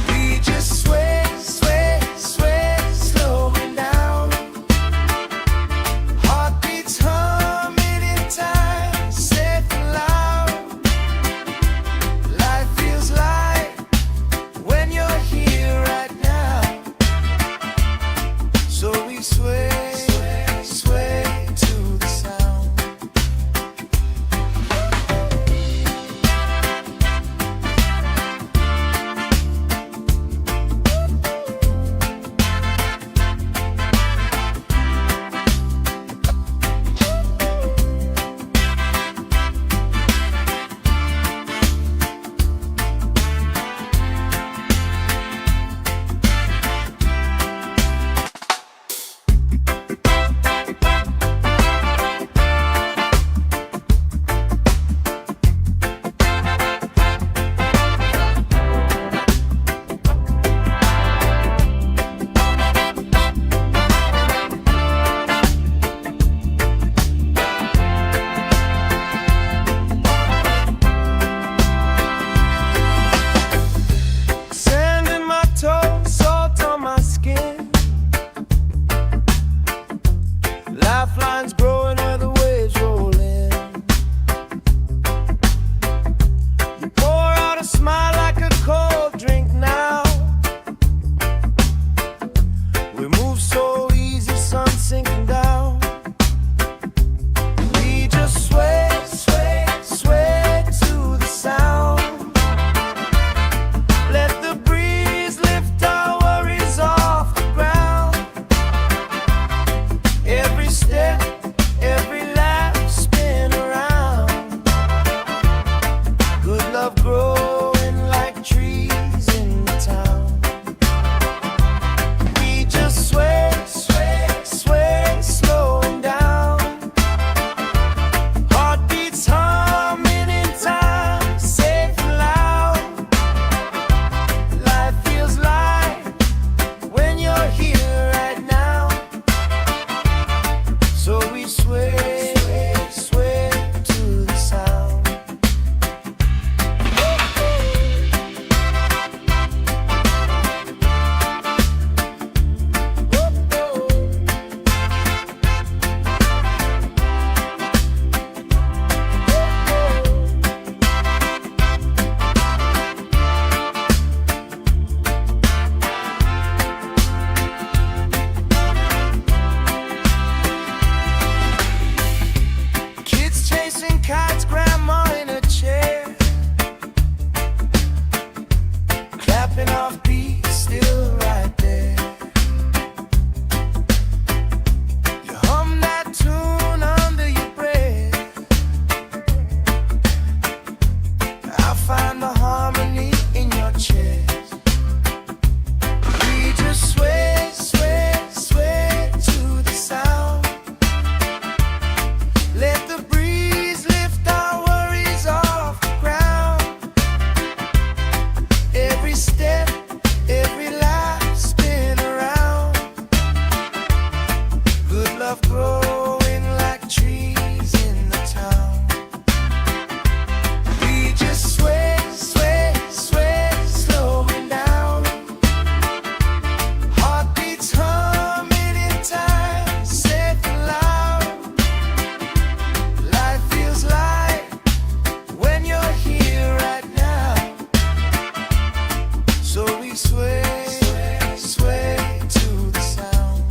We just sway, sway, sway, slowing down. Heartbeats humming in time, safe and loud. Life feels light when you're here right now. So we sway, sway, sway to the sound. Sand in my toes, salt on my skin. Lifelines growing where the waves roll in. You pour out a smile like a cold drink now. We move so easy, sun sinking down. We just sway, sway, sway to the sound. Let the breeze lift our worries off the ground. Every step, every laugh spin around. Good love growing like trees in the town. We just sway, sway, sway, slowing down. Heartbeats humming in time, safe and loud. Life feels light when you're here right now. So we sway, sway, sway to the sound. Kids chasing kites, grandma in a chair, clapping off beats, still right there. You hum that tune under your breath. I find the harmony in your chest. We just sway, sway, sway to the sound. Let the breeze lift our worries off the ground. Every step, every life spin around. Good love growing like trees in the town. We just sway, sway, sway, slowing down. Heartbeats humming in time, safe and loud. Life feels light when you're here right now. So we sway, sway, sway to the sound.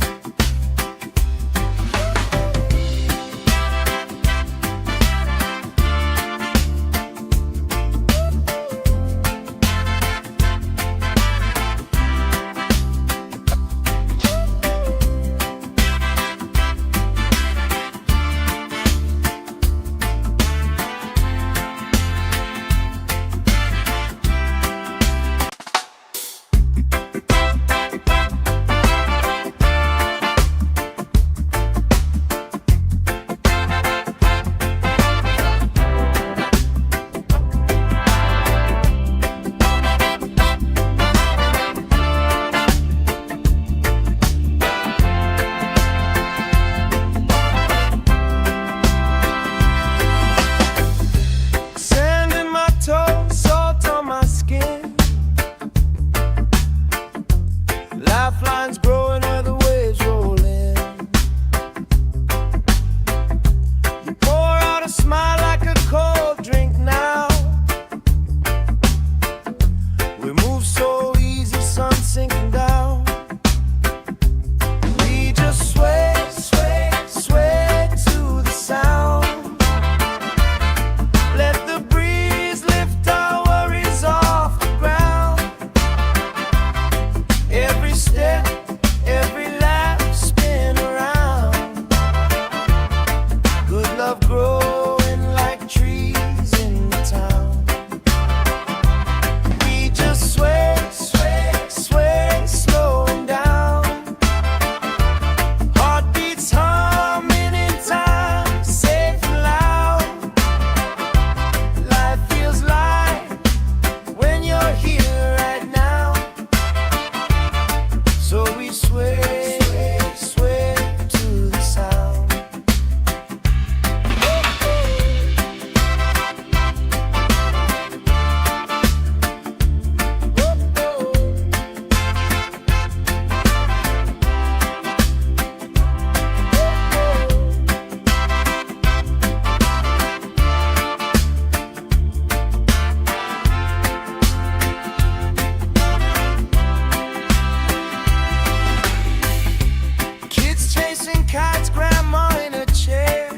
chasing kites, grandma in a chair,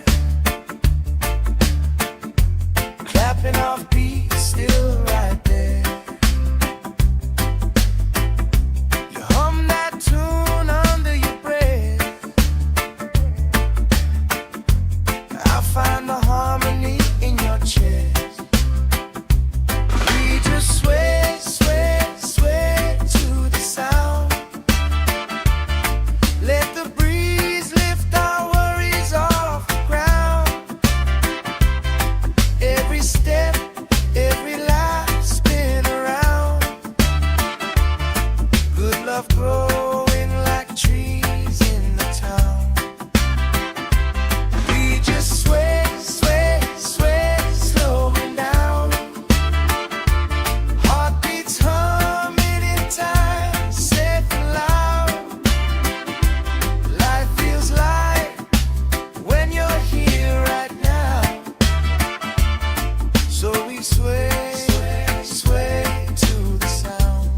clapping off beats, still right there. You hum that tune under your breath. I find the harmony in your chest. We just sway, sway, sway to the sound. Let the breeze lift our worries off the ground. Every step, every life spin around. Good love growing like trees in the town. We just sway, sway, sway, slowing down. Heartbeats humming in time, safe and loud. Life feels light when you're here right now. So we sway, sway, sway to the sound.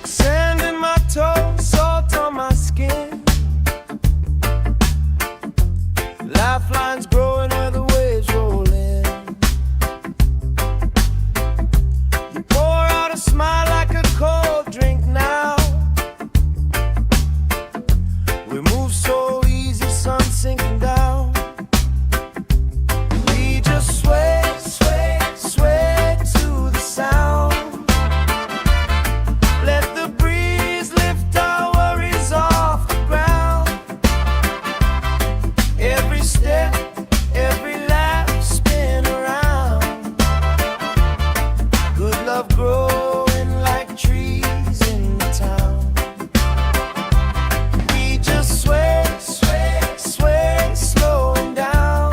Sand in my toes, salt on my skin. Lifelines growing where the waves roll in. You pour out a smile like a cold drink now. We move so easy, sun sinking down. We just sway, sway, sway to the sound. Let the breeze lift our worries off the ground. Every step, every laugh spin around. Good love growing like trees in the town. We just sway, sway, sway, slowing down.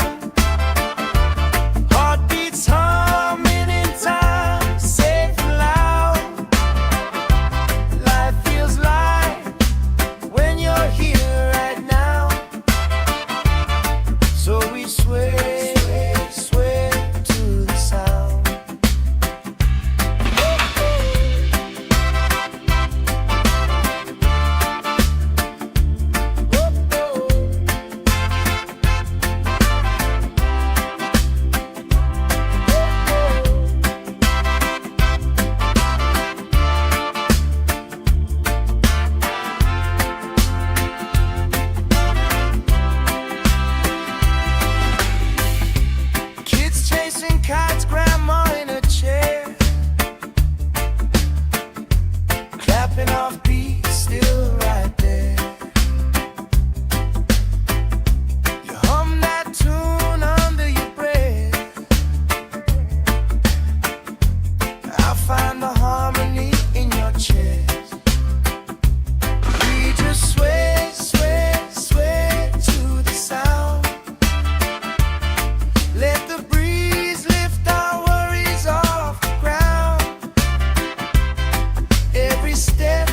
Heartbeats humming in time, safe and loud. Life feels light when you're here right now. So we sway, sway to the sound. Kids chasing kites, grandma in a chair, clapping off beats, still right there. You hum that tune under your breath. I find the harmony in your chest. We just sway, sway, sway to the sound. Let the breeze lift our worries off the ground. Every step,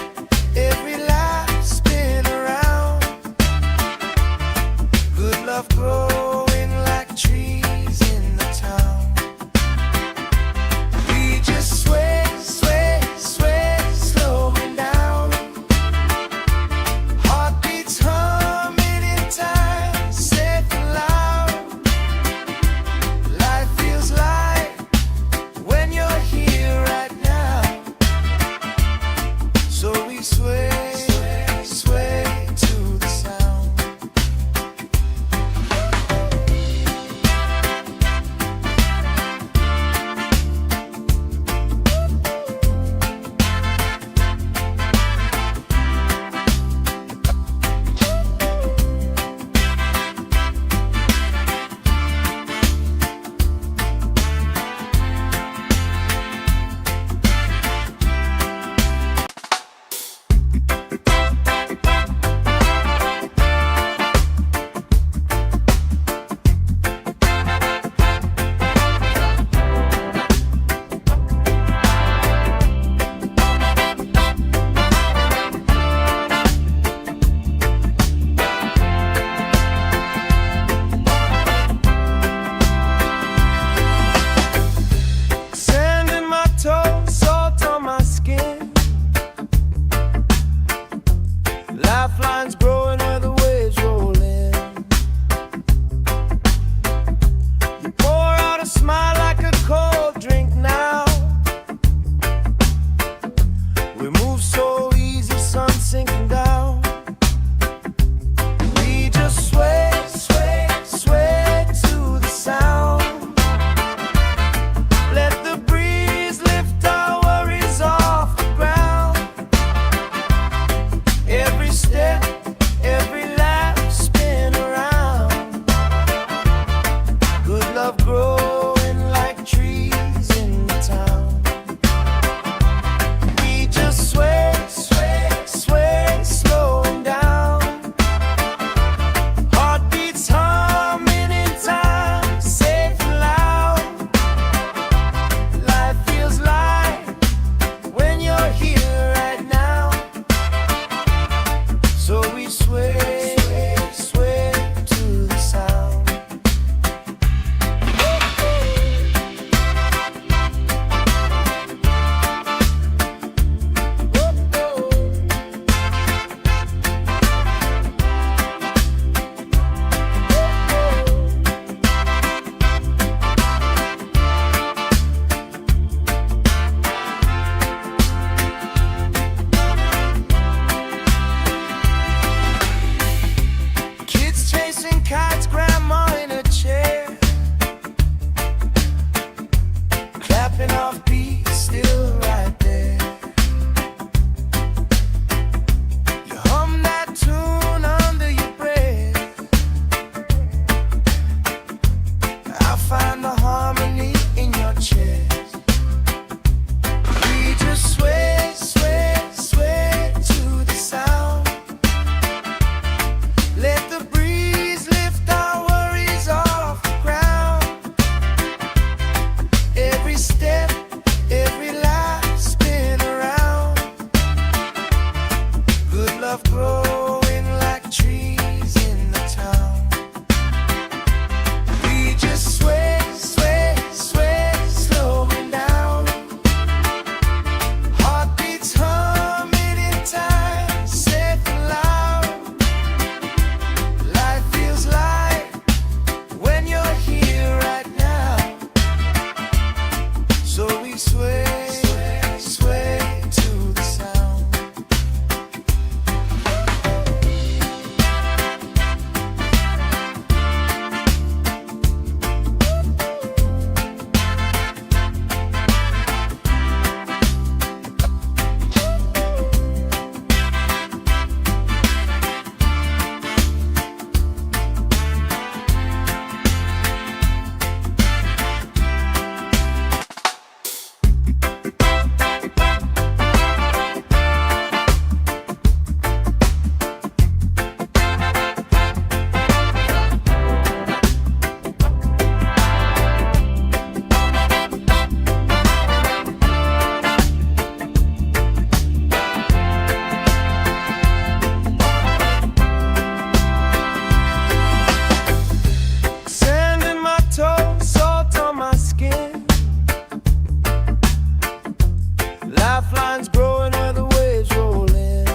Lifelines growing where the waves roll in.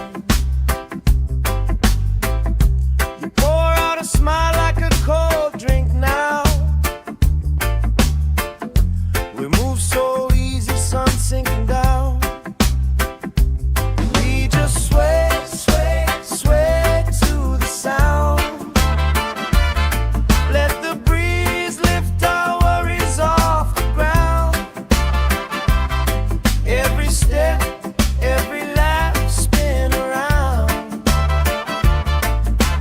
You pour out a smile like a cold drink now. We move so easy, sun sinking down. We just sway, sway, sway to the sound. Let the breeze lift our worries off the ground. Every step, every lap, spin around.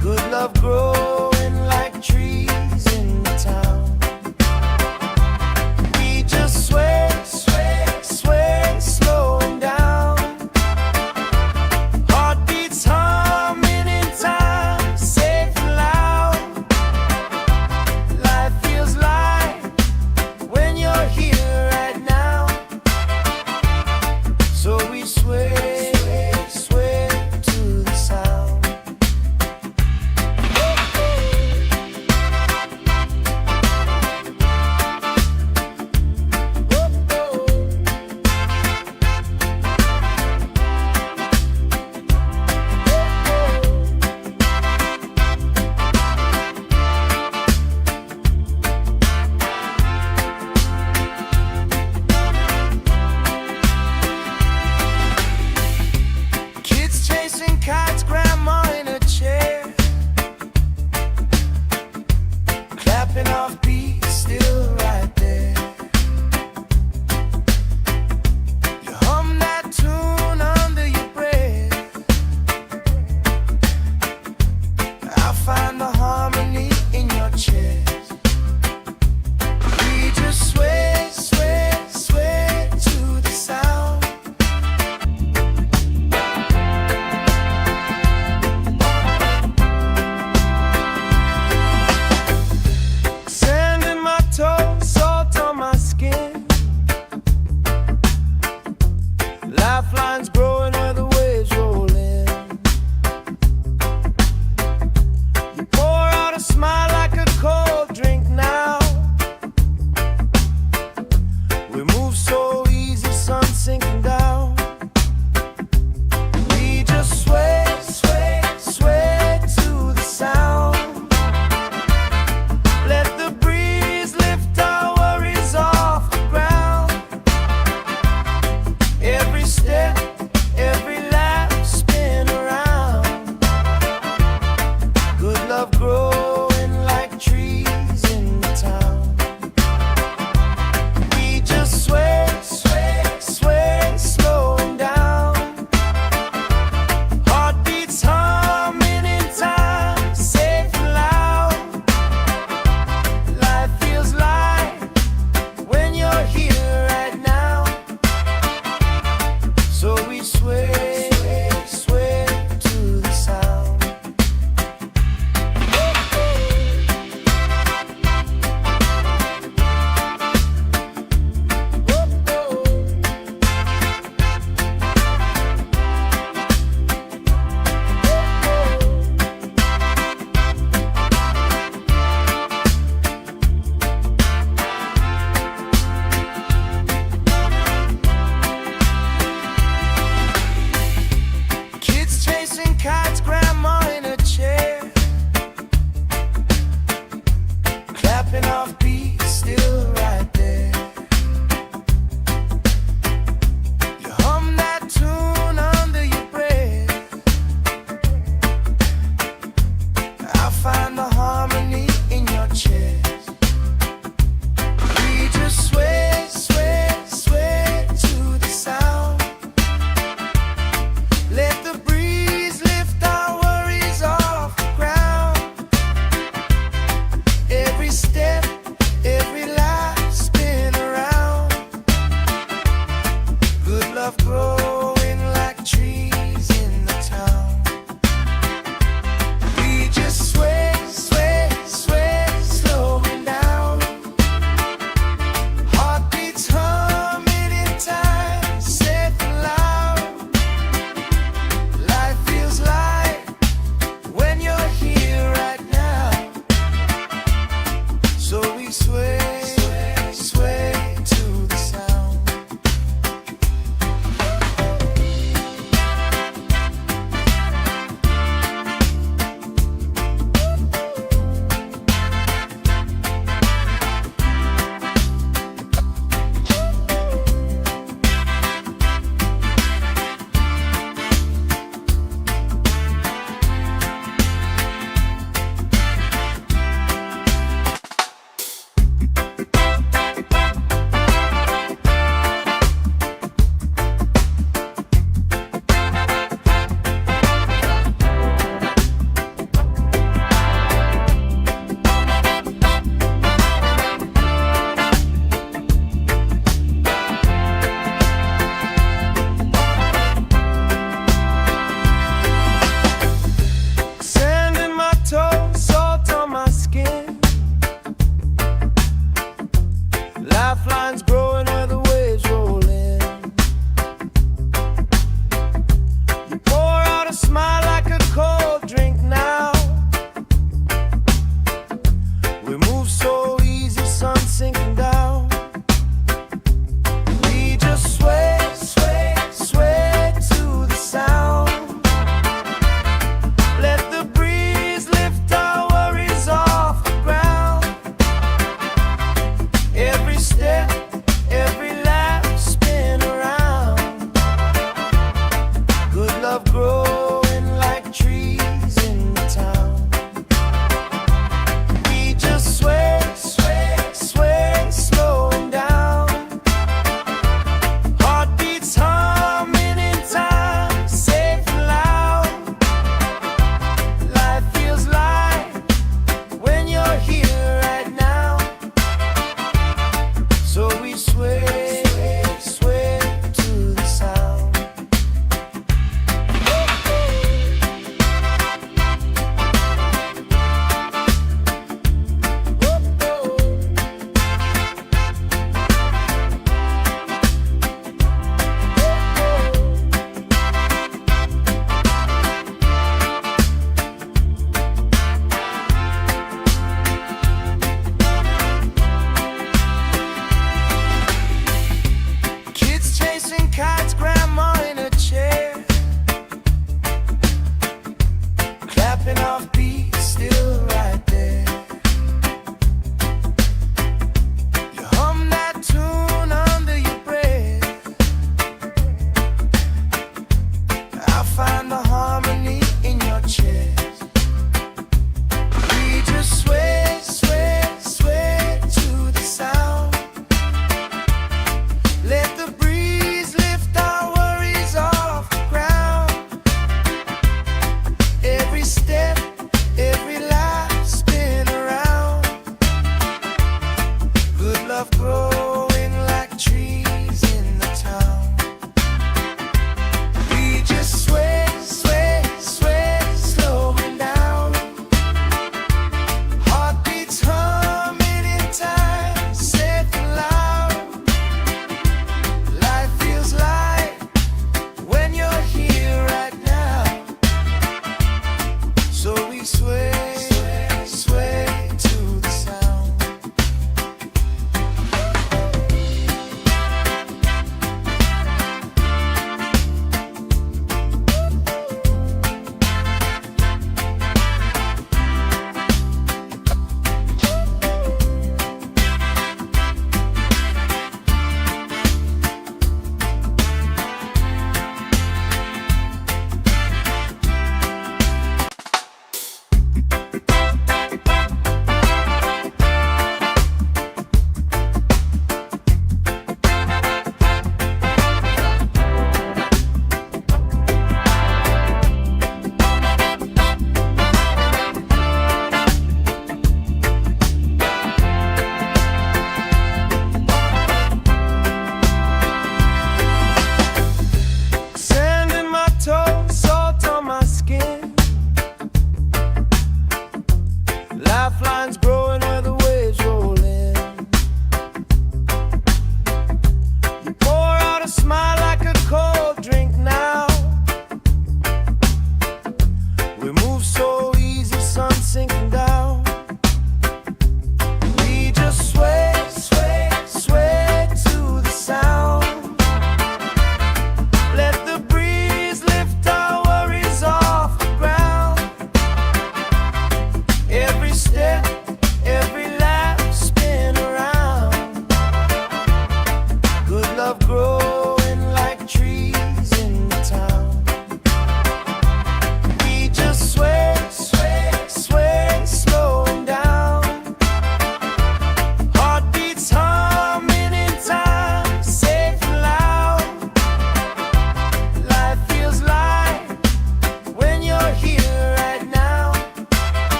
Good love growing like trees in the town. We just sway, sway, sway, slowing down. Heartbeats humming in time, safe and loud. Life feels light when you're here right now. So we sway, sway to the sound. Kids chasing kites, grandma in a chair, clapping off beats, still right there. You hum that tune under your breath. I find the harmony in your chest. We just sway, sway, sway to the sound. Sand in my toes, salt on my skin. Lifelines growing where the waves roll in. You pour out a smile like a cold drink now. We move so easy, sun sinking down. We just sway, sway, sway to the sound. Let the breeze lift our worries off the ground. Every step, every lap, spin around. Good love growing like trees in the town. We just sway, sway, sway, slowing down. Heartbeats humming in time, safe and loud. Life feels light when you're here right now. So we sway, sway to the sound.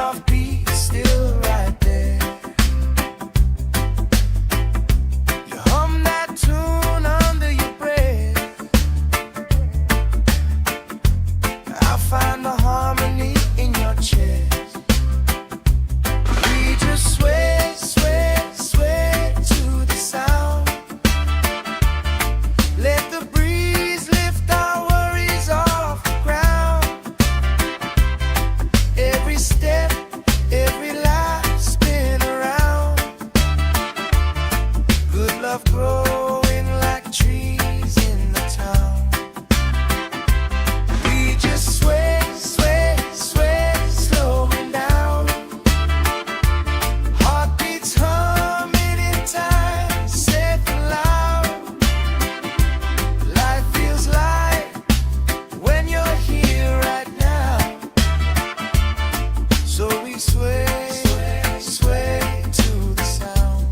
heartbeat is still right there. You hum that tune under your breath. I find the harmony in your chest. We just sway, sway, sway to the sound. Let the breeze lift our worries off the ground. Every step, every life spin around. Good love growing like trees in the town. We just sway, sway, sway, slowing down. Heartbeats humming in time, safe and loud. Life feels light when you're here right now. So we sway, sway, sway to the sound.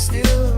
still.